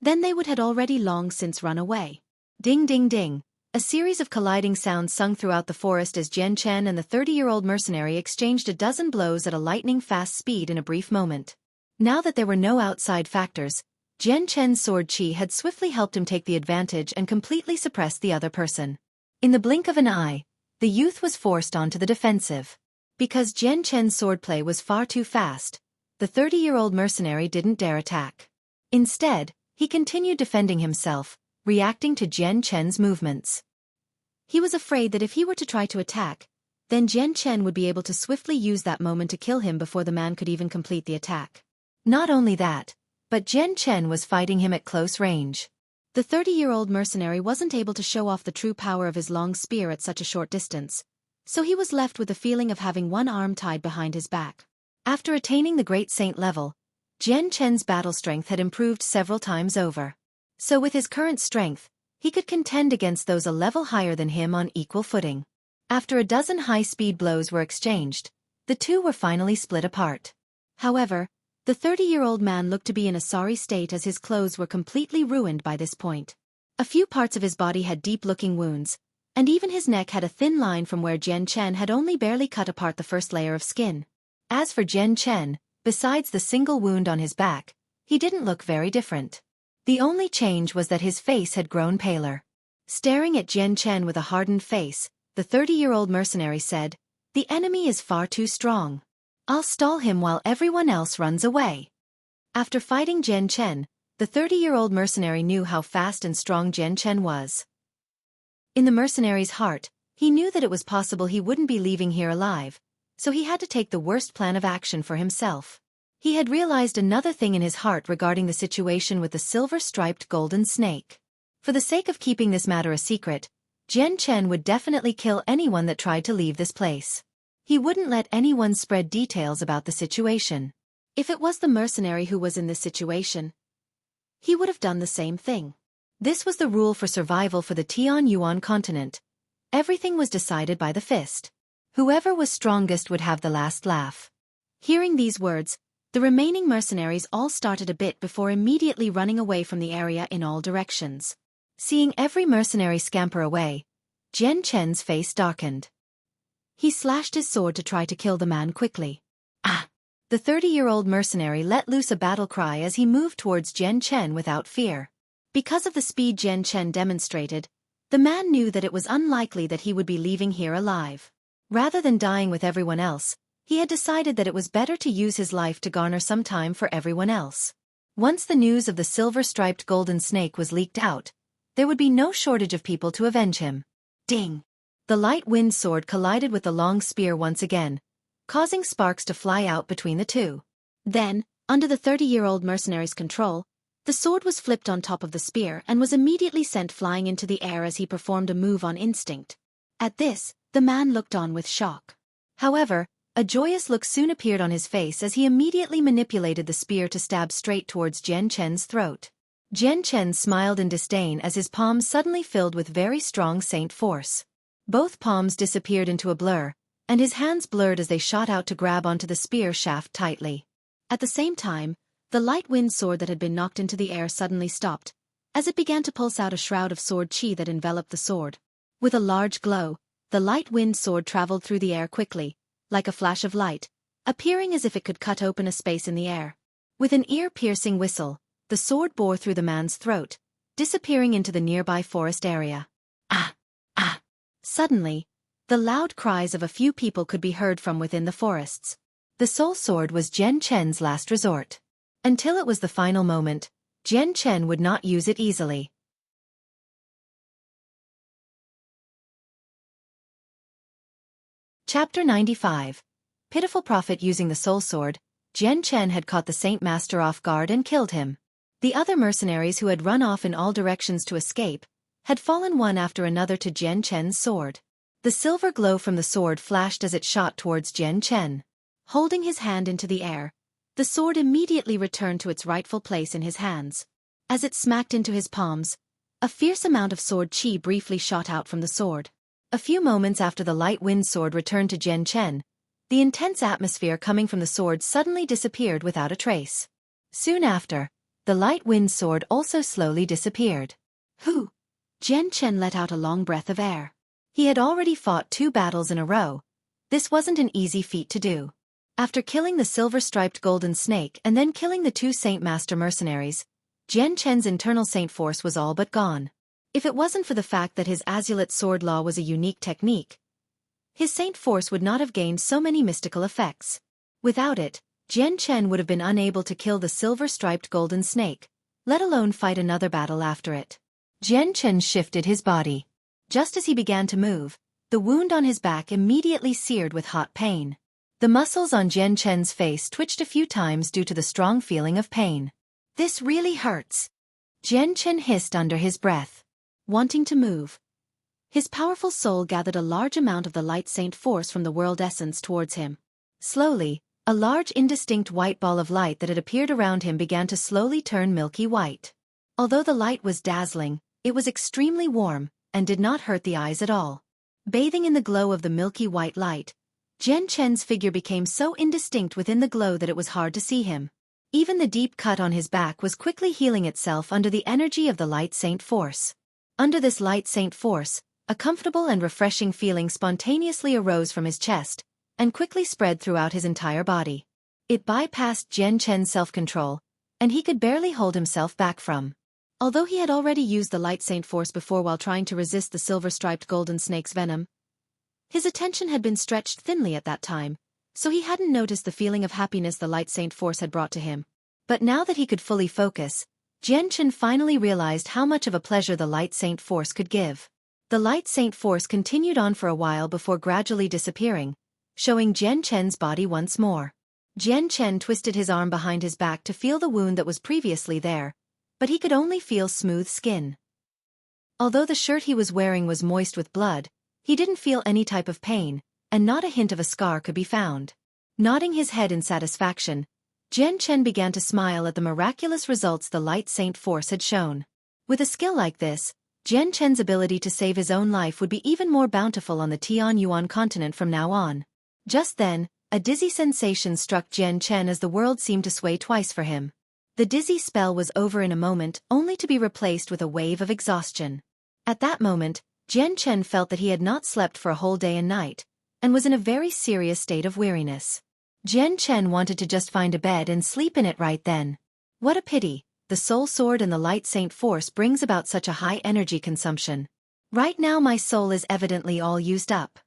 then they would had already long since run away. Ding ding ding. A series of colliding sounds sung throughout the forest as Jian Chen and the 30-year-old mercenary exchanged a dozen blows at a lightning-fast speed in a brief moment. Now that there were no outside factors, Jian Chen's sword chi had swiftly helped him take the advantage and completely suppress the other person. In the blink of an eye, the youth was forced onto the defensive. Because Jian Chen's swordplay was far too fast, the 30-year-old mercenary didn't dare attack. Instead, he continued defending himself, reacting to Jian Chen's movements. He was afraid that if he were to try to attack, then Jian Chen would be able to swiftly use that moment to kill him before the man could even complete the attack. Not only that, but Jian Chen was fighting him at close range. The 30-year-old mercenary wasn't able to show off the true power of his long spear at such a short distance, so he was left with the feeling of having one arm tied behind his back. After attaining the Great Saint level, Jian Chen's battle strength had improved several times over. So with his current strength, he could contend against those a level higher than him on equal footing. After a dozen high-speed blows were exchanged, the two were finally split apart. However, the 30-year-old man looked to be in a sorry state as his clothes were completely ruined by this point. A few parts of his body had deep-looking wounds, and even his neck had a thin line from where Jian Chen had only barely cut apart the first layer of skin. As for Jian Chen, besides the single wound on his back, he didn't look very different. The only change was that his face had grown paler. Staring at Jian Chen with a hardened face, the 30-year-old mercenary said, The enemy is far too strong. I'll stall him while everyone else runs away. After fighting Jian Chen, the 30-year-old mercenary knew how fast and strong Jian Chen was. In the mercenary's heart, he knew that it was possible he wouldn't be leaving here alive, so he had to take the worst plan of action for himself. He had realized another thing in his heart regarding the situation with the silver-striped golden snake. For the sake of keeping this matter a secret, Jian Chen would definitely kill anyone that tried to leave this place. He wouldn't let anyone spread details about the situation. If it was the mercenary who was in this situation, he would have done the same thing. This was the rule for survival for the Tianyuan continent. Everything was decided by the fist. Whoever was strongest would have the last laugh. Hearing these words, the remaining mercenaries all started a bit before immediately running away from the area in all directions. Seeing every mercenary scamper away, Jian Chen's face darkened. He slashed his sword to try to kill the man quickly. Ah! The 30-year-old mercenary let loose a battle cry as he moved towards Jian Chen without fear. Because of the speed Jian Chen demonstrated, the man knew that it was unlikely that he would be leaving here alive. Rather than dying with everyone else, he had decided that it was better to use his life to garner some time for everyone else. Once the news of the silver-striped golden snake was leaked out, there would be no shortage of people to avenge him. Ding! The light wind sword collided with the long spear once again, causing sparks to fly out between the two. Then, under the 30-year-old mercenary's control, the sword was flipped on top of the spear and was immediately sent flying into the air as he performed a move on instinct. At this, the man looked on with shock. However, a joyous look soon appeared on his face as he immediately manipulated the spear to stab straight towards Jian Chen's throat. Jian Chen smiled in disdain as his palms suddenly filled with very strong saint force. Both palms disappeared into a blur, and his hands blurred as they shot out to grab onto the spear shaft tightly. At the same time, the light wind sword that had been knocked into the air suddenly stopped, as it began to pulse out a shroud of sword chi that enveloped the sword. With a large glow, the light wind sword traveled through the air quickly, like a flash of light, appearing as if it could cut open a space in the air. With an ear-piercing whistle, the sword bore through the man's throat, disappearing into the nearby forest area. Ah! Ah! Suddenly, the loud cries of a few people could be heard from within the forests. The soul sword was Jian Chen's last resort. Until it was the final moment, Jian Chen would not use it easily. Chapter 95. Pitiful Prophet. Using the soul sword, Jian Chen had caught the Saint Master off guard and killed him. The other mercenaries who had run off in all directions to escape had fallen one after another to Jian Chen's sword. The silver glow from the sword flashed as it shot towards Jian Chen. Holding his hand into the air, the sword immediately returned to its rightful place in his hands. As it smacked into his palms, a fierce amount of sword chi briefly shot out from the sword. A few moments after the light wind sword returned to Jian Chen, the intense atmosphere coming from the sword suddenly disappeared without a trace. Soon after, the light wind sword also slowly disappeared. Whew! Jian Chen let out a long breath of air. He had already fought 2 battles in a row. This wasn't an easy feat to do. After killing the silver-striped golden snake and then killing the 2 Saint Master mercenaries, Jian Chen's internal saint force was all but gone. If it wasn't for the fact that his azulate sword law was a unique technique, his saint force would not have gained so many mystical effects. Without it, Jian Chen would have been unable to kill the silver-striped golden snake, let alone fight another battle after it. Jian Chen shifted his body. Just as he began to move, the wound on his back immediately seared with hot pain. The muscles on Jian Chen's face twitched a few times due to the strong feeling of pain. This really hurts. Jian Chen hissed under his breath. Wanting to move, his powerful soul gathered a large amount of the light saint force from the world essence towards him. Slowly, a large indistinct white ball of light that had appeared around him began to slowly turn milky white. Although the light was dazzling, it was extremely warm, and did not hurt the eyes at all. Bathing in the glow of the milky white light, Jian Chen's figure became so indistinct within the glow that it was hard to see him. Even the deep cut on his back was quickly healing itself under the energy of the light saint force. Under this light saint force, a comfortable and refreshing feeling spontaneously arose from his chest, and quickly spread throughout his entire body. It bypassed Jian Chen's self-control, and he could barely hold himself back from. Although he had already used the light saint force before while trying to resist the silver-striped golden snake's venom, His attention had been stretched thinly at that time, so he hadn't noticed the feeling of happiness the Light Saint Force had brought to him. But now that he could fully focus, Jian Chen finally realized how much of a pleasure the Light Saint Force could give. The Light Saint Force continued on for a while before gradually disappearing, showing Jian Chen's body once more. Jian Chen twisted his arm behind his back to feel the wound that was previously there, but he could only feel smooth skin. Although the shirt he was wearing was moist with blood, he didn't feel any type of pain, and not a hint of a scar could be found. Nodding his head in satisfaction, Jian Chen began to smile at the miraculous results the Light Saint Force had shown. With a skill like this, Jian Chen's ability to save his own life would be even more bountiful on the Tianyuan continent from now on. Just then, a dizzy sensation struck Jian Chen as the world seemed to sway twice for him. The dizzy spell was over in a moment, only to be replaced with a wave of exhaustion. At that moment, Jian Chen felt that he had not slept for a whole day and night, and was in a very serious state of weariness. Jian Chen wanted to just find a bed and sleep in it right then. What a pity, the Soul Sword and the Light Saint Force brings about such a high energy consumption. Right now my soul is evidently all used up.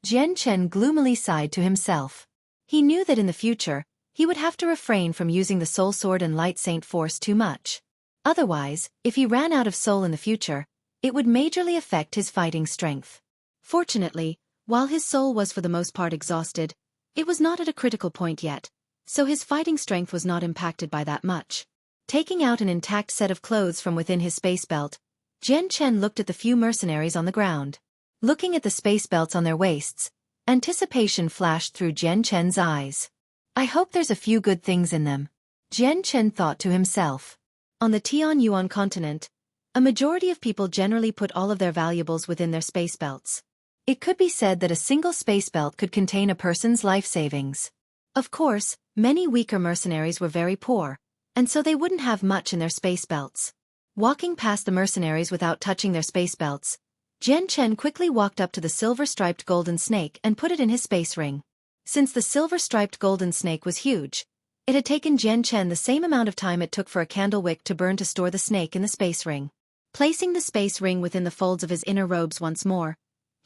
Jian Chen gloomily sighed to himself. He knew that in the future, he would have to refrain from using the Soul Sword and Light Saint Force too much. Otherwise, if he ran out of soul in the future, it would majorly affect his fighting strength. Fortunately, while his soul was for the most part exhausted, it was not at a critical point yet, so his fighting strength was not impacted by that much. Taking out an intact set of clothes from within his space belt, Jian Chen looked at the few mercenaries on the ground. Looking at the space belts on their waists, anticipation flashed through Jian Chen's eyes. I hope there's a few good things in them, Jian Chen thought to himself. On the Tianyuan continent, a majority of people generally put all of their valuables within their space belts. It could be said that a single space belt could contain a person's life savings. Of course, many weaker mercenaries were very poor, and so they wouldn't have much in their space belts. Walking past the mercenaries without touching their space belts, Jian Chen quickly walked up to the silver-striped golden snake and put it in his space ring. Since the silver-striped golden snake was huge, it had taken Jian Chen the same amount of time it took for a candle wick to burn to store the snake in the space ring. Placing the space ring within the folds of his inner robes once more,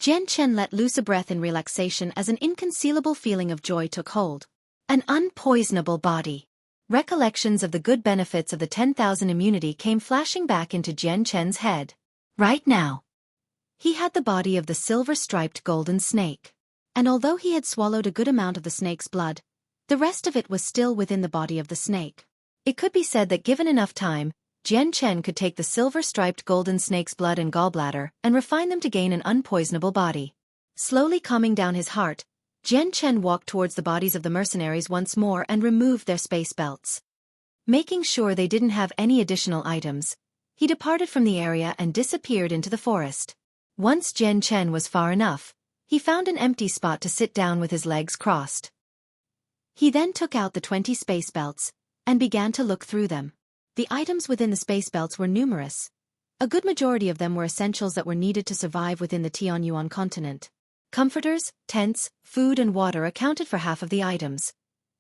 Jian Chen let loose a breath in relaxation as an inconcealable feeling of joy took hold. An unpoisonable body. Recollections of the good benefits of the 10,000 immunity came flashing back into Jian Chen's head. Right now, he had the body of the silver-striped golden snake. And although he had swallowed a good amount of the snake's blood, the rest of it was still within the body of the snake. It could be said that given enough time, Jian Chen could take the silver-striped golden snake's blood and gallbladder and refine them to gain an unpoisonable body. Slowly calming down his heart, Jian Chen walked towards the bodies of the mercenaries once more and removed their space belts. Making sure they didn't have any additional items, he departed from the area and disappeared into the forest. Once Jian Chen was far enough, he found an empty spot to sit down with his legs crossed. He then took out the 20 space belts and began to look through them. The items within the space belts were numerous. A good majority of them were essentials that were needed to survive within the Tianyuan continent. Comforters, tents, food and water accounted for half of the items,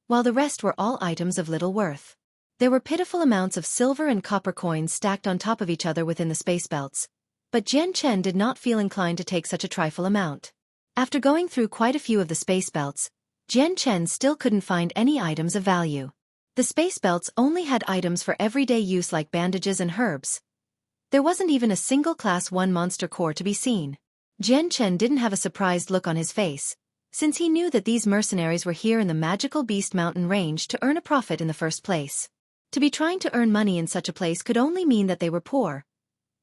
while the rest were all items of little worth. There were pitiful amounts of silver and copper coins stacked on top of each other within the space belts, but Jian Chen did not feel inclined to take such a trifle amount. After going through quite a few of the space belts, Jian Chen still couldn't find any items of value. The space belts only had items for everyday use like bandages and herbs. There wasn't even a single Class 1 monster core to be seen. Jian Chen didn't have a surprised look on his face, since he knew that these mercenaries were here in the magical Beast Mountain range to earn a profit in the first place. To be trying to earn money in such a place could only mean that they were poor.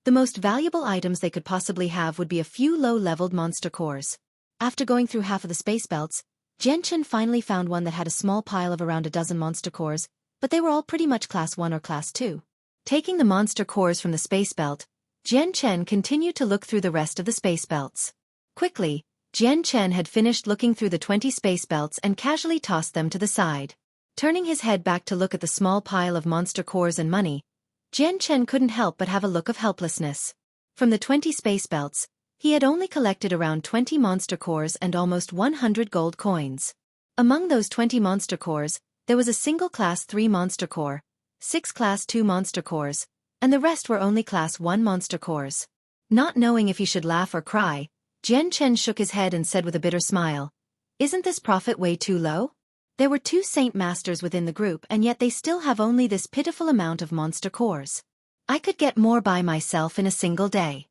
The most valuable items they could possibly have would be a few low-leveled monster cores. After going through half of the space belts, Jian Chen finally found one that had a small pile of around a dozen monster cores, but they were all pretty much Class 1 or Class 2. Taking the monster cores from the space belt, Jian Chen continued to look through the rest of the space belts. Quickly, Jian Chen had finished looking through the 20 space belts and casually tossed them to the side. Turning his head back to look at the small pile of monster cores and money, Jian Chen couldn't help but have a look of helplessness. From the 20 space belts, he had only collected around 20 monster cores and almost 100 gold coins. Among those 20 monster cores, there was a single Class 3 monster core, 6 Class 2 monster cores, and the rest were only Class 1 monster cores. Not knowing if he should laugh or cry, Jian Chen shook his head and said with a bitter smile, "Isn't this profit way too low? There were 2 Saint Masters within the group and yet they still have only this pitiful amount of monster cores. I could get more by myself in a single day."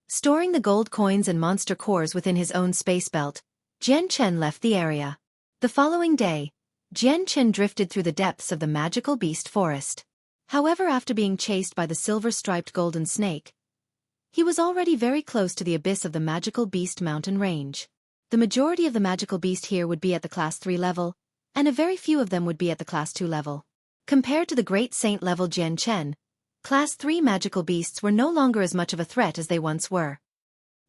Storing the gold coins and monster cores within his own space belt, Jian Chen left the area. The following day, Jian Chen drifted through the depths of the magical beast forest. However, after being chased by the silver-striped golden snake, he was already very close to the abyss of the magical beast mountain range. The majority of the magical beast here would be at the class 3 level, and a very few of them would be at the class 2 level. Compared to the great saint level Jian Chen, class 3 magical beasts were no longer as much of a threat as they once were.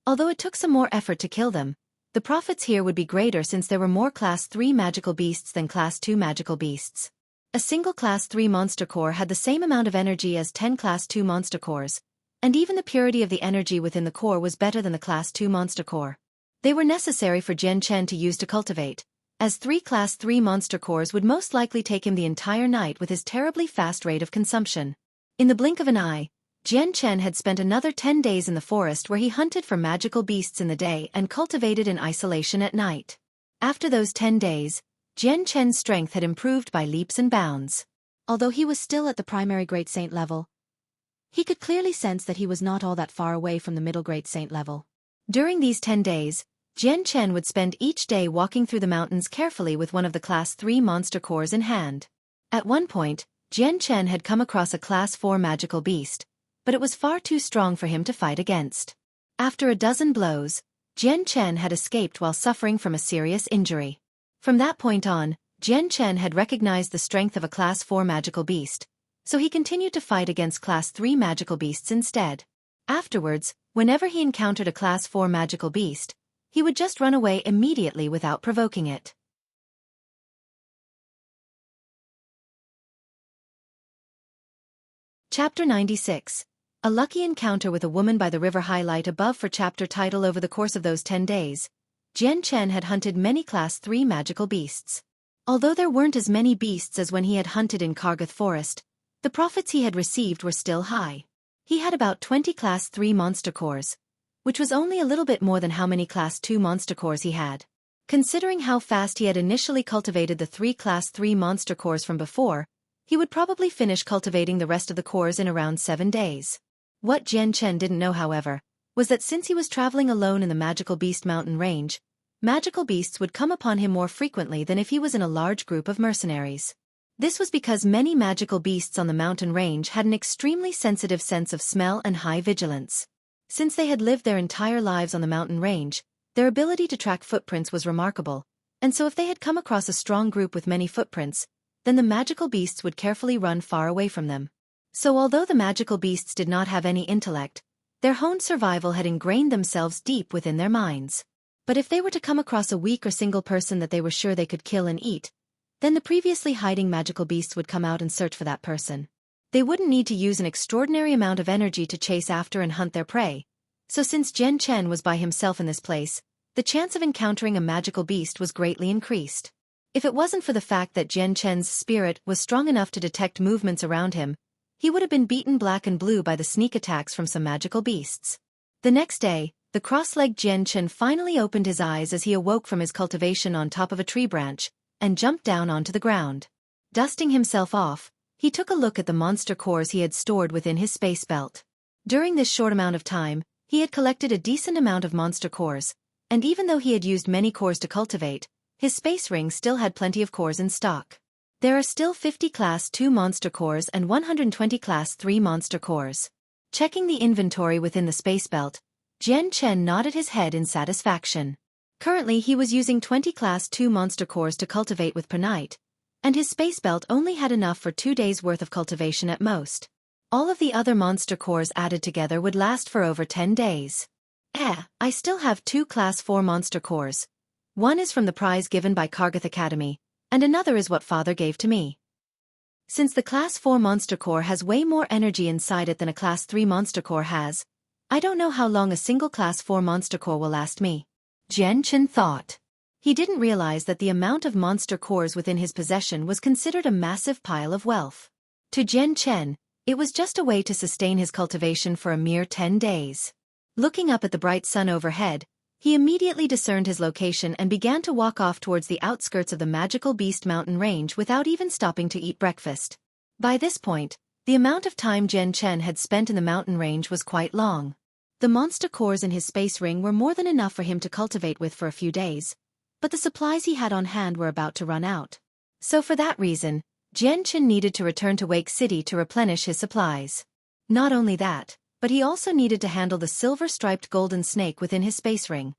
Although it took some more effort to kill them, the profits here would be greater since there were more class 3 magical beasts than class 2 magical beasts. A single class 3 monster core had the same amount of energy as 10 class 2 monster cores, and even the purity of the energy within the core was better than the class 2 monster core. They were necessary for Jian Chen to use to cultivate, as 3 class 3 monster cores would most likely take him the entire night with his terribly fast rate of consumption. In the blink of an eye, Jian Chen had spent another 10 days in the forest where he hunted for magical beasts in the day and cultivated in isolation at night. After those 10 days, Jian Chen's strength had improved by leaps and bounds. Although he was still at the primary Great Saint level, he could clearly sense that he was not all that far away from the middle Great Saint level. During these 10 days, Jian Chen would spend each day walking through the mountains carefully with one of the class 3 monster cores in hand. At one point, Jian Chen had come across a class 4 magical beast, but it was far too strong for him to fight against. After a dozen blows, Jian Chen had escaped while suffering from a serious injury. From that point on, Jian Chen had recognized the strength of a class 4 magical beast, so he continued to fight against class 3 magical beasts instead. Afterwards, whenever he encountered a class 4 magical beast, he would just run away immediately without provoking it. Chapter 96. A lucky encounter with a woman by the river. Highlight above for chapter title. Over the course of those 10 days, Jian Chen had hunted many class 3 magical beasts. Although there weren't as many beasts as when he had hunted in Kargath Forest, the profits he had received were still high. He had about 20 class 3 monster cores, which was only a little bit more than how many class 2 monster cores he had. Considering how fast he had initially cultivated the 3 class 3 monster cores from before, he would probably finish cultivating the rest of the cores in around 7 days. What Jian Chen didn't know, however, was that since he was traveling alone in the magical beast mountain range, magical beasts would come upon him more frequently than if he was in a large group of mercenaries. This was because many magical beasts on the mountain range had an extremely sensitive sense of smell and high vigilance. Since they had lived their entire lives on the mountain range, their ability to track footprints was remarkable, and so if they had come across a strong group with many footprints, then the magical beasts would carefully run far away from them. So although the magical beasts did not have any intellect, their honed survival had ingrained themselves deep within their minds. But if they were to come across a weak or single person that they were sure they could kill and eat, then the previously hiding magical beasts would come out and search for that person. They wouldn't need to use an extraordinary amount of energy to chase after and hunt their prey, so since Jian Chen was by himself in this place, the chance of encountering a magical beast was greatly increased. If it wasn't for the fact that Jian Chen's spirit was strong enough to detect movements around him, he would have been beaten black and blue by the sneak attacks from some magical beasts. The next day, the cross-legged Jian Chen finally opened his eyes as he awoke from his cultivation on top of a tree branch, and jumped down onto the ground. Dusting himself off, he took a look at the monster cores he had stored within his space belt. During this short amount of time, he had collected a decent amount of monster cores, and even though he had used many cores to cultivate, his space ring still had plenty of cores in stock. There are still 50 class 2 monster cores and 120 class 3 monster cores. Checking the inventory within the space belt, Jian Chen nodded his head in satisfaction. Currently he was using 20 class 2 monster cores to cultivate with per night, and his space belt only had enough for 2 days' worth of cultivation at most. All of the other monster cores added together would last for over 10 days. I still have 2 class 4 monster cores. One is from the prize given by Kargath Academy, and another is what father gave to me. Since the class 4 monster core has way more energy inside it than a class 3 monster core has, I don't know how long a single class 4 monster core will last me. Jian Chen thought. He didn't realize that the amount of monster cores within his possession was considered a massive pile of wealth. To Jian Chen, it was just a way to sustain his cultivation for a mere 10 days. Looking up at the bright sun overhead, He immediately discerned his location and began to walk off towards the outskirts of the magical beast mountain range without even stopping to eat breakfast. By this point, the amount of time Jian Chen had spent in the mountain range was quite long. The monster cores in his space ring were more than enough for him to cultivate with for a few days, but the supplies he had on hand were about to run out. So for that reason, Jian Chen needed to return to Wake City to replenish his supplies. Not only that, but he also needed to handle the silver-striped golden snake within his space ring.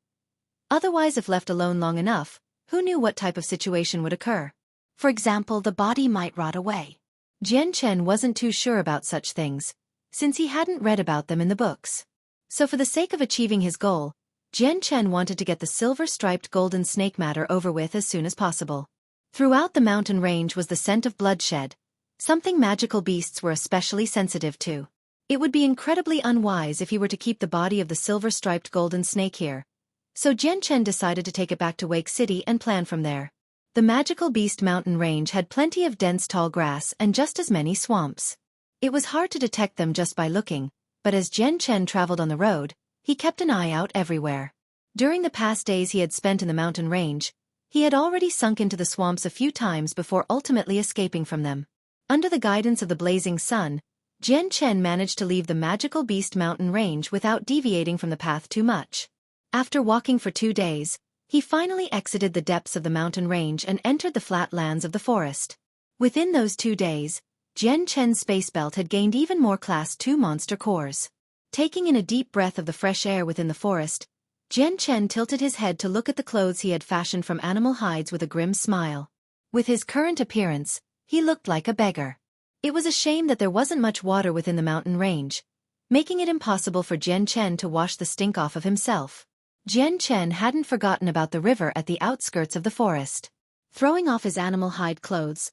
Otherwise, if left alone long enough, who knew what type of situation would occur? For example, the body might rot away. Jian Chen wasn't too sure about such things, since he hadn't read about them in the books. So for the sake of achieving his goal, Jian Chen wanted to get the silver-striped golden snake matter over with as soon as possible. Throughout the mountain range was the scent of bloodshed, something magical beasts were especially sensitive to. It would be incredibly unwise if he were to keep the body of the silver-striped golden snake here. So Jian Chen decided to take it back to Wake City and plan from there. The magical beast mountain range had plenty of dense tall grass and just as many swamps. It was hard to detect them just by looking, but as Jian Chen traveled on the road, he kept an eye out everywhere. During the past days he had spent in the mountain range, he had already sunk into the swamps a few times before ultimately escaping from them. Under the guidance of the blazing sun, Jian Chen managed to leave the magical beast mountain range without deviating from the path too much. After walking for 2 days, he finally exited the depths of the mountain range and entered the flat lands of the forest. Within those 2 days, Jian Chen's space belt had gained even more Class 2 monster cores. Taking in a deep breath of the fresh air within the forest, Jian Chen tilted his head to look at the clothes he had fashioned from animal hides with a grim smile. With his current appearance, he looked like a beggar. It was a shame that there wasn't much water within the mountain range, making it impossible for Jian Chen to wash the stink off of himself. Jian Chen hadn't forgotten about the river at the outskirts of the forest. Throwing off his animal hide clothes,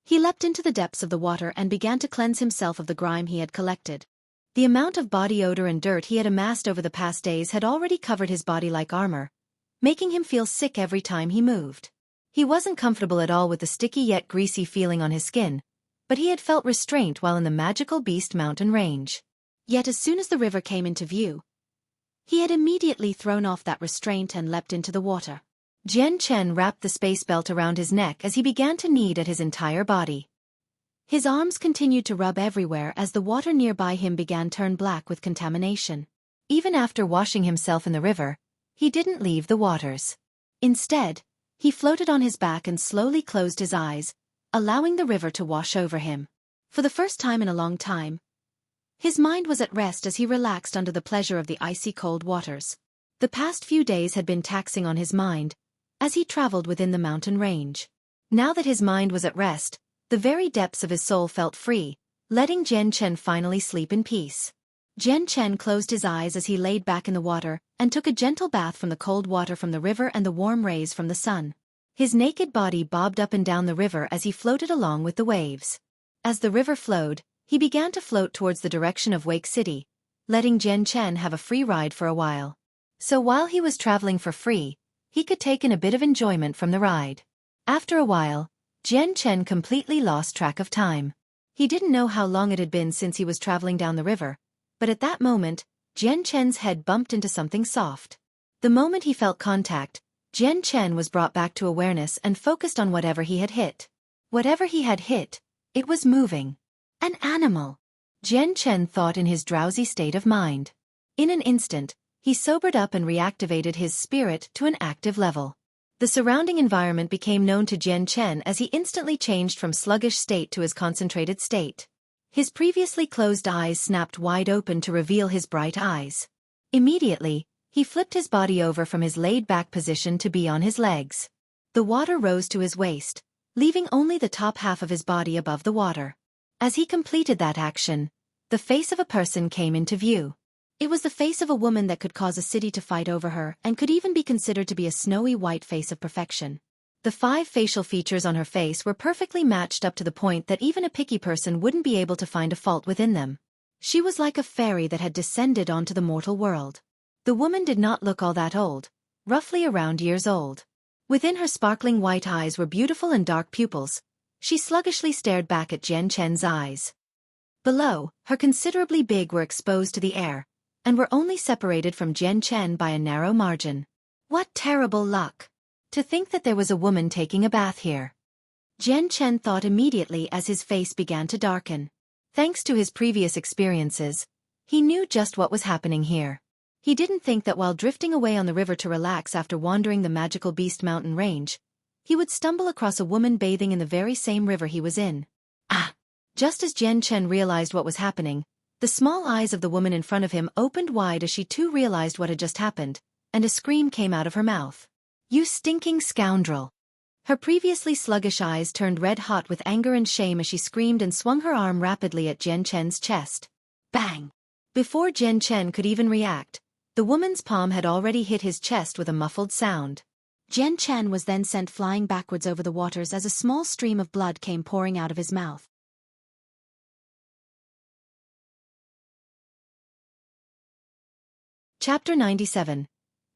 he leapt into the depths of the water and began to cleanse himself of the grime he had collected. The amount of body odor and dirt he had amassed over the past days had already covered his body like armor, making him feel sick every time he moved. He wasn't comfortable at all with the sticky yet greasy feeling on his skin, but he had felt restraint while in the magical beast mountain range. Yet as soon as the river came into view, he had immediately thrown off that restraint and leapt into the water. Jian Chen wrapped the space belt around his neck as he began to knead at his entire body. His arms continued to rub everywhere as the water nearby him began to turn black with contamination. Even after washing himself in the river, he didn't leave the waters. Instead, he floated on his back and slowly closed his eyes, allowing the river to wash over him. For the first time in a long time, his mind was at rest as he relaxed under the pleasure of the icy cold waters. The past few days had been taxing on his mind, as he traveled within the mountain range. Now that his mind was at rest, the very depths of his soul felt free, letting Jian Chen finally sleep in peace. Jian Chen closed his eyes as he laid back in the water and took a gentle bath from the cold water from the river and the warm rays from the sun. His naked body bobbed up and down the river as he floated along with the waves. As the river flowed, he began to float towards the direction of Wake City, letting Jian Chen have a free ride for a while. So while he was traveling for free, he could take in a bit of enjoyment from the ride. After a while, Jian Chen completely lost track of time. He didn't know how long it had been since he was traveling down the river, but at that moment, Jian Chen's head bumped into something soft. The moment he felt contact, Jian Chen was brought back to awareness and focused on whatever he had hit. Whatever he had hit, it was moving. An animal. Jian Chen thought in his drowsy state of mind. In an instant, he sobered up and reactivated his spirit to an active level. The surrounding environment became known to Jian Chen as he instantly changed from sluggish state to his concentrated state. His previously closed eyes snapped wide open to reveal his bright eyes. Immediately, he flipped his body over from his laid-back position to be on his legs. The water rose to his waist, leaving only the top half of his body above the water. As he completed that action, the face of a person came into view. It was the face of a woman that could cause a city to fight over her and could even be considered to be a snowy white face of perfection. The 5 facial features on her face were perfectly matched up to the point that even a picky person wouldn't be able to find a fault within them. She was like a fairy that had descended onto the mortal world. The woman did not look all that old, roughly around years old. Within her sparkling white eyes were beautiful and dark pupils. She sluggishly stared back at Jian Chen's eyes. Below, her considerably big were exposed to the air, and were only separated from Jian Chen by a narrow margin. What terrible luck! To think that there was a woman taking a bath here. Jian Chen thought immediately as his face began to darken. Thanks to his previous experiences, he knew just what was happening here. He didn't think that while drifting away on the river to relax after wandering the magical Beast Mountain range, he would stumble across a woman bathing in the very same river he was in. Ah! Just as Jian Chen realized what was happening, the small eyes of the woman in front of him opened wide as she too realized what had just happened, and a scream came out of her mouth. "You stinking scoundrel!" Her previously sluggish eyes turned red-hot with anger and shame as she screamed and swung her arm rapidly at Jian Chen's chest. Bang! Before Jian Chen could even react, the woman's palm had already hit his chest with a muffled sound. Jian Chen was then sent flying backwards over the waters as a small stream of blood came pouring out of his mouth. Chapter 97.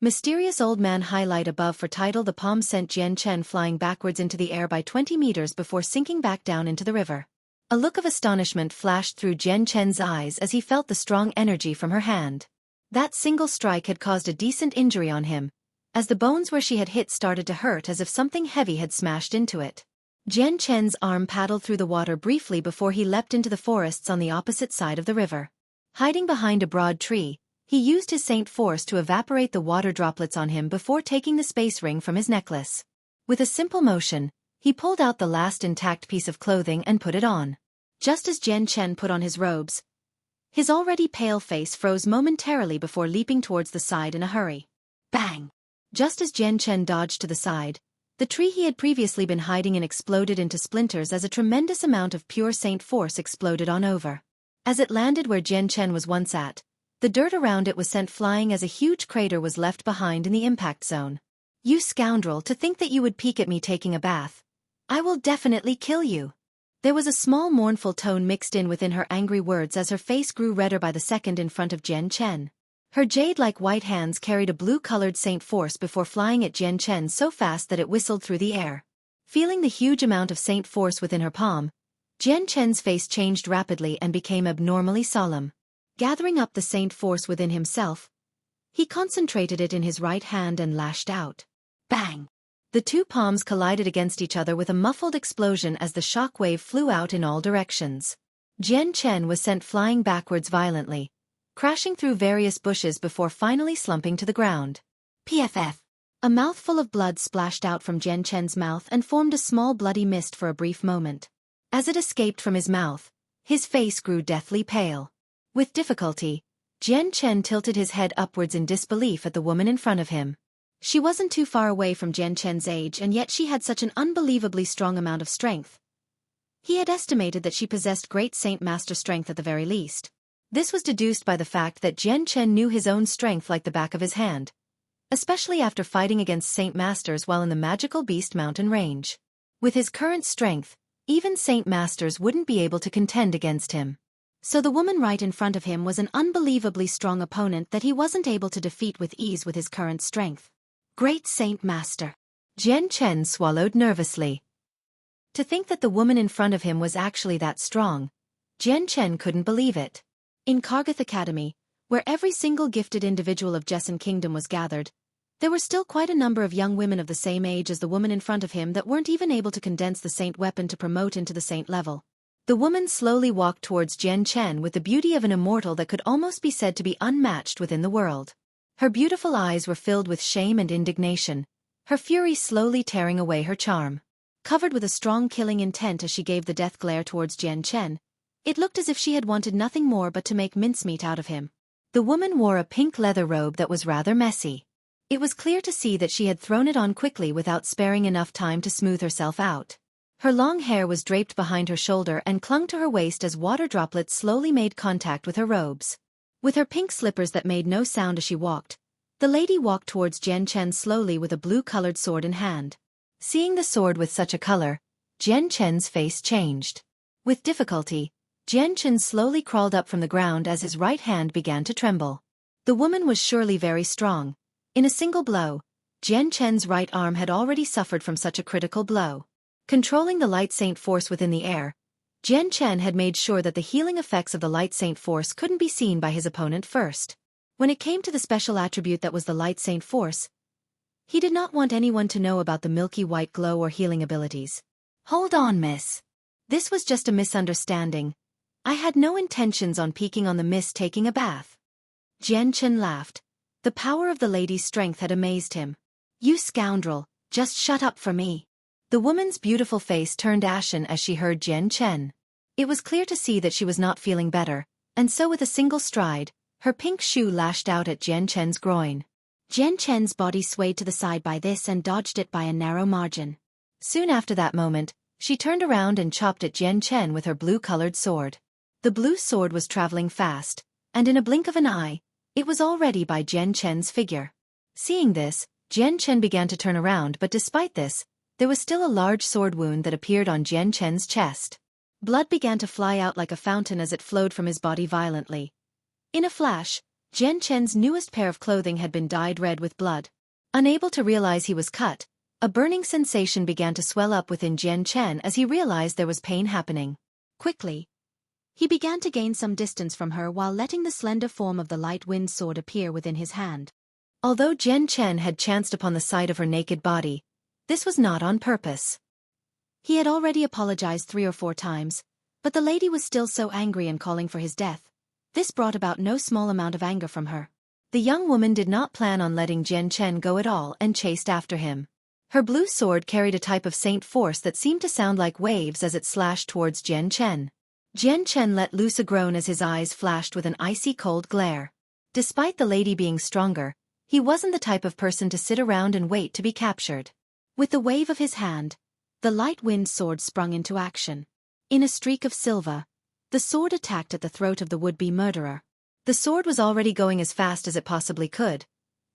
Mysterious Old Man. Highlight above for title. The palm sent Jian Chen flying backwards into the air by 20 meters before sinking back down into the river. A look of astonishment flashed through Jian Chen's eyes as he felt the strong energy from her hand. That single strike had caused a decent injury on him, as the bones where she had hit started to hurt as if something heavy had smashed into it. Jian Chen's arm paddled through the water briefly before he leapt into the forests on the opposite side of the river. Hiding behind a broad tree, he used his Saint Force to evaporate the water droplets on him before taking the space ring from his necklace. With a simple motion, he pulled out the last intact piece of clothing and put it on. Just as Jian Chen put on his robes, his already pale face froze momentarily before leaping towards the side in a hurry. Bang! Just as Jian Chen dodged to the side, the tree he had previously been hiding in exploded into splinters as a tremendous amount of pure Saint Force exploded on over. As it landed where Jian Chen was once at, the dirt around it was sent flying as a huge crater was left behind in the impact zone. "You scoundrel, to think that you would peek at me taking a bath. I will definitely kill you." There was a small mournful tone mixed in within her angry words as her face grew redder by the second in front of Jian Chen. Her jade-like white hands carried a blue-colored Saint Force before flying at Jian Chen so fast that it whistled through the air. Feeling the huge amount of Saint Force within her palm, Jian Chen's face changed rapidly and became abnormally solemn. Gathering up the Saint Force within himself, he concentrated it in his right hand and lashed out. Bang! The two palms collided against each other with a muffled explosion as the shock wave flew out in all directions. Jian Chen was sent flying backwards violently, crashing through various bushes before finally slumping to the ground. PFF. A mouthful of blood splashed out from Jian Chen's mouth and formed a small bloody mist for a brief moment. As it escaped from his mouth, his face grew deathly pale. With difficulty, Jian Chen tilted his head upwards in disbelief at the woman in front of him. She wasn't too far away from Jian Chen's age, and yet she had such an unbelievably strong amount of strength. He had estimated that she possessed great Saint Master strength at the very least. This was deduced by the fact that Jian Chen knew his own strength like the back of his hand, especially after fighting against Saint Masters while in the magical Beast Mountain range. With his current strength, even Saint Masters wouldn't be able to contend against him. So the woman right in front of him was an unbelievably strong opponent that he wasn't able to defeat with ease with his current strength. Great Saint Master. Jian Chen swallowed nervously. To think that the woman in front of him was actually that strong, Jian Chen couldn't believe it. In Kargath Academy, where every single gifted individual of Jesson Kingdom was gathered, there were still quite a number of young women of the same age as the woman in front of him that weren't even able to condense the Saint weapon to promote into the Saint level. The woman slowly walked towards Jian Chen with the beauty of an immortal that could almost be said to be unmatched within the world. Her beautiful eyes were filled with shame and indignation, her fury slowly tearing away her charm. Covered with a strong killing intent as she gave the death glare towards Jian Chen, it looked as if she had wanted nothing more but to make mincemeat out of him. The woman wore a pink leather robe that was rather messy. It was clear to see that she had thrown it on quickly without sparing enough time to smooth herself out. Her long hair was draped behind her shoulder and clung to her waist as water droplets slowly made contact with her robes. With her pink slippers that made no sound as she walked, the lady walked towards Jian Chen slowly with a blue-colored sword in hand. Seeing the sword with such a color, Jian Chen's face changed. With difficulty, Jian Chen slowly crawled up from the ground as his right hand began to tremble. The woman was surely very strong. In a single blow, Jian Chen's right arm had already suffered from such a critical blow. Controlling the light Saint Force within the air, Jian Chen had made sure that the healing effects of the light Saint Force couldn't be seen by his opponent first. When it came to the special attribute that was the light saint force, he did not want anyone to know about the milky white glow or healing abilities. Hold on, miss. This was just a misunderstanding. I had no intentions on peeking on the miss taking a bath. Jian Chen laughed. The power of the lady's strength had amazed him. You scoundrel, just shut up for me. The woman's beautiful face turned ashen as she heard Jian Chen. It was clear to see that she was not feeling better, and so with a single stride, her pink shoe lashed out at Jian Chen's groin. Jian Chen's body swayed to the side by this and dodged it by a narrow margin. Soon after that moment, she turned around and chopped at Jian Chen with her blue-colored sword. The blue sword was traveling fast, and in a blink of an eye, it was already by Jian Chen's figure. Seeing this, Jian Chen began to turn around, but despite this, there was still a large sword wound that appeared on Jian Chen's chest. Blood began to fly out like a fountain as it flowed from his body violently. In a flash, Jian Chen's newest pair of clothing had been dyed red with blood. Unable to realize he was cut, a burning sensation began to swell up within Jian Chen as he realized there was pain happening. Quickly, he began to gain some distance from her while letting the slender form of the light wind sword appear within his hand. Although Jian Chen had chanced upon the sight of her naked body, this was not on purpose. He had already apologized 3 or 4 times, but the lady was still so angry and calling for his death. This brought about no small amount of anger from her. The young woman did not plan on letting Jian Chen go at all and chased after him. Her blue sword carried a type of saint force that seemed to sound like waves as it slashed towards Jian Chen. Jian Chen let loose a groan as his eyes flashed with an icy cold glare. Despite the lady being stronger, he wasn't the type of person to sit around and wait to be captured. With the wave of his hand, the light wind sword sprung into action. In a streak of silver, the sword attacked at the throat of the would-be murderer. The sword was already going as fast as it possibly could,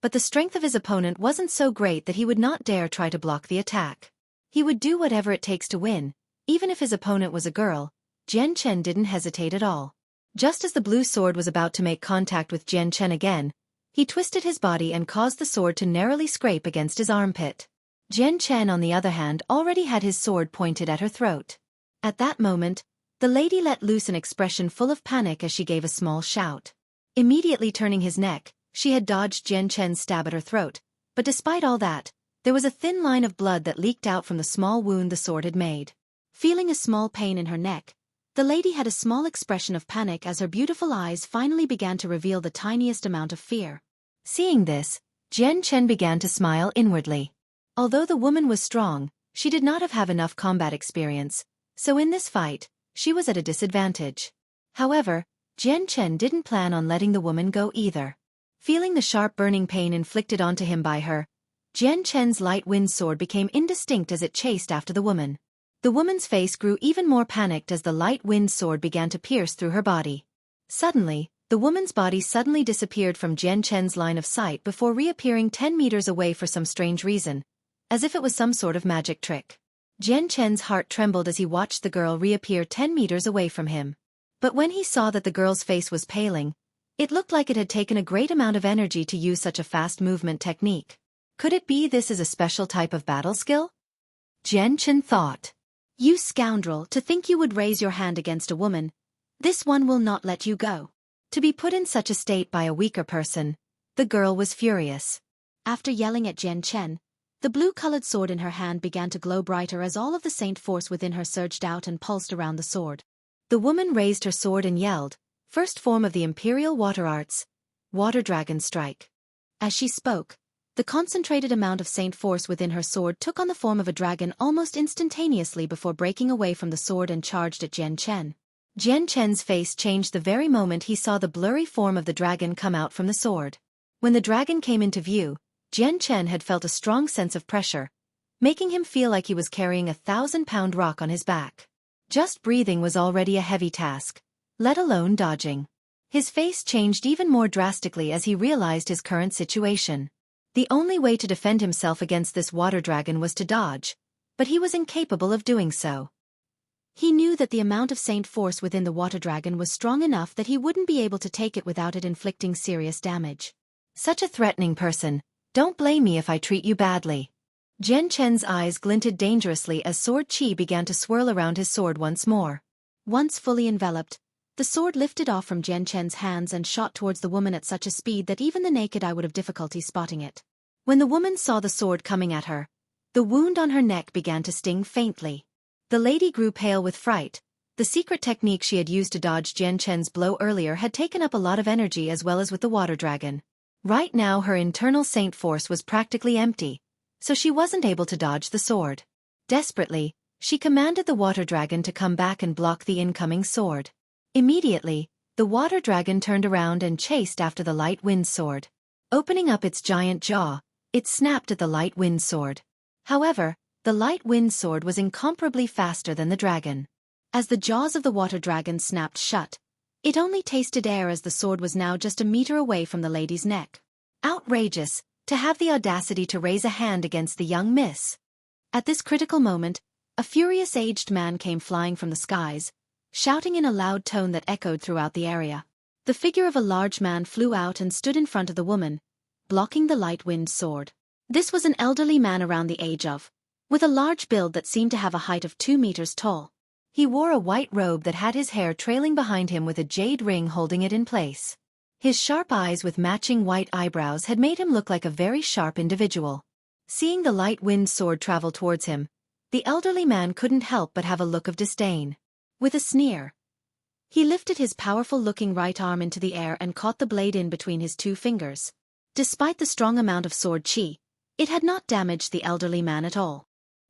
but the strength of his opponent wasn't so great that he would not dare try to block the attack. He would do whatever it takes to win, even if his opponent was a girl. Jian Chen didn't hesitate at all. Just as the blue sword was about to make contact with Jian Chen again, he twisted his body and caused the sword to narrowly scrape against his armpit. Jian Chen, on the other hand, already had his sword pointed at her throat. At that moment, the lady let loose an expression full of panic as she gave a small shout. Immediately turning his neck, she had dodged Jian Chen's stab at her throat, but despite all that, there was a thin line of blood that leaked out from the small wound the sword had made. Feeling a small pain in her neck, the lady had a small expression of panic as her beautiful eyes finally began to reveal the tiniest amount of fear. Seeing this, Jian Chen began to smile inwardly. Although the woman was strong, she did not have enough combat experience, so in this fight, she was at a disadvantage. However, Jian Chen didn't plan on letting the woman go either. Feeling the sharp burning pain inflicted onto him by her, Jian Chen's light wind sword became indistinct as it chased after the woman. The woman's face grew even more panicked as the light wind sword began to pierce through her body. Suddenly, the woman's body suddenly disappeared from Jian Chen's line of sight before reappearing 10 meters away for some strange reason, as if it was some sort of magic trick. Jian Chen's heart trembled as he watched the girl reappear 10 meters away from him. But when he saw that the girl's face was paling, it looked like it had taken a great amount of energy to use such a fast movement technique. Could it be this is a special type of battle skill? Jian Chen thought. You scoundrel, to think you would raise your hand against a woman. This one will not let you go. To be put in such a state by a weaker person, the girl was furious. After yelling at Jian Chen, the blue-colored sword in her hand began to glow brighter as all of the saint force within her surged out and pulsed around the sword. The woman raised her sword and yelled, "First form of the Imperial Water Arts, Water Dragon Strike." As she spoke, the concentrated amount of saint force within her sword took on the form of a dragon almost instantaneously before breaking away from the sword and charged at Jian Chen. Jian Chen's face changed the very moment he saw the blurry form of the dragon come out from the sword. When the dragon came into view, Jian Chen had felt a strong sense of pressure, making him feel like he was carrying a 1,000-pound rock on his back. Just breathing was already a heavy task, let alone dodging. His face changed even more drastically as he realized his current situation. The only way to defend himself against this water dragon was to dodge, but he was incapable of doing so. He knew that the amount of saint force within the water dragon was strong enough that he wouldn't be able to take it without it inflicting serious damage. Such a threatening person, don't blame me if I treat you badly. Jian Chen's eyes glinted dangerously as sword chi began to swirl around his sword once more. Once fully enveloped, The sword lifted off from Jian Chen's hands and shot towards the woman at such a speed that even the naked eye would have difficulty spotting it. When the woman saw the sword coming at her, the wound on her neck began to sting faintly. The lady grew pale with fright. The secret technique she had used to dodge Jian Chen's blow earlier had taken up a lot of energy as well as with the water dragon. Right now her internal saint force was practically empty, so she wasn't able to dodge the sword. Desperately, she commanded the water dragon to come back and block the incoming sword. Immediately, the water dragon turned around and chased after the light wind sword. Opening up its giant jaw, it snapped at the light wind sword. However, the light wind sword was incomparably faster than the dragon. As the jaws of the water dragon snapped shut, it only tasted air as the sword was now just a meter away from the lady's neck. Outrageous, to have the audacity to raise a hand against the young miss. At this critical moment, a furious aged man came flying from the skies, shouting in a loud tone that echoed throughout the area. The figure of a large man flew out and stood in front of the woman, blocking the light wind sword. This was an elderly man around the age of, with a large build that seemed to have a height of 2 meters tall. He wore a white robe that had his hair trailing behind him with a jade ring holding it in place. His sharp eyes with matching white eyebrows had made him look like a very sharp individual. Seeing the light wind sword travel towards him, the elderly man couldn't help but have a look of disdain. With a sneer, he lifted his powerful-looking right arm into the air and caught the blade in between his 2 fingers. Despite the strong amount of sword chi, it had not damaged the elderly man at all.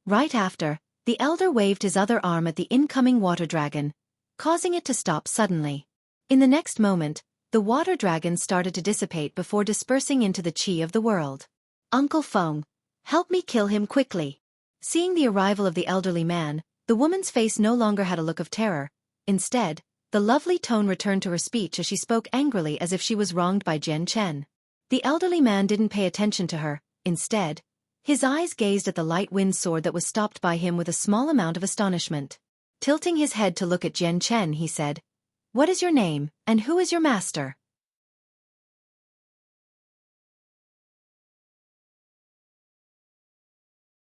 Right after, the elder waved his other arm at the incoming water dragon, causing it to stop suddenly. In the next moment, the water dragon started to dissipate before dispersing into the chi of the world. "Uncle Feng, help me kill him quickly." Seeing the arrival of the elderly man, the woman's face no longer had a look of terror. Instead, the lovely tone returned to her speech as she spoke angrily as if she was wronged by Jian Chen. The elderly man didn't pay attention to her. Instead, his eyes gazed at the light wind sword that was stopped by him with a small amount of astonishment. Tilting his head to look at Jian Chen, he said, "What is your name, and who is your master?"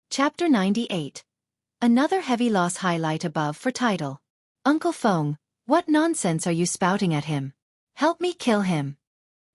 Chapter 98. Another heavy loss highlight above for title. "Uncle Feng, what nonsense are you spouting at him? Help me kill him."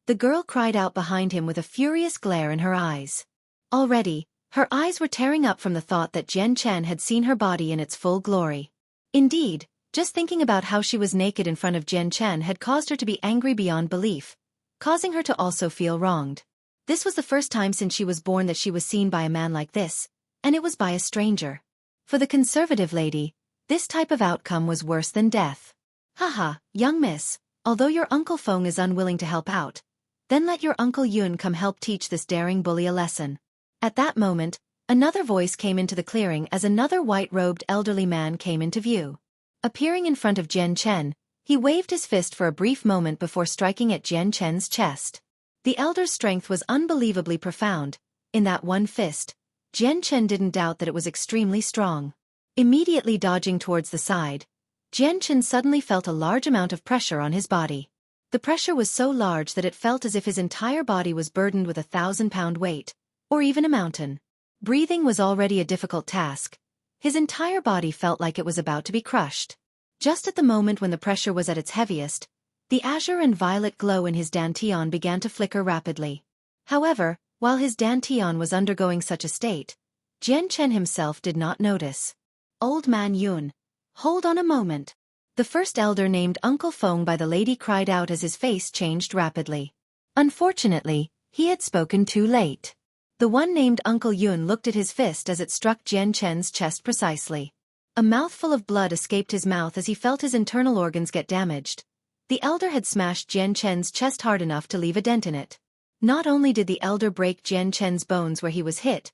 The girl cried out behind him with a furious glare in her eyes. Already, her eyes were tearing up from the thought that Jian Chen had seen her body in its full glory. Indeed, just thinking about how she was naked in front of Jian Chen had caused her to be angry beyond belief, causing her to also feel wronged. This was the first time since she was born that she was seen by a man like this, and it was by a stranger. For the conservative lady, this type of outcome was worse than death. "Haha, young miss, although your Uncle Feng is unwilling to help out, then let your Uncle Yun come help teach this daring bully a lesson." At that moment, another voice came into the clearing as another white-robed elderly man came into view. Appearing in front of Jian Chen, he waved his fist for a brief moment before striking at Jian Chen's chest. The elder's strength was unbelievably profound. In that one fist, Jian Chen didn't doubt that it was extremely strong. Immediately dodging towards the side, Jian Chen suddenly felt a large amount of pressure on his body. The pressure was so large that it felt as if his entire body was burdened with a 1,000-pound weight, or even a mountain. Breathing was already a difficult task. His entire body felt like it was about to be crushed. Just at the moment when the pressure was at its heaviest, the azure and violet glow in his dantian began to flicker rapidly. However, while his dantian was undergoing such a state, Jian Chen himself did not notice. "Old man Yun, hold on a moment." The first elder named Uncle Feng by the lady cried out as his face changed rapidly. Unfortunately, he had spoken too late. The one named Uncle Yun looked at his fist as it struck Jian Chen's chest precisely. A mouthful of blood escaped his mouth as he felt his internal organs get damaged. The elder had smashed Jian Chen's chest hard enough to leave a dent in it. Not only did the elder break Jian Chen's bones where he was hit,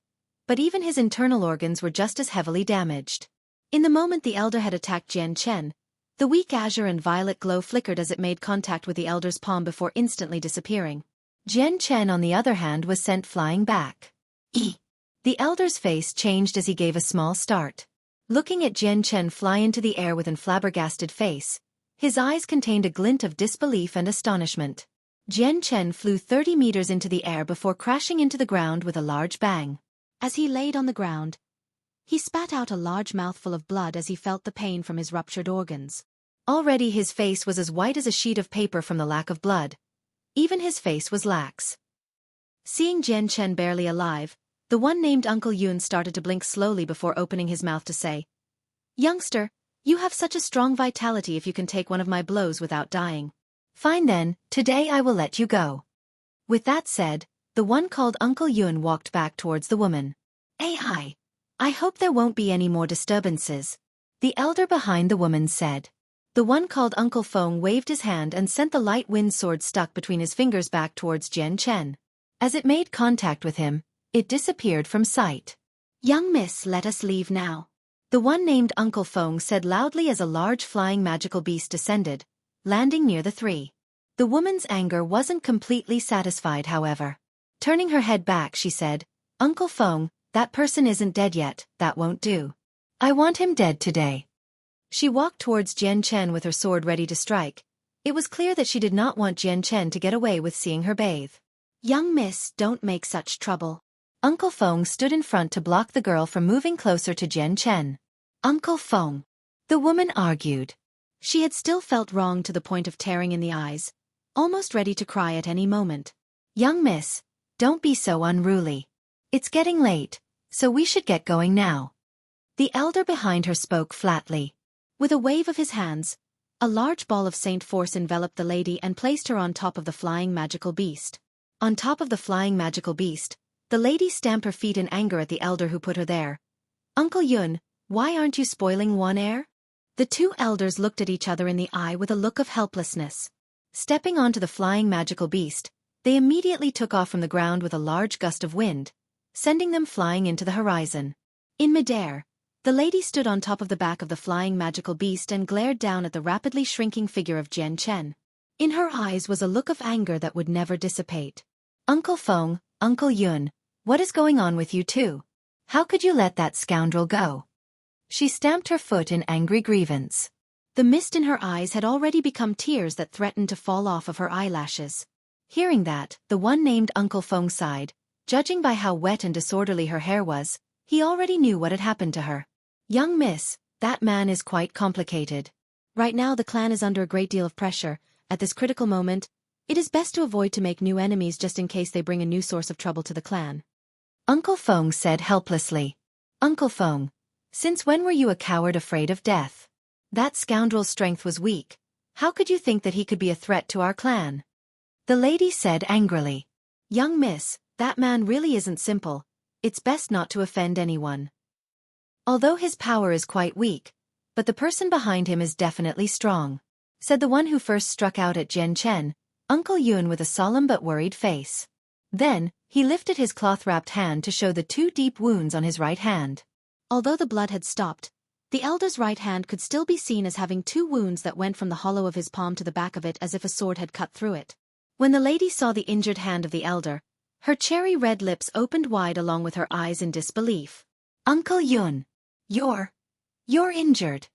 but even his internal organs were just as heavily damaged. In the moment the elder had attacked Jian Chen, the weak azure and violet glow flickered as it made contact with the elder's palm before instantly disappearing. Jian Chen, on the other hand, was sent flying back. The elder's face changed as he gave a small start. Looking at Jian Chen fly into the air with an flabbergasted face, his eyes contained a glint of disbelief and astonishment. Jian Chen flew 30 meters into the air before crashing into the ground with a large bang. As he laid on the ground, he spat out a large mouthful of blood as he felt the pain from his ruptured organs. Already his face was as white as a sheet of paper from the lack of blood. Even his face was lax. Seeing Jian Chen barely alive, the one named Uncle Yun started to blink slowly before opening his mouth to say, "Youngster, you have such a strong vitality if you can take one of my blows without dying. Fine then, today I will let you go." With that said, the one called Uncle Yun walked back towards the woman. I hope there won't be any more disturbances," the elder behind the woman said. The one called Uncle Feng waved his hand and sent the light wind sword stuck between his fingers back towards Jian Chen. As it made contact with him, it disappeared from sight. "Young miss, let us leave now," the one named Uncle Feng said loudly as a large flying magical beast descended, landing near the three. The woman's anger wasn't completely satisfied, however. Turning her head back, she said, "Uncle Feng, that person isn't dead yet, that won't do. I want him dead today." She walked towards Jian Chen with her sword ready to strike. It was clear that she did not want Jian Chen to get away with seeing her bathe. "Young miss, don't make such trouble." Uncle Feng stood in front to block the girl from moving closer to Jian Chen. "Uncle Feng," the woman argued. She had still felt wrong to the point of tearing in the eyes, almost ready to cry at any moment. "Young miss, don't be so unruly. It's getting late, so we should get going now." The elder behind her spoke flatly. With a wave of his hands, a large ball of Saint Force enveloped the lady and placed her on top of the flying magical beast. On top of the flying magical beast, the lady stamped her feet in anger at the elder who put her there. "Uncle Yun, why aren't you spoiling one air?" The two elders looked at each other in the eye with a look of helplessness. Stepping onto the flying magical beast, they immediately took off from the ground with a large gust of wind, sending them flying into the horizon. In midair, the lady stood on top of the back of the flying magical beast and glared down at the rapidly shrinking figure of Jian Chen. In her eyes was a look of anger that would never dissipate. "Uncle Feng, Uncle Yun, what is going on with you two? How could you let that scoundrel go?" She stamped her foot in angry grievance. The mist in her eyes had already become tears that threatened to fall off of her eyelashes. Hearing that, the one named Uncle Feng sighed. Judging by how wet and disorderly her hair was, he already knew what had happened to her. "Young miss, that man is quite complicated. Right now the clan is under a great deal of pressure. At this critical moment, it is best to avoid to make new enemies just in case they bring a new source of trouble to the clan," Uncle Feng said helplessly. "Uncle Feng, since when were you a coward afraid of death? That scoundrel's strength was weak. How could you think that he could be a threat to our clan?" The lady said angrily. "Young miss, that man really isn't simple. It's best not to offend anyone. Although his power is quite weak, but the person behind him is definitely strong," said the one who first struck out at Jian Chen, Uncle Yun, with a solemn but worried face. Then, he lifted his cloth-wrapped hand to show the two deep wounds on his right hand. Although the blood had stopped, the elder's right hand could still be seen as having two wounds that went from the hollow of his palm to the back of it as if a sword had cut through it. When the lady saw the injured hand of the elder, her cherry-red lips opened wide along with her eyes in disbelief. "Uncle Yun, you're injured,"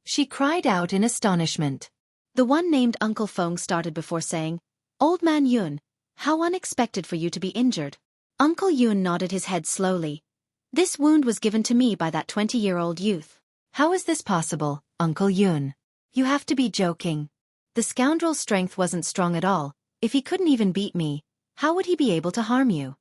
she cried out in astonishment. The one named Uncle Feng started before saying, "Old man Yun, how unexpected for you to be injured." Uncle Yun nodded his head slowly. "This wound was given to me by that 20-year-old youth." "How is this possible, Uncle Yun? You have to be joking. The scoundrel's strength wasn't strong at all. If he couldn't even beat me, how would he be able to harm you?"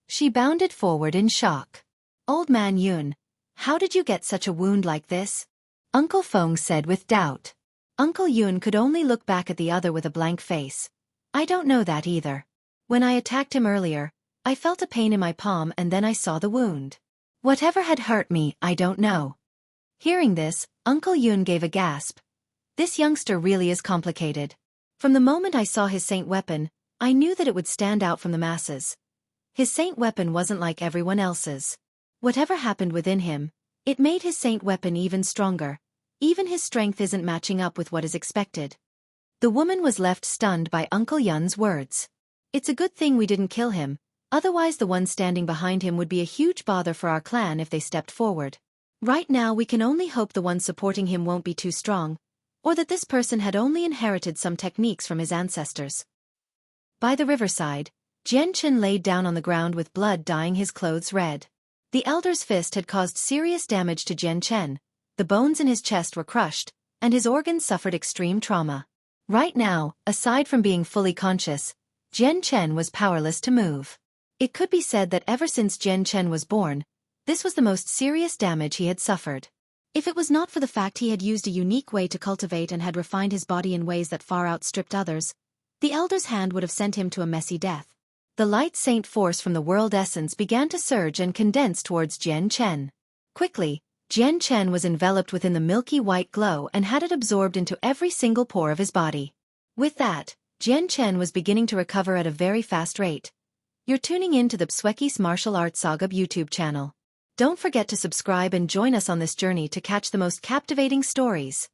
She bounded forward in shock. "Old man Yun, how did you get such a wound like this?" Uncle Feng said with doubt. Uncle Yun could only look back at the other with a blank face. "I don't know that either. When I attacked him earlier, I felt a pain in my palm and then I saw the wound. Whatever had hurt me, I don't know." Hearing this, Uncle Yun gave a gasp. "This youngster really is complicated. From the moment I saw his saint weapon, I knew that it would stand out from the masses. His saint weapon wasn't like everyone else's. Whatever happened within him, it made his saint weapon even stronger. Even his strength isn't matching up with what is expected." The woman was left stunned by Uncle Yun's words. "It's a good thing we didn't kill him, otherwise the ones standing behind him would be a huge bother for our clan if they stepped forward. Right now we can only hope the ones supporting him won't be too strong, or that this person had only inherited some techniques from his ancestors." By the riverside, Jian Chen laid down on the ground with blood dyeing his clothes red. The elder's fist had caused serious damage to Jian Chen. The bones in his chest were crushed, and his organs suffered extreme trauma. Right now, aside from being fully conscious, Jian Chen was powerless to move. It could be said that ever since Jian Chen was born, this was the most serious damage he had suffered. If it was not for the fact he had used a unique way to cultivate and had refined his body in ways that far outstripped others, the Elder's hand would have sent him to a messy death. The light saint force from the world essence began to surge and condense towards Jian Chen. Quickly, Jian Chen was enveloped within the milky white glow and had it absorbed into every single pore of his body. With that, Jian Chen was beginning to recover at a very fast rate. You're tuning in to the Xueqi's Martial Arts Saga YouTube channel. Don't forget to subscribe and join us on this journey to catch the most captivating stories.